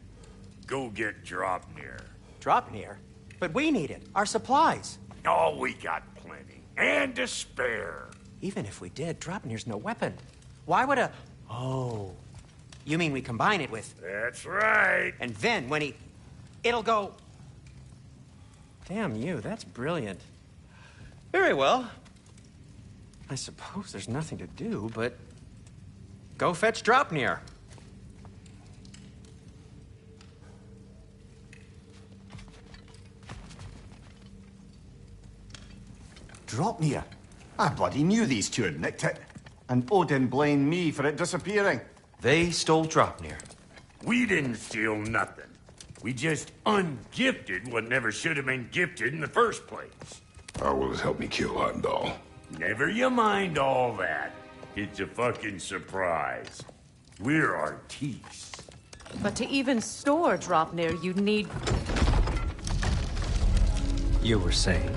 go get Draupnir. Draupnir? But we need it. Our supplies. Oh, we got plenty. And to spare. Even if we did, Draupnir's no weapon. Why would a... Oh. You mean we combine it with... That's right. And then when he... It'll go... Damn you, that's brilliant. Very well. I suppose there's nothing to do, but... Go fetch Draupnir. Draupnir? I bloody knew these two had nicked it. And Odin blamed me for it disappearing. They stole Draupnir. We didn't steal nothing. We just ungifted what never should have been gifted in the first place. How will it help me kill Heimdall? Never you mind all that. It's a fucking surprise. We're artistes. But to even store Draupnir, you need... You were saying?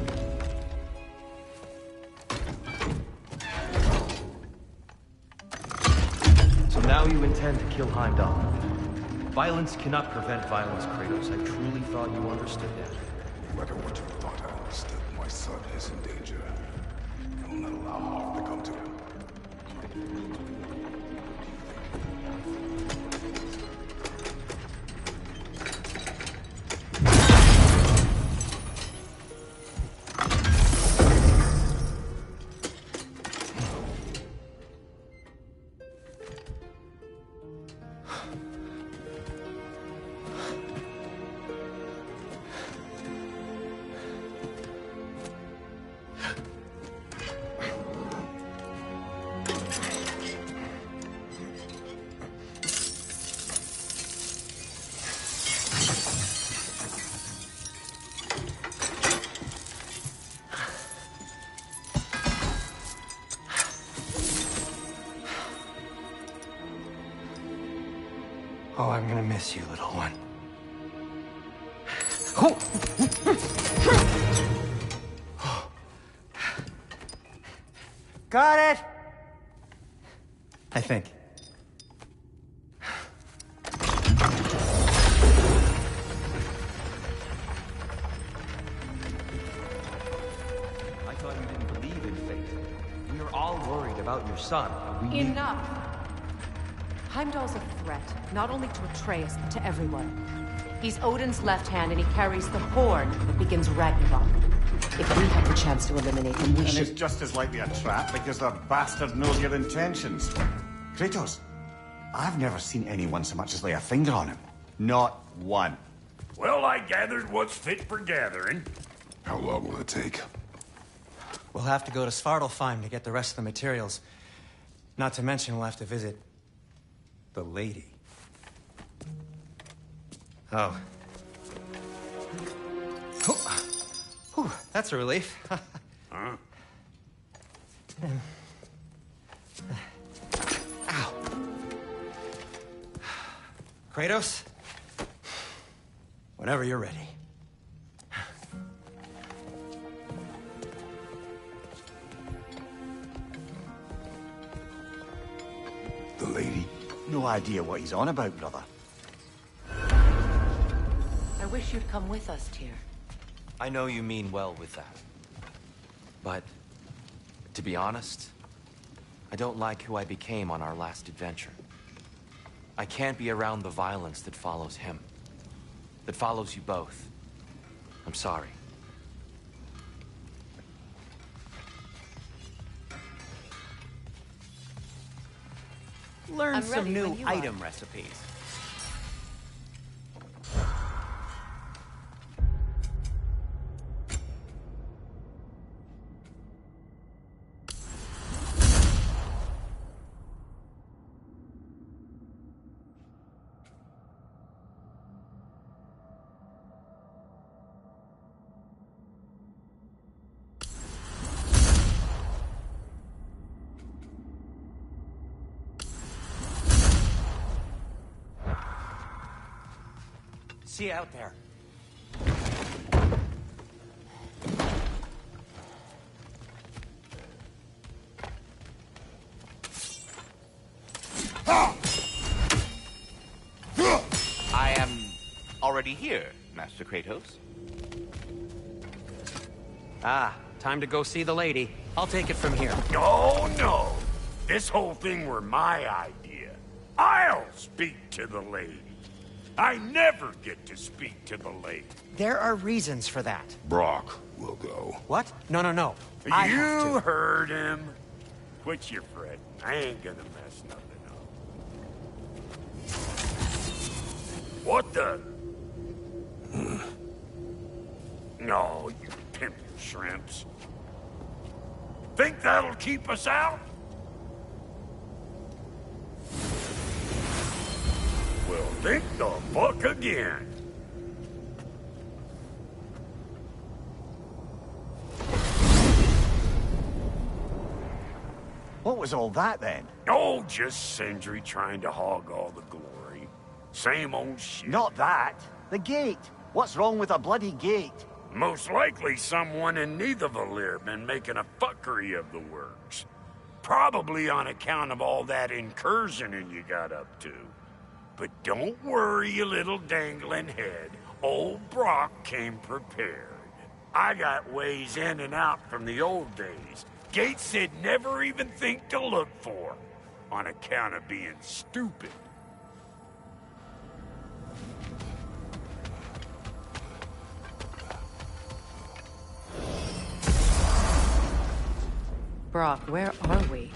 So now you intend to kill Heimdall. Violence cannot prevent violence, Kratos. I truly thought you understood that. No matter what you thought I understood, my son is in danger. I will not allow harm to come to him. Oh, I'm gonna miss you, little one. Got it! I think. I thought you didn't believe in fate. We are all worried about your son. We Enough! Heimdall's a threat, not only to Atreus, but to everyone. He's Odin's left hand, and he carries the horn that begins Ragnarok. If we have the chance to eliminate him, we and should... it's just as likely a trap because the bastard knows your intentions. Kratos, I've never seen anyone so much as lay a finger on him. Not one. Well, I gathered what's fit for gathering. How long will it take? We'll have to go to Svartalfheim to get the rest of the materials. Not to mention we'll have to visit... the lady. Oh. Whew, that's a relief. Huh? Ow. Kratos? Whenever you're ready. The lady? No idea what he's on about, brother. I wish you'd come with us, Tyr. I know you mean well with that. But, to be honest, I don't like who I became on our last adventure. I can't be around the violence that follows him. That follows you both. I'm sorry. Learn I'm some ready new when you item are. recipes. See you out there. I am already here, Master Kratos. Ah, time to go see the lady. I'll take it from here. No, no. This whole thing were my idea. I'll speak to the lady. I never get to speak to the lady. There are reasons for that. Brock will go. What? No, no, no. I have You to. heard him. Quit your fretting. I ain't gonna mess nothing up. What the? No, you pimp shrimps. Think that'll keep us out? Well, think the fuck again. What was all that, then? Oh, just Sindri trying to hog all the glory. Same old shit. Not that. The gate. What's wrong with a bloody gate? Most likely someone in Nidavellir been making a fuckery of the works. Probably on account of all that incursioning you got up to. But don't worry, you little dangling head. Old Brock came prepared. I got ways in and out from the old days. Gates he'd never even think to look for, on account of being stupid. Brock, where are we?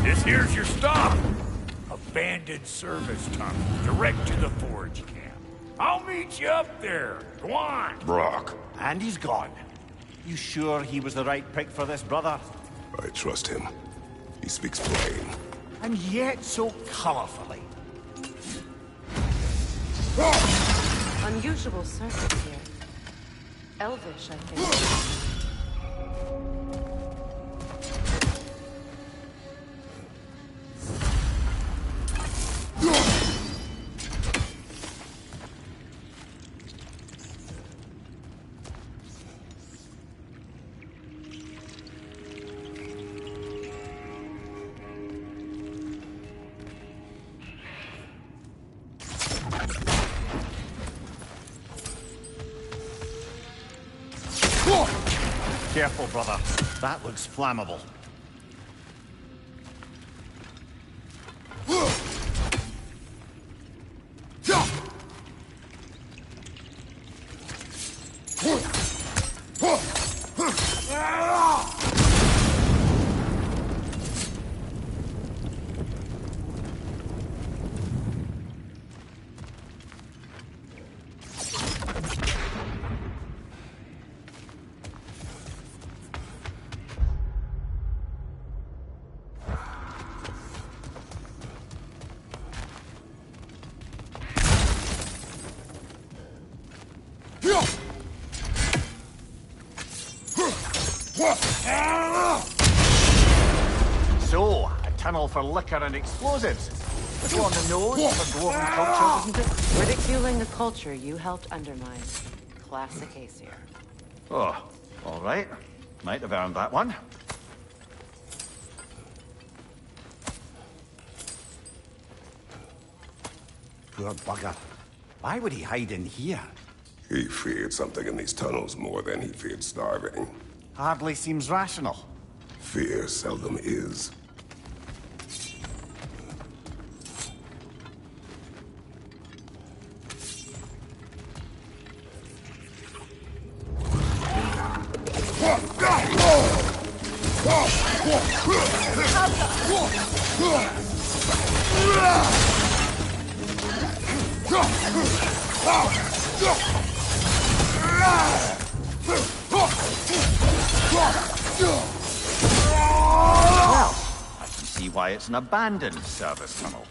This here's your stop. Abandoned service tunnel, direct to the forge camp. I'll meet you up there. Go on. Brock. And he's gone. You sure he was the right pick for this, brother? I trust him. He speaks plain. And yet so colorfully. Unusual surface here. Elvish, I think. Careful, brother. That looks flammable. tunnel for liquor and explosives. It's on the nose for dwarven culture, isn't it? Ridiculing a culture you helped undermine. Classic Aesir. Oh, all right. Might have earned that one. Poor bugger. Why would he hide in here? He feared something in these tunnels more than he feared starving. Hardly seems rational. Fear seldom is. Well, I can see why it's an abandoned service tunnel.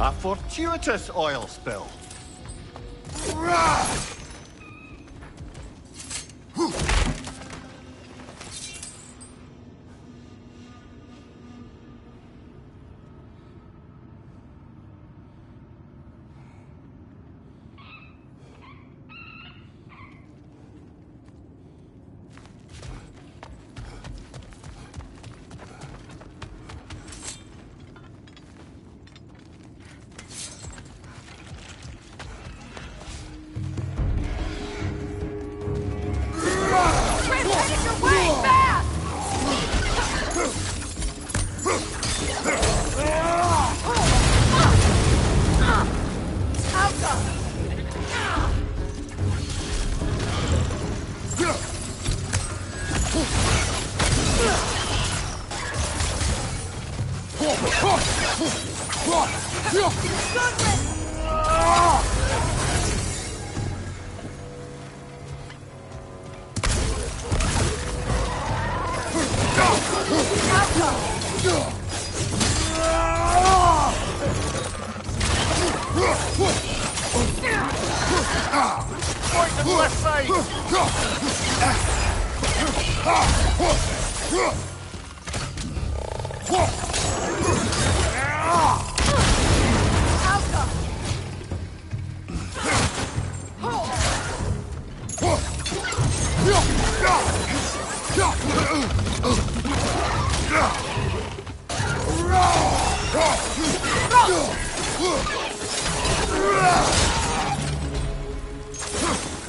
A fortuitous oil spill.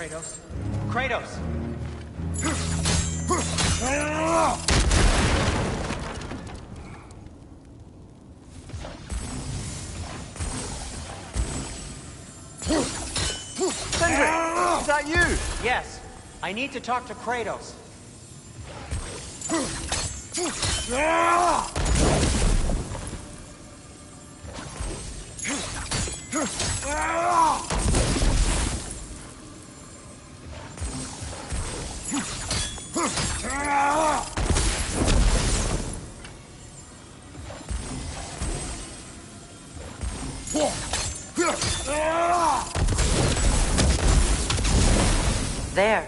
Kratos. Kratos! Sindri! Is that you? Yes. I need to talk to Kratos. There.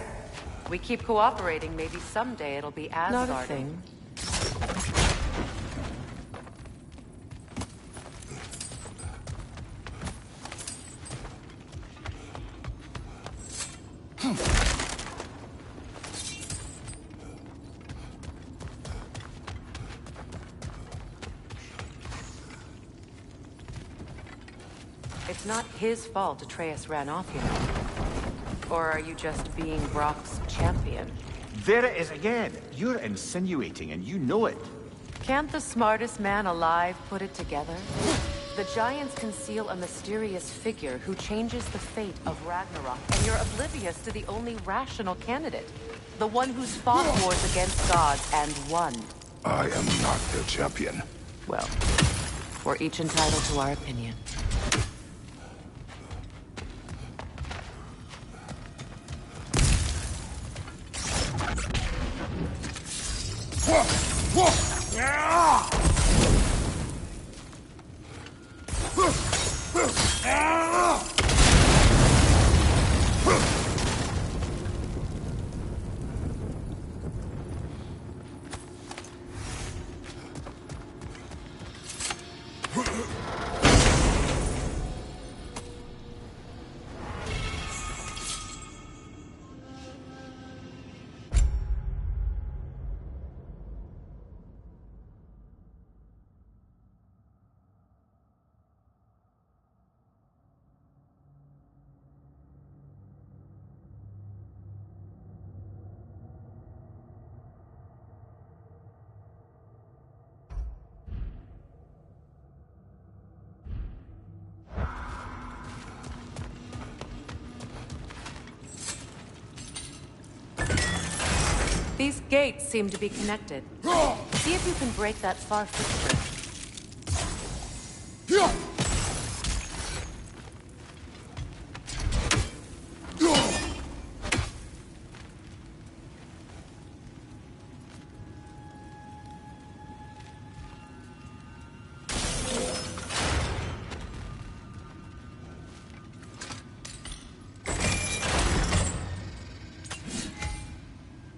We keep cooperating, maybe someday it'll be Asgard. Not a thing. It's not his fault Atreus ran off, you know. Or are you just being Brock's champion? There it is again. You're insinuating and you know it. Can't the smartest man alive put it together? The Giants conceal a mysterious figure who changes the fate of Ragnarok, and you're oblivious to the only rational candidate. The one who's fought wars against gods and won. I am not their champion. Well, we're each entitled to our opinion. These gates seem to be connected. See if you can break that far fixture.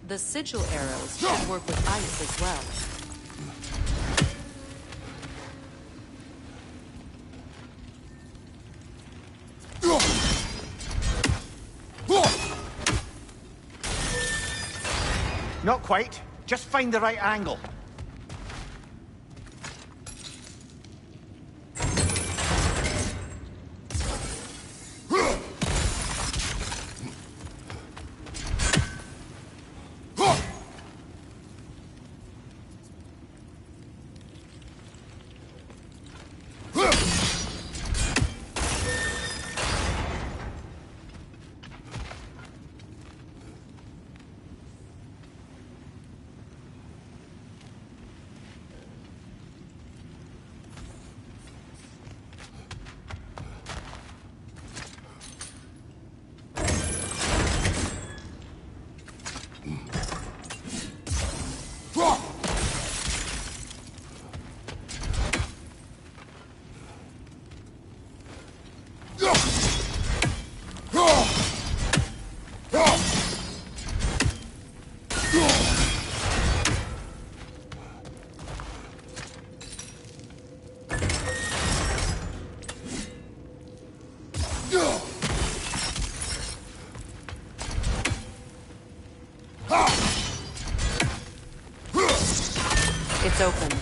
The sigil arrows should work with ice as well. Not quite. Just find the right angle. It's open.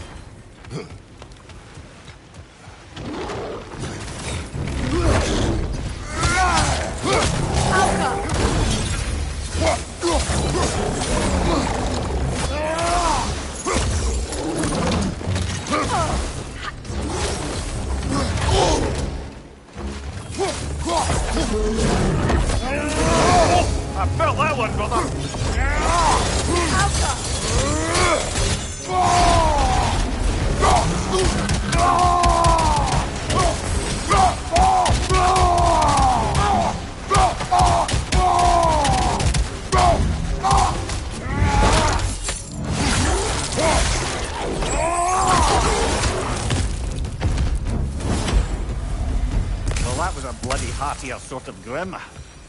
I felt that one, brother. Well, that was a bloody heartier sort of grim.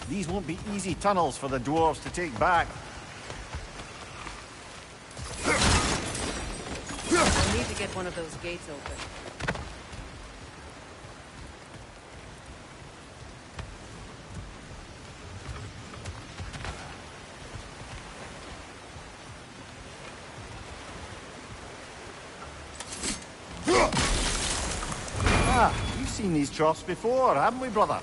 These won't be easy tunnels for the dwarves to take back. I need to get one of those gates open. seen these troughs before, haven't we, brother?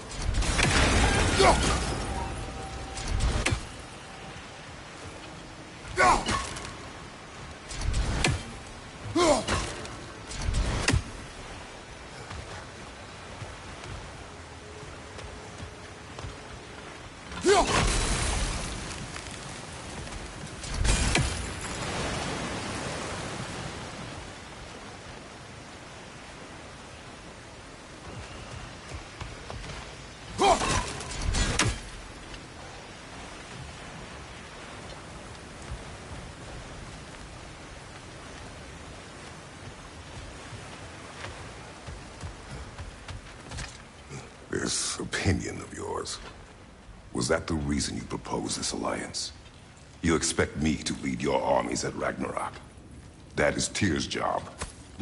This opinion of yours, was that the reason you proposed this alliance? You expect me to lead your armies at Ragnarok? That is Tyr's job,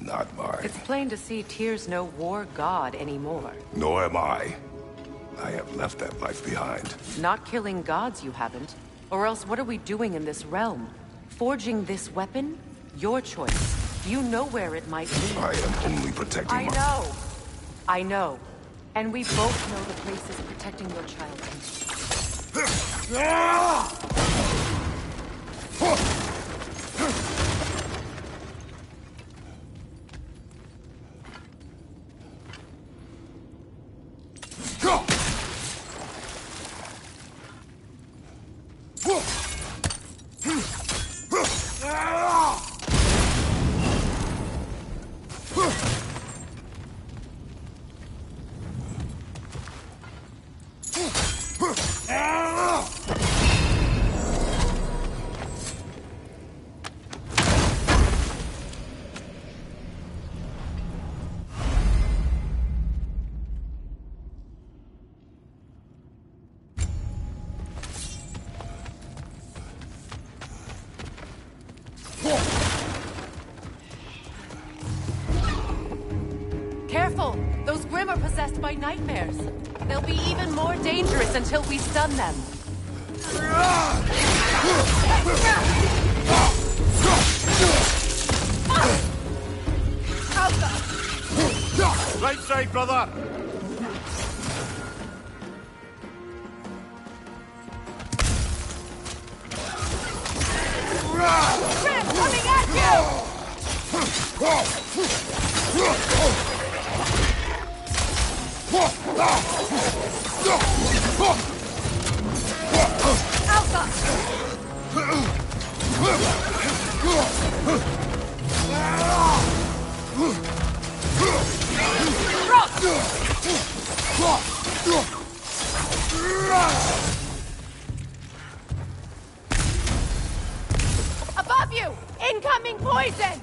not mine. It's plain to see Tyr's no war god anymore. Nor am I. I have left that life behind. Not killing gods, you haven't. Or else what are we doing in this realm? Forging this weapon? Your choice. You know where it might lead. I am only protecting I know. I know. And we both know the place is protecting your child. Careful! Those Grimm are possessed by nightmares. They'll be even more dangerous until we stun them. Right side, brother! Grimm coming at you! Above you! Incoming poison!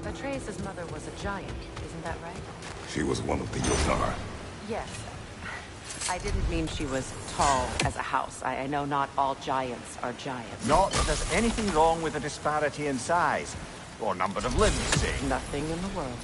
Atreus' mother was a giant, isn't that right? She was one of the Jotnar. Yes. I didn't mean she was tall as a house. I know not all giants are giants. Not that there's anything wrong with a disparity in size, or number of limbs, say. Nothing in the world.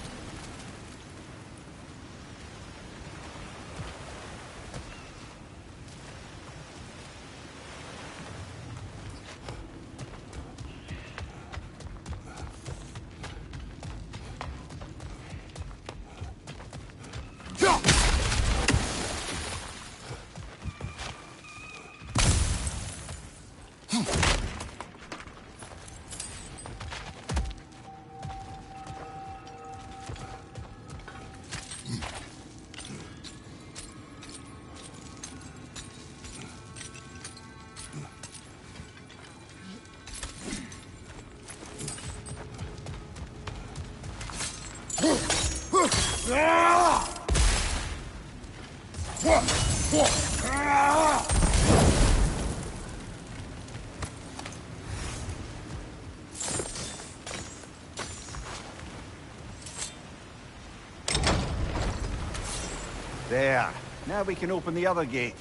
There. Now we can open the other gate.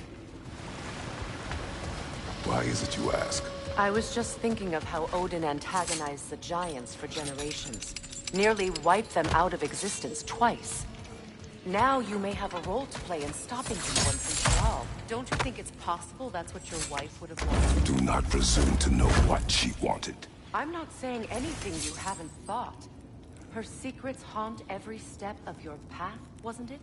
Why is it you ask? I was just thinking of how Odin antagonized the giants for generations. Nearly wiped them out of existence twice. Now you may have a role to play in stopping him once and for all. Don't you think it's possible that's what your wife would have wanted? Do not presume to know what she wanted. I'm not saying anything you haven't thought. Her secrets haunt every step of your path, wasn't it?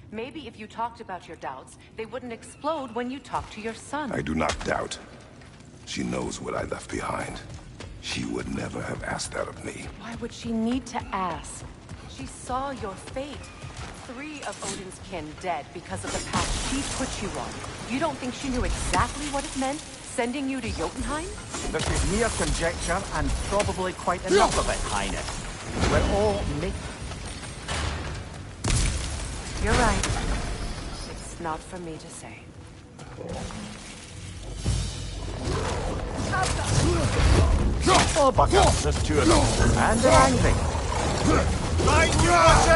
Maybe if you talked about your doubts, they wouldn't explode when you talked to your son. I do not doubt. She knows what I left behind. She would never have asked that of me. Why would she need to ask? She saw your fate. 3 of Odin's kin dead because of the path she put you on. You don't think she knew exactly what it meant, sending you to Jotunheim? This is mere conjecture, and probably quite enough of it, Highness. We're all You're right. It's not for me to say. Oh, bucker, there's 2 of them. And they're angry. Right, you watch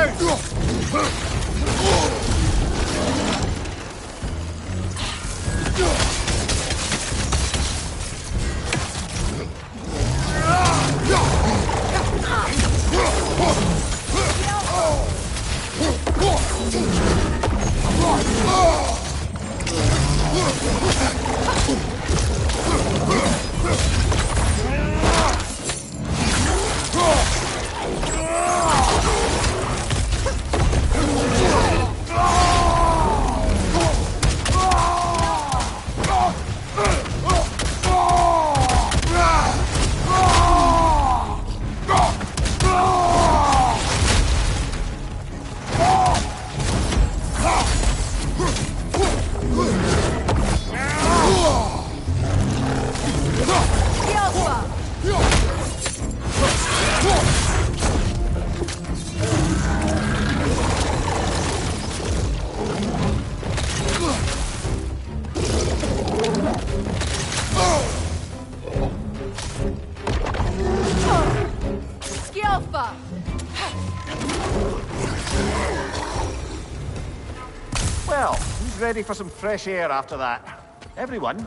Well, who's ready for some fresh air after that? Everyone?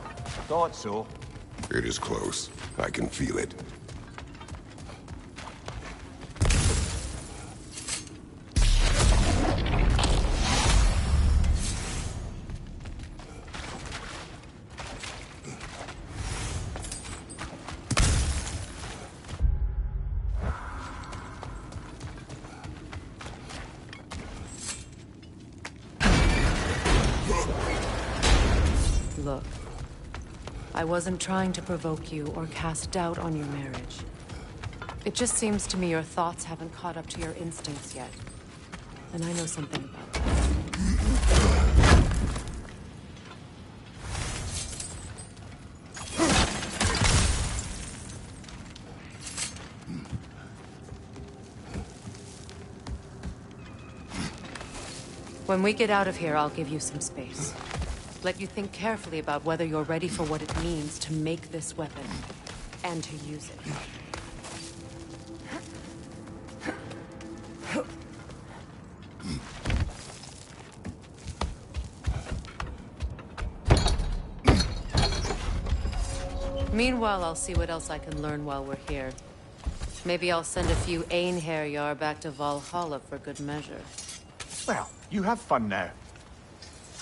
Thought so. It is close. I can feel it. Look, I wasn't trying to provoke you or cast doubt on your marriage. It just seems to me your thoughts haven't caught up to your instincts yet. And I know something about that. When we get out of here, I'll give you some space. Let you think carefully about whether you're ready for what it means to make this weapon, and to use it. Meanwhile, I'll see what else I can learn while we're here. Maybe I'll send a few Einherjar back to Valhalla for good measure. Well, you have fun now.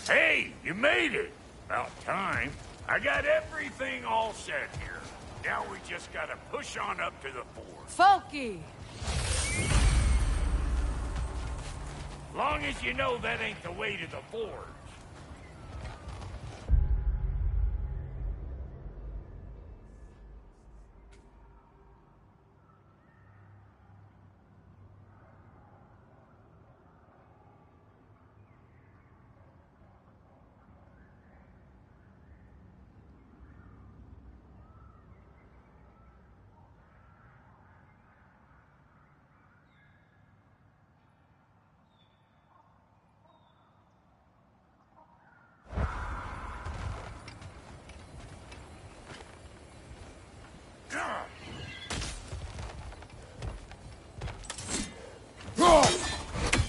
Hey, you made it! About time. I got everything all set here. Now we just gotta push on up to the fort. Folky! Long as you know that ain't the way to the forge.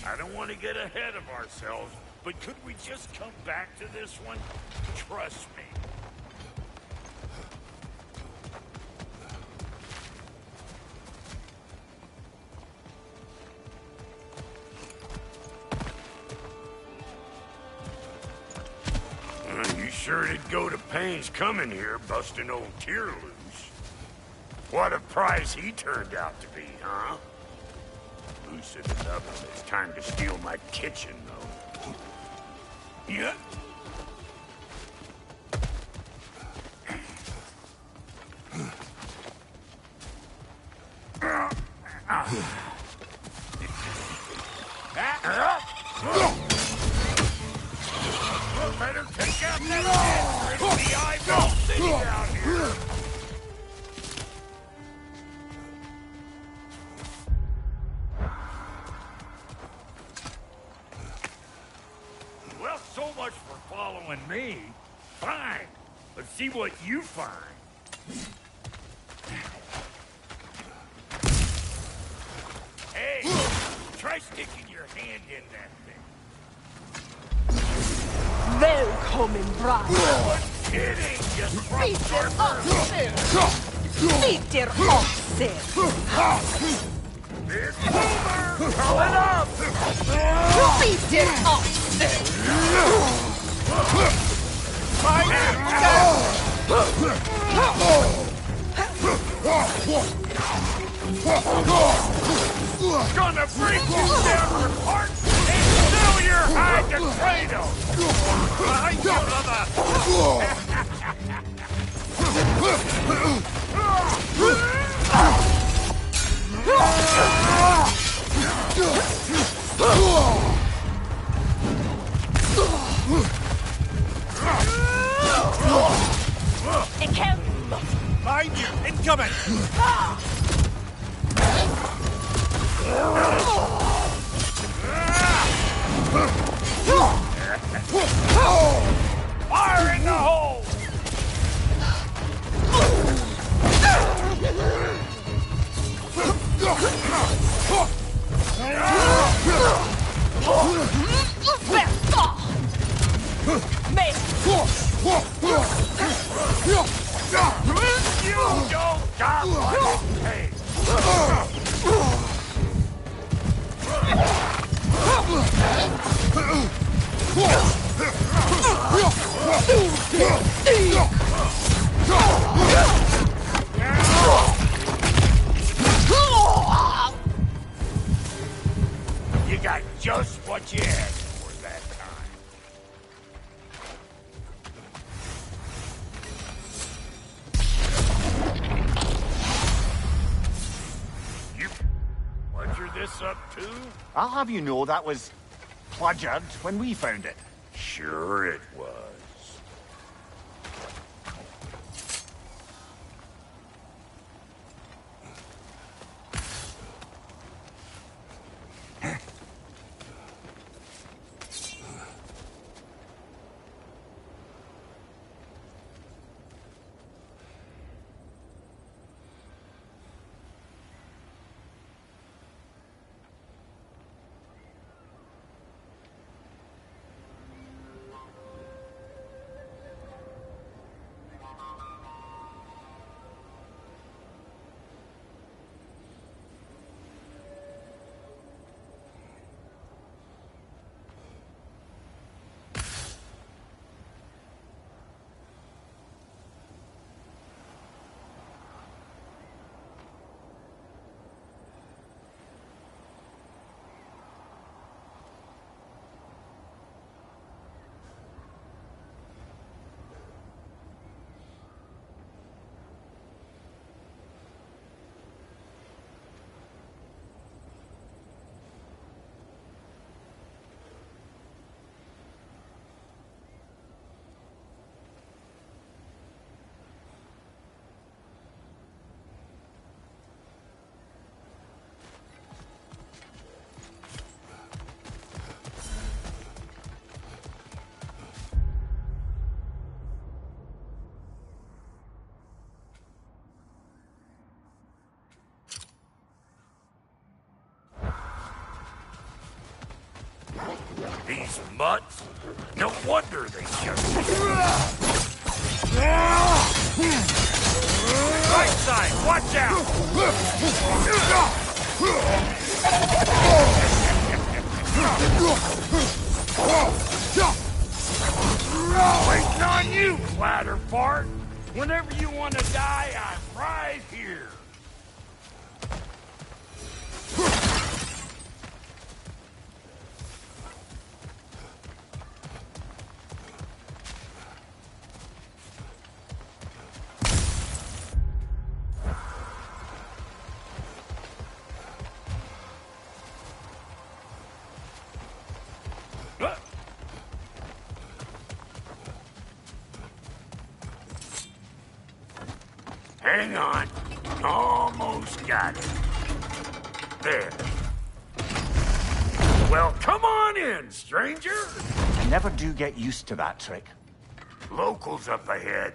I don't want to get ahead of ourselves, but could we just come back to this one? Trust me. You sure did go to pains coming here, busting old Tyr loose. What a prize he turned out to be, huh? Lucid enough, it's time to steal my kitchen, though. Yeah. Better take out that the eyeball city down here. Well, so much for following me. Fine. Let's see what you find. Hey, try sticking your hand in that thing. Välkommen, bride. What's kidding, you Peter Oxen! Peter Oxen! Big Boomer! Coming up! Peter Oxen! Gonna break you down for parts and sell your hide to Kratos! Behind you, Behind you! Incoming! Fire in the hole! You don't got what it takes! You got just what you asked for that time. You bludgered this up too? I'll have you know that was bludgered when we found it. Sure it was. These mutts? No wonder they just... Right side, watch out! Waiting on you, Clatterfart! Whenever you want to die, I'm right here! Hang on. Almost got it. There. Well, come on in, stranger. I never do get used to that trick. Locals up ahead.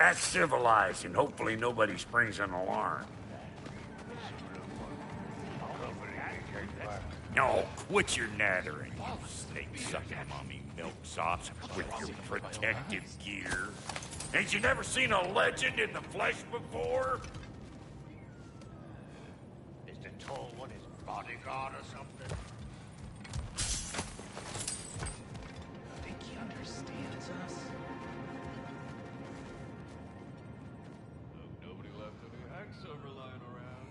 Act civilized, and hopefully nobody springs an alarm. No, quit your nattering, you snake-sucking mommy milksops with your protective gear. Ain't you never seen a legend in the flesh before? Is the tall one his bodyguard or something? Think he understands us? Nobody left any axe over lying around.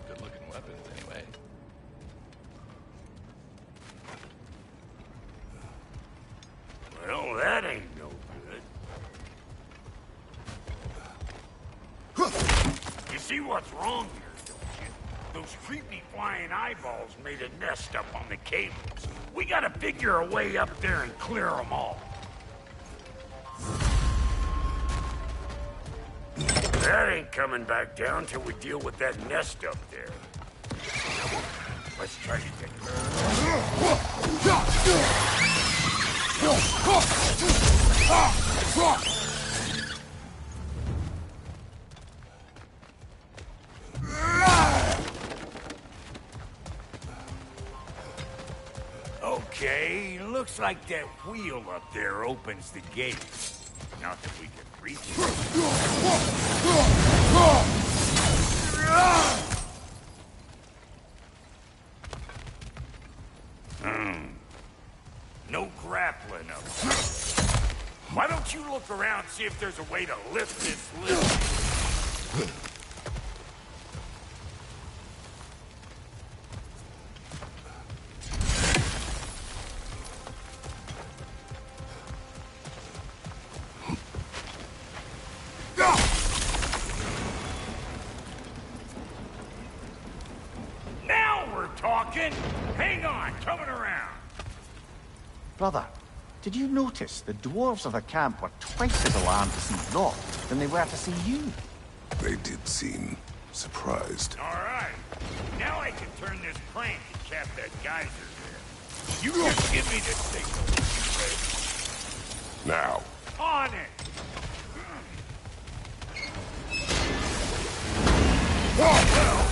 Good looking weapons, anyway. Well, that ain't no good. You see what's wrong here, don't you? Those creepy flying eyeballs made a nest up on the cables. We gotta figure a way up there and clear them all. That ain't coming back down till we deal with that nest up there. Let's try to get Okay, looks like that wheel up there opens the gate. Not that we can reach it. No grappling up there. Why don't you look around and see if there's a way to lift this lid? Now we're talking! Hang on, coming around. Brother, did you notice the dwarves of the camp were twice as alarmed to see Rock than they were to see you? They did seem surprised. All right. Now I can turn this crank and cap that geyser there. You just give me the signal when you're ready. Now. On it! Well,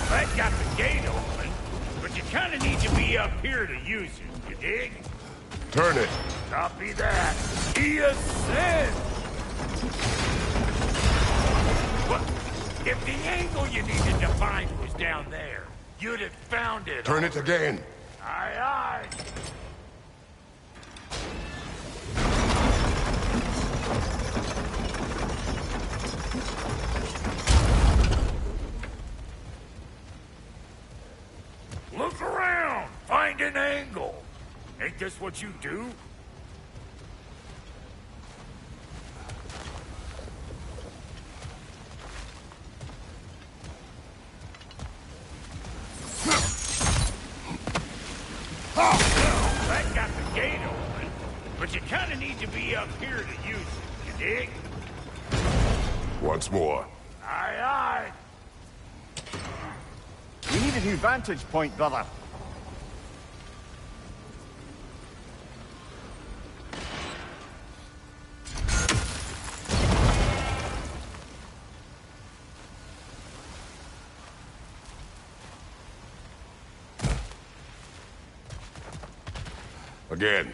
that got the gate open, but you kind of need to be up here to use it, you dig? Turn it. Copy that. He ascends! What? If the angle you needed to find was down there, you'd have found it. Turn it again. Aye, aye. Look around! Find an angle! Ain't this what you do? Well, that got the gate open, but you kind of need to be up here to use it, you dig? Once more. Aye, aye. We need a new vantage point, brother. Again.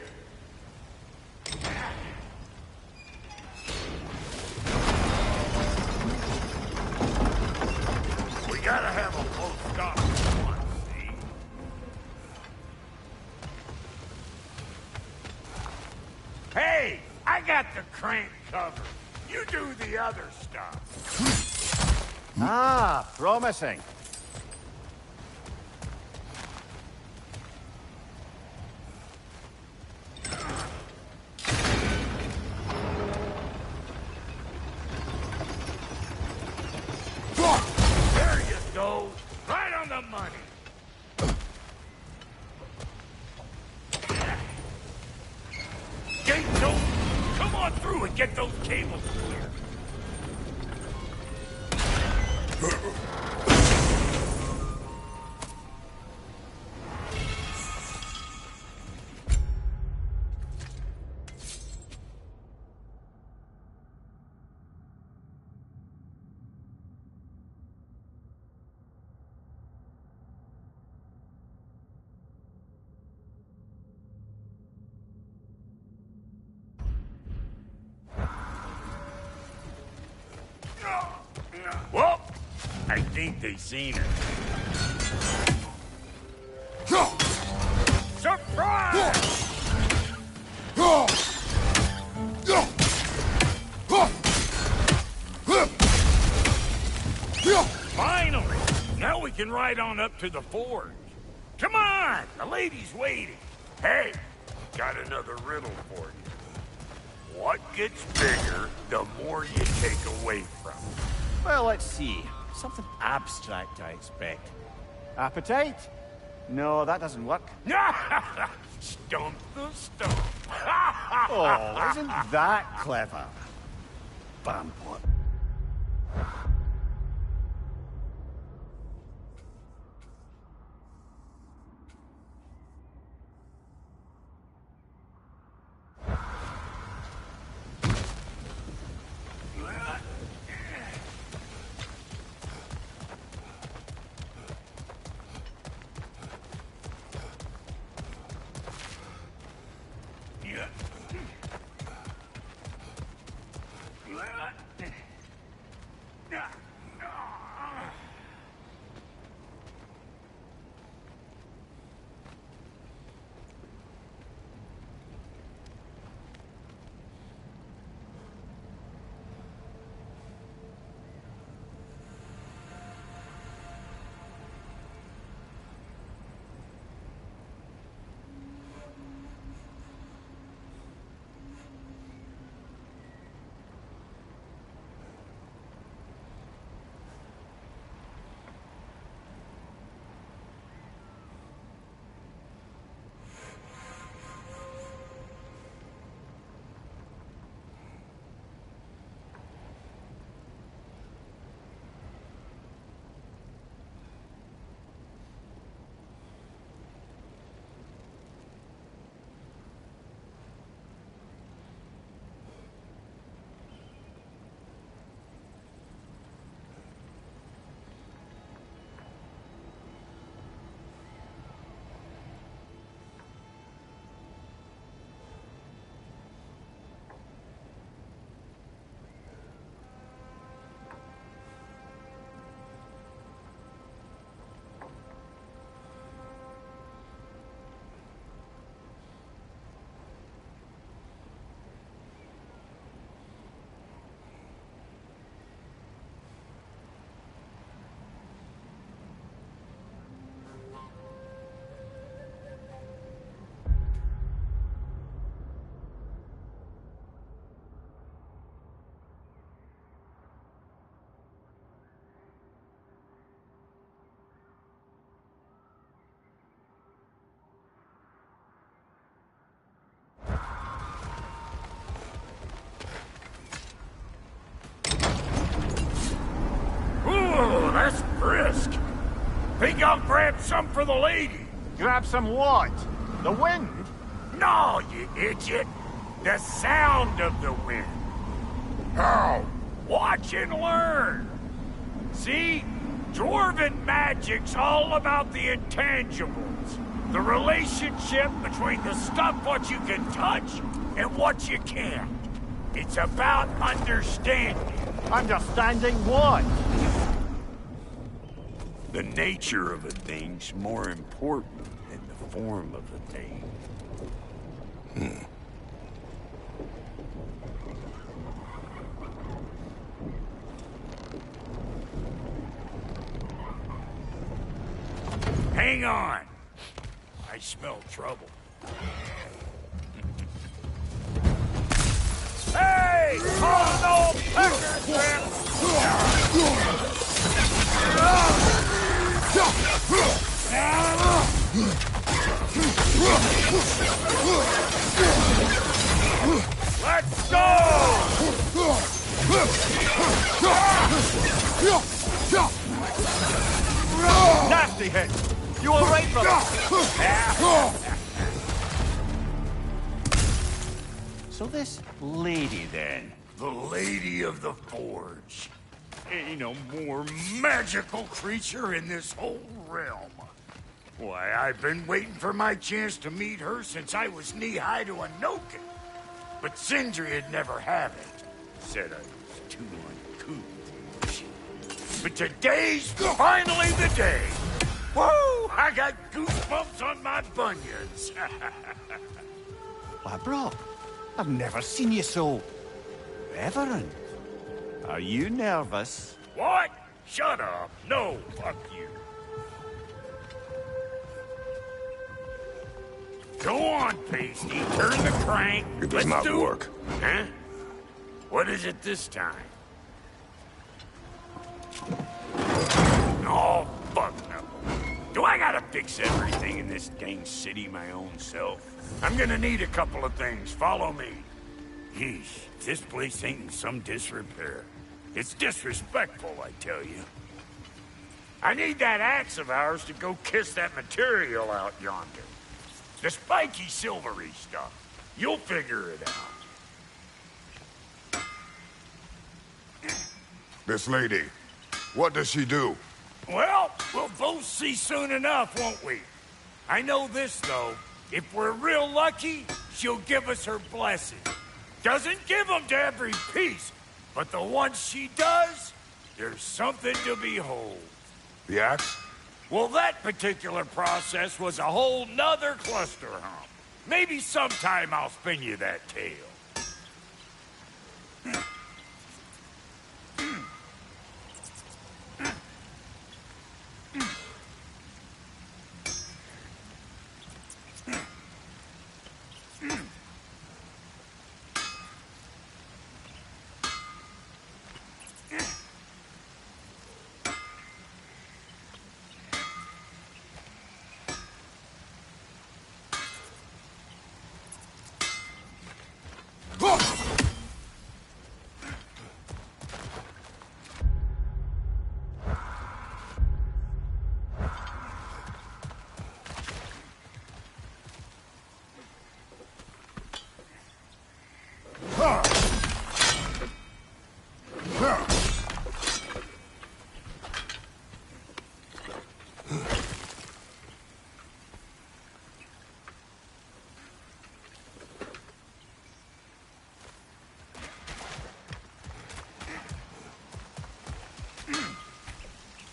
We gotta have a full stop for once, see? Hey! I got the crank covered. You do the other stuff. Ah, promising. There you go. Right on the money. Gates open. Come on through and get those cables clear. Well, I think they seen it. Surprise! Finally! Now we can ride on up to the forge. Come on! The lady's waiting. Hey, got another riddle for you. What gets bigger the more you take away from it? Well, let's see. Something abstract, I expect. Appetite? No, that doesn't work. Stump the stump. Oh, isn't that clever? Bampot. Ooh, that's brisk. Think I'll grab some for the lady. Grab some what? The wind? No, you idiot. The sound of the wind. Now, watch and learn. See? Dwarven magic's all about the intangibles. The relationship between the stuff what you can touch and what you can't. It's about understanding. Understanding what? The nature of a thing's more important than the form of a thing. Hang on. I smell trouble. Hey! Oh, no! Pecker trip! Let's go! Nasty hit! You alright, brother? So this lady, then? The Lady of the Forge. Ain't no more magical creature in this whole realm. Why, I've been waiting for my chance to meet her since I was knee-high to a Noken. But Sindri'd never have it. Said I was too uncouth. But today's finally the day. Woo! I got goosebumps on my bunions. Why, bro, I've never seen you so reverent. Are you nervous? What? Shut up. No, fuck you. Go on, Pasty. Turn the crank. It does not work. Huh? What is it this time? Oh, fuck no. Do I gotta fix everything in this dang city my own self? I'm gonna need a couple of things. Follow me. Yeesh, this place ain't in some disrepair. It's disrespectful, I tell you. I need that axe of ours to go kiss that material out yonder. The spiky, silvery stuff. You'll figure it out. This lady, what does she do? Well, we'll both see soon enough, won't we? I know this, though. If we're real lucky, she'll give us her blessing. Doesn't give them to every piece, but the ones she does, there's something to behold. The axe? Well, that particular process was a whole nother cluster hump. Maybe sometime I'll spin you that tale.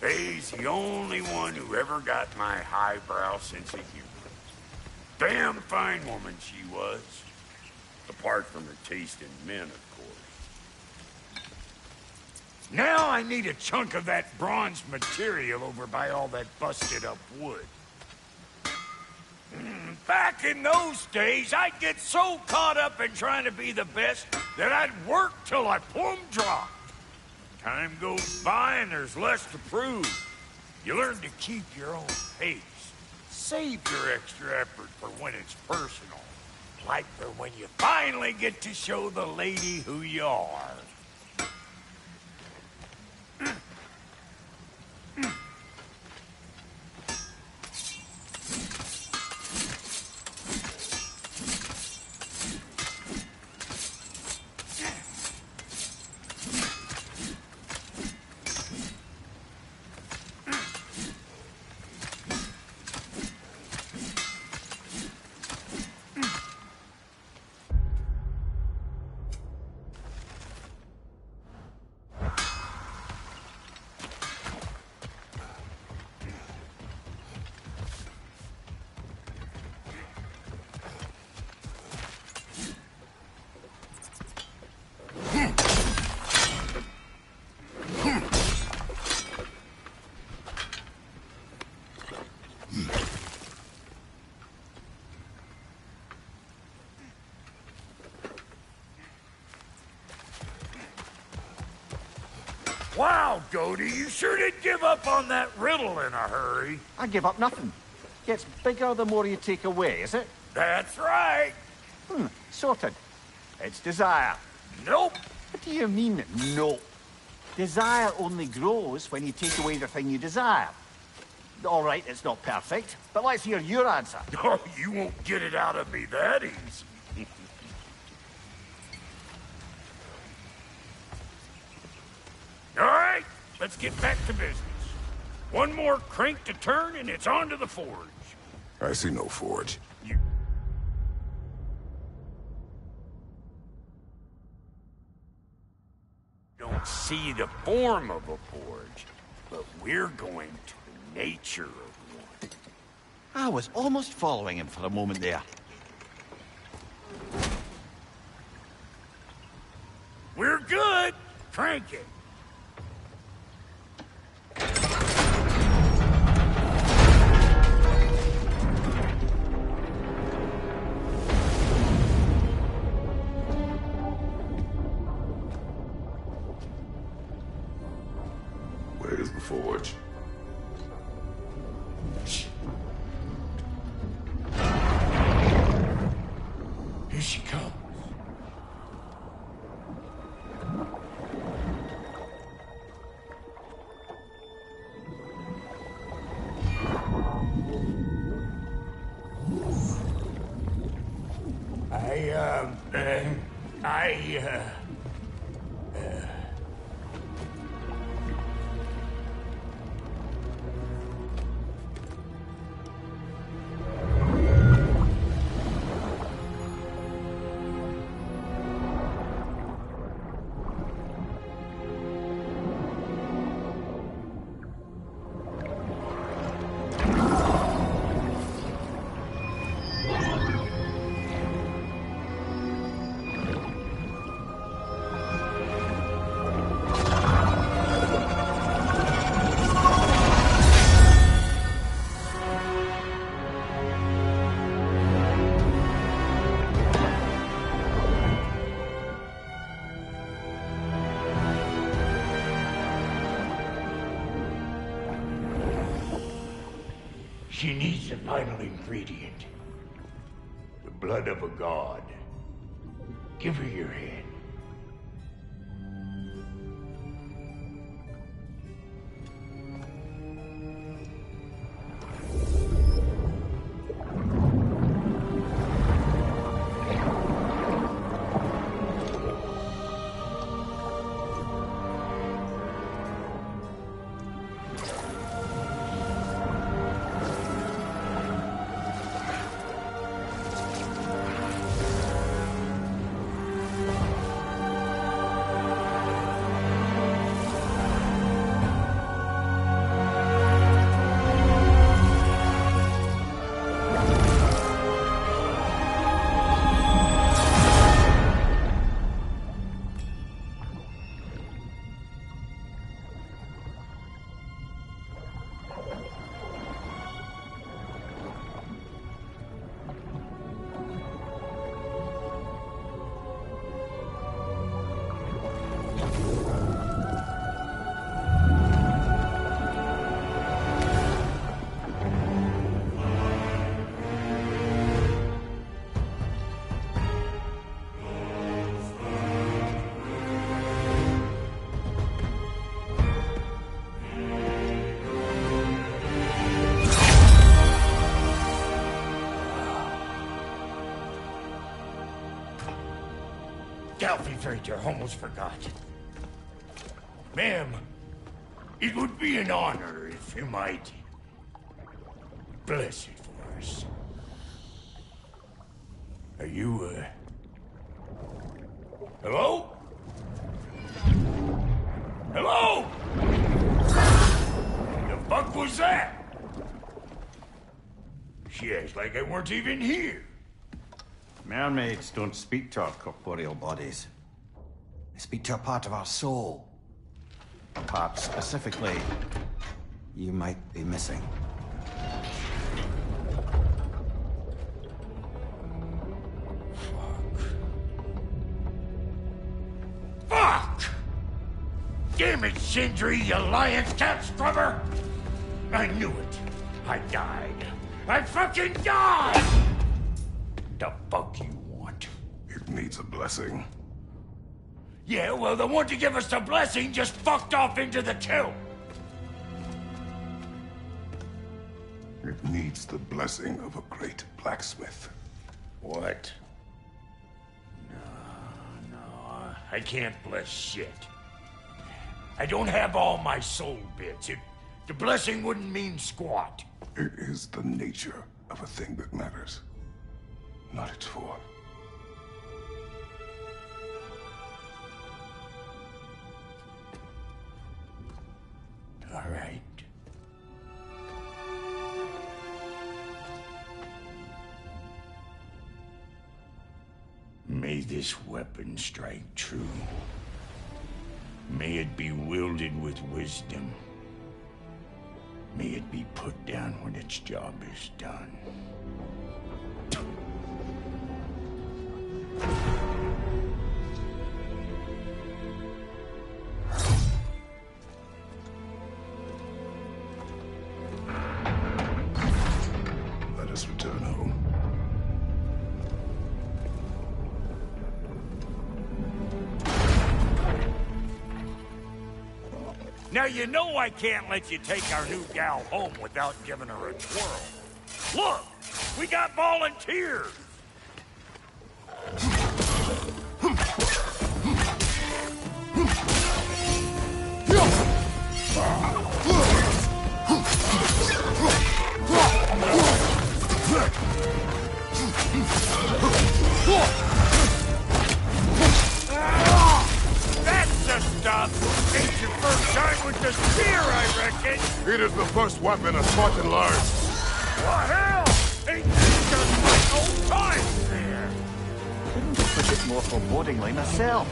Faye's the only one who ever got my highbrow sense of humor. Damn fine woman she was. Apart from her taste in men, of course. Now I need a chunk of that bronze material over by all that busted up wood. Back in those days, I'd get so caught up in trying to be the best that I'd work till I plumb dropped. Time goes by and there's less to prove. You learn to keep your own pace. Save your extra effort for when it's personal. Like for when you finally get to show the lady who you are. Wow, Doty, you sure did give up on that riddle in a hurry. I give up nothing. Gets bigger the more you take away, is it? That's right. Sorted. It's desire. Nope. What do you mean, nope? Desire only grows when you take away the thing you desire. All right, it's not perfect, but let's hear your answer. Oh, you won't get it out of me that easy. All right, let's get back to business. One more crank to turn and it's on to the forge. I see no forge. You don't see the form of a forge, but we're going to the nature of one. I was almost following him for a moment there. We're good. Crank it. Where's the forge? Here she comes. She needs the final ingredient. The blood of a god. Give her your hand. I almost forgot. Ma'am, it would be an honor if you might bless it for us. Are you, hello? Hello? The fuck was that? She acts like I weren't even here. Mermaids don't speak to our corporeal bodies. They speak to a part of our soul. A part specifically you might be missing. Fuck! Damn it, Sindri, you lying cat scrubber! I knew it. I died. I fucking died! The fuck you want? It needs a blessing. Yeah, well, the one to give us the blessing just fucked off into the tomb. It needs the blessing of a great blacksmith. What? No, I can't bless shit. I don't have all my soul bits. The blessing wouldn't mean squat. It is the nature of a thing that matters, not its form. All right. May this weapon strike true. May it be wielded with wisdom. May it be put down when its job is done. Let us return home. Now you know I can't let you take our new gal home without giving her a twirl. Look, we got volunteers. That's the stuff. Ain't your first time with the spear, I reckon. It is the first weapon a Spartan learns. What hell? Ain't this just like old times there? Couldn't have put it more forebodingly myself.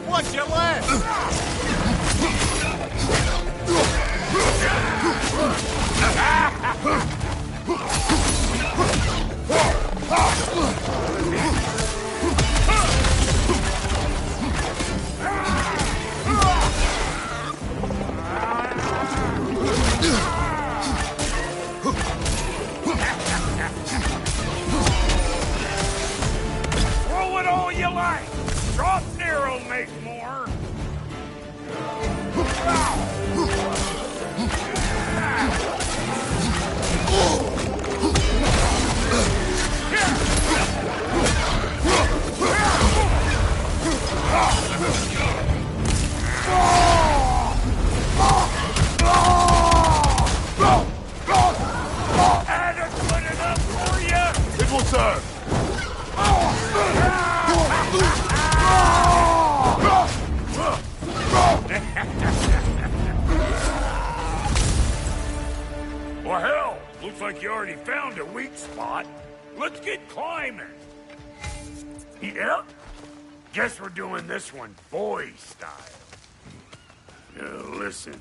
Watch your left! Throw it all you like. Drop narrow, make more. Adequate enough for you? It will serve. Well, hell, looks like you already found a weak spot. Let's get climbing. Yep. Guess we're doing this one boy style. Listen,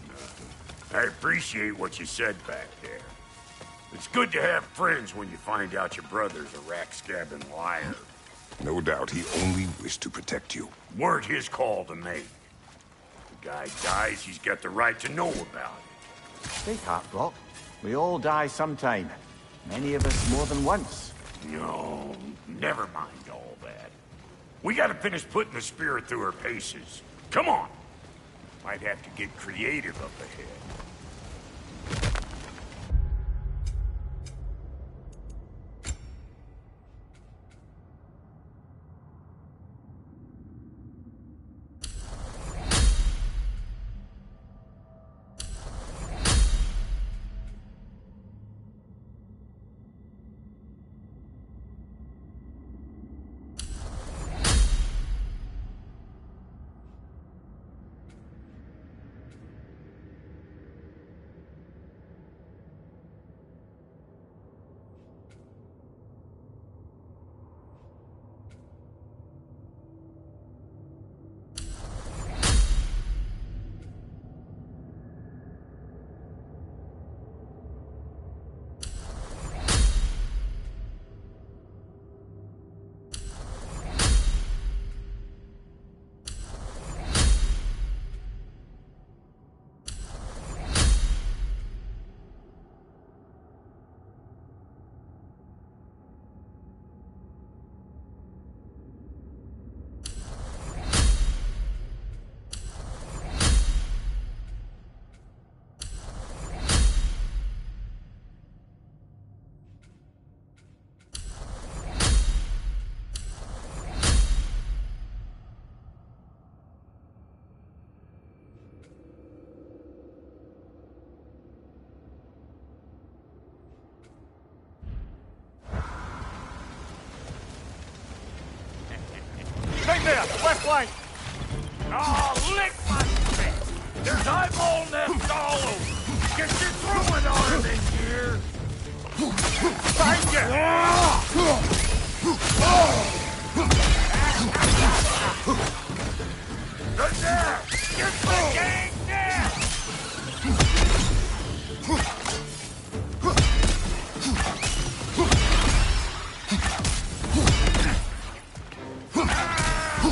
I appreciate what you said back there. It's good to have friends when you find out your brother's a rack-scabbing liar. No doubt he only wished to protect you. Weren't his call to make. The guy dies, he's got the right to know about it. Take heart, Brock. We all die sometime. Many of us more than once. No, never mind all that. We gotta finish putting the spirit through her paces. Come on! Might have to get creative up ahead. left flank! Oh, lick my face! There's eyeball nests all over! Get your throwing arm in here! Find you! Good there! Get the gang down!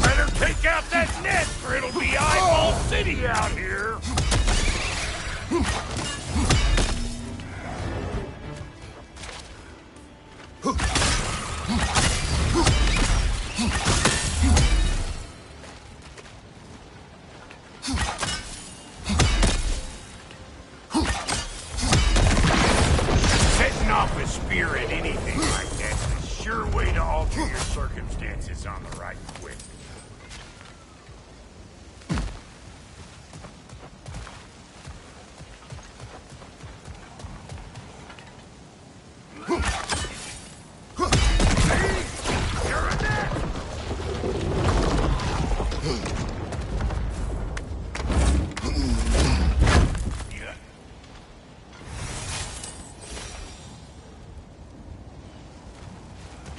Better take out that nest or it'll be Eyeball City out here! Setting off a spear at anything like that's a sure way to alter your circumstances on the right quick.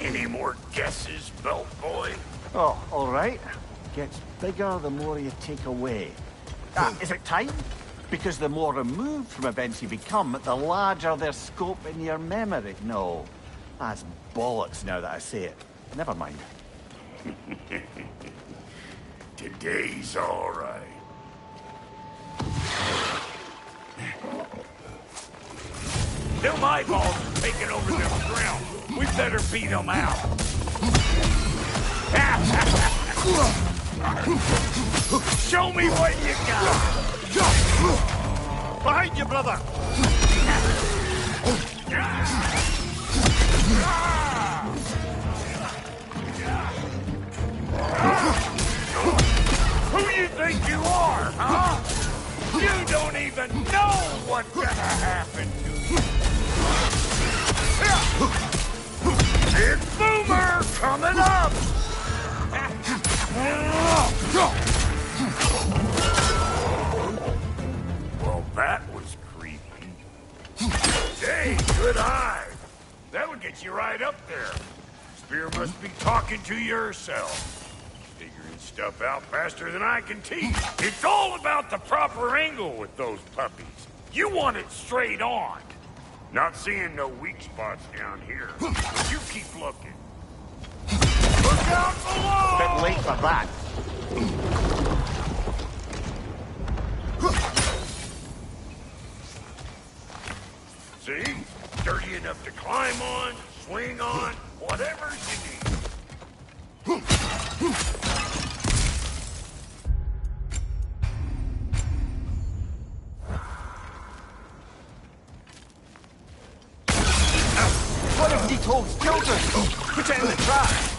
Any more guesses, belt boy? Oh, all right. Gets bigger the more you take away. Is it time? Because the more removed from events you become, the larger their scope in your memory. No, that's bollocks now that I say it. Never mind. Today's all right. Them eyeballs are taking over this ground. We better beat them out. Show me what you got. Behind you, brother. Who you think you are, huh? You don't even know what's gonna happen to you. Big Boomer coming up! Well, that was creepy. Hey, good eye. That would get you right up there. Spear must be talking to yourself. Figuring stuff out faster than I can teach. It's all about the proper angle with those puppies. You want it straight on. Not seeing no weak spots down here. You keep looking. Look out below! Bit late for that. See? Sturdy enough to climb on, swing on, whatever you need. What if he told children? Put it in the trash.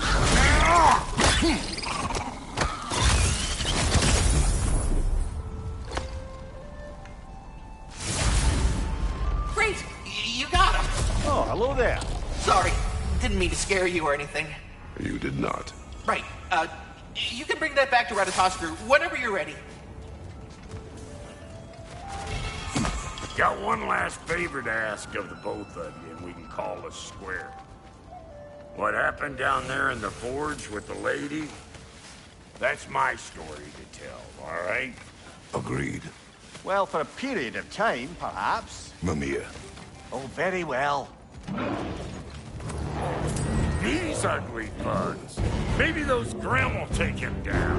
Great! You got him! Oh, hello there. Sorry, didn't mean to scare you or anything. You did not. Right, you can bring that back to Ratatoskru whenever you're ready. Got one last favor to ask of the both of you, and we can call us square. What happened down there in the forge with the lady? That's my story to tell, all right? Agreed. Well, for a period of time, perhaps. Mamiya. Oh, very well. These ugly bugs. Maybe those Grimm will take him down.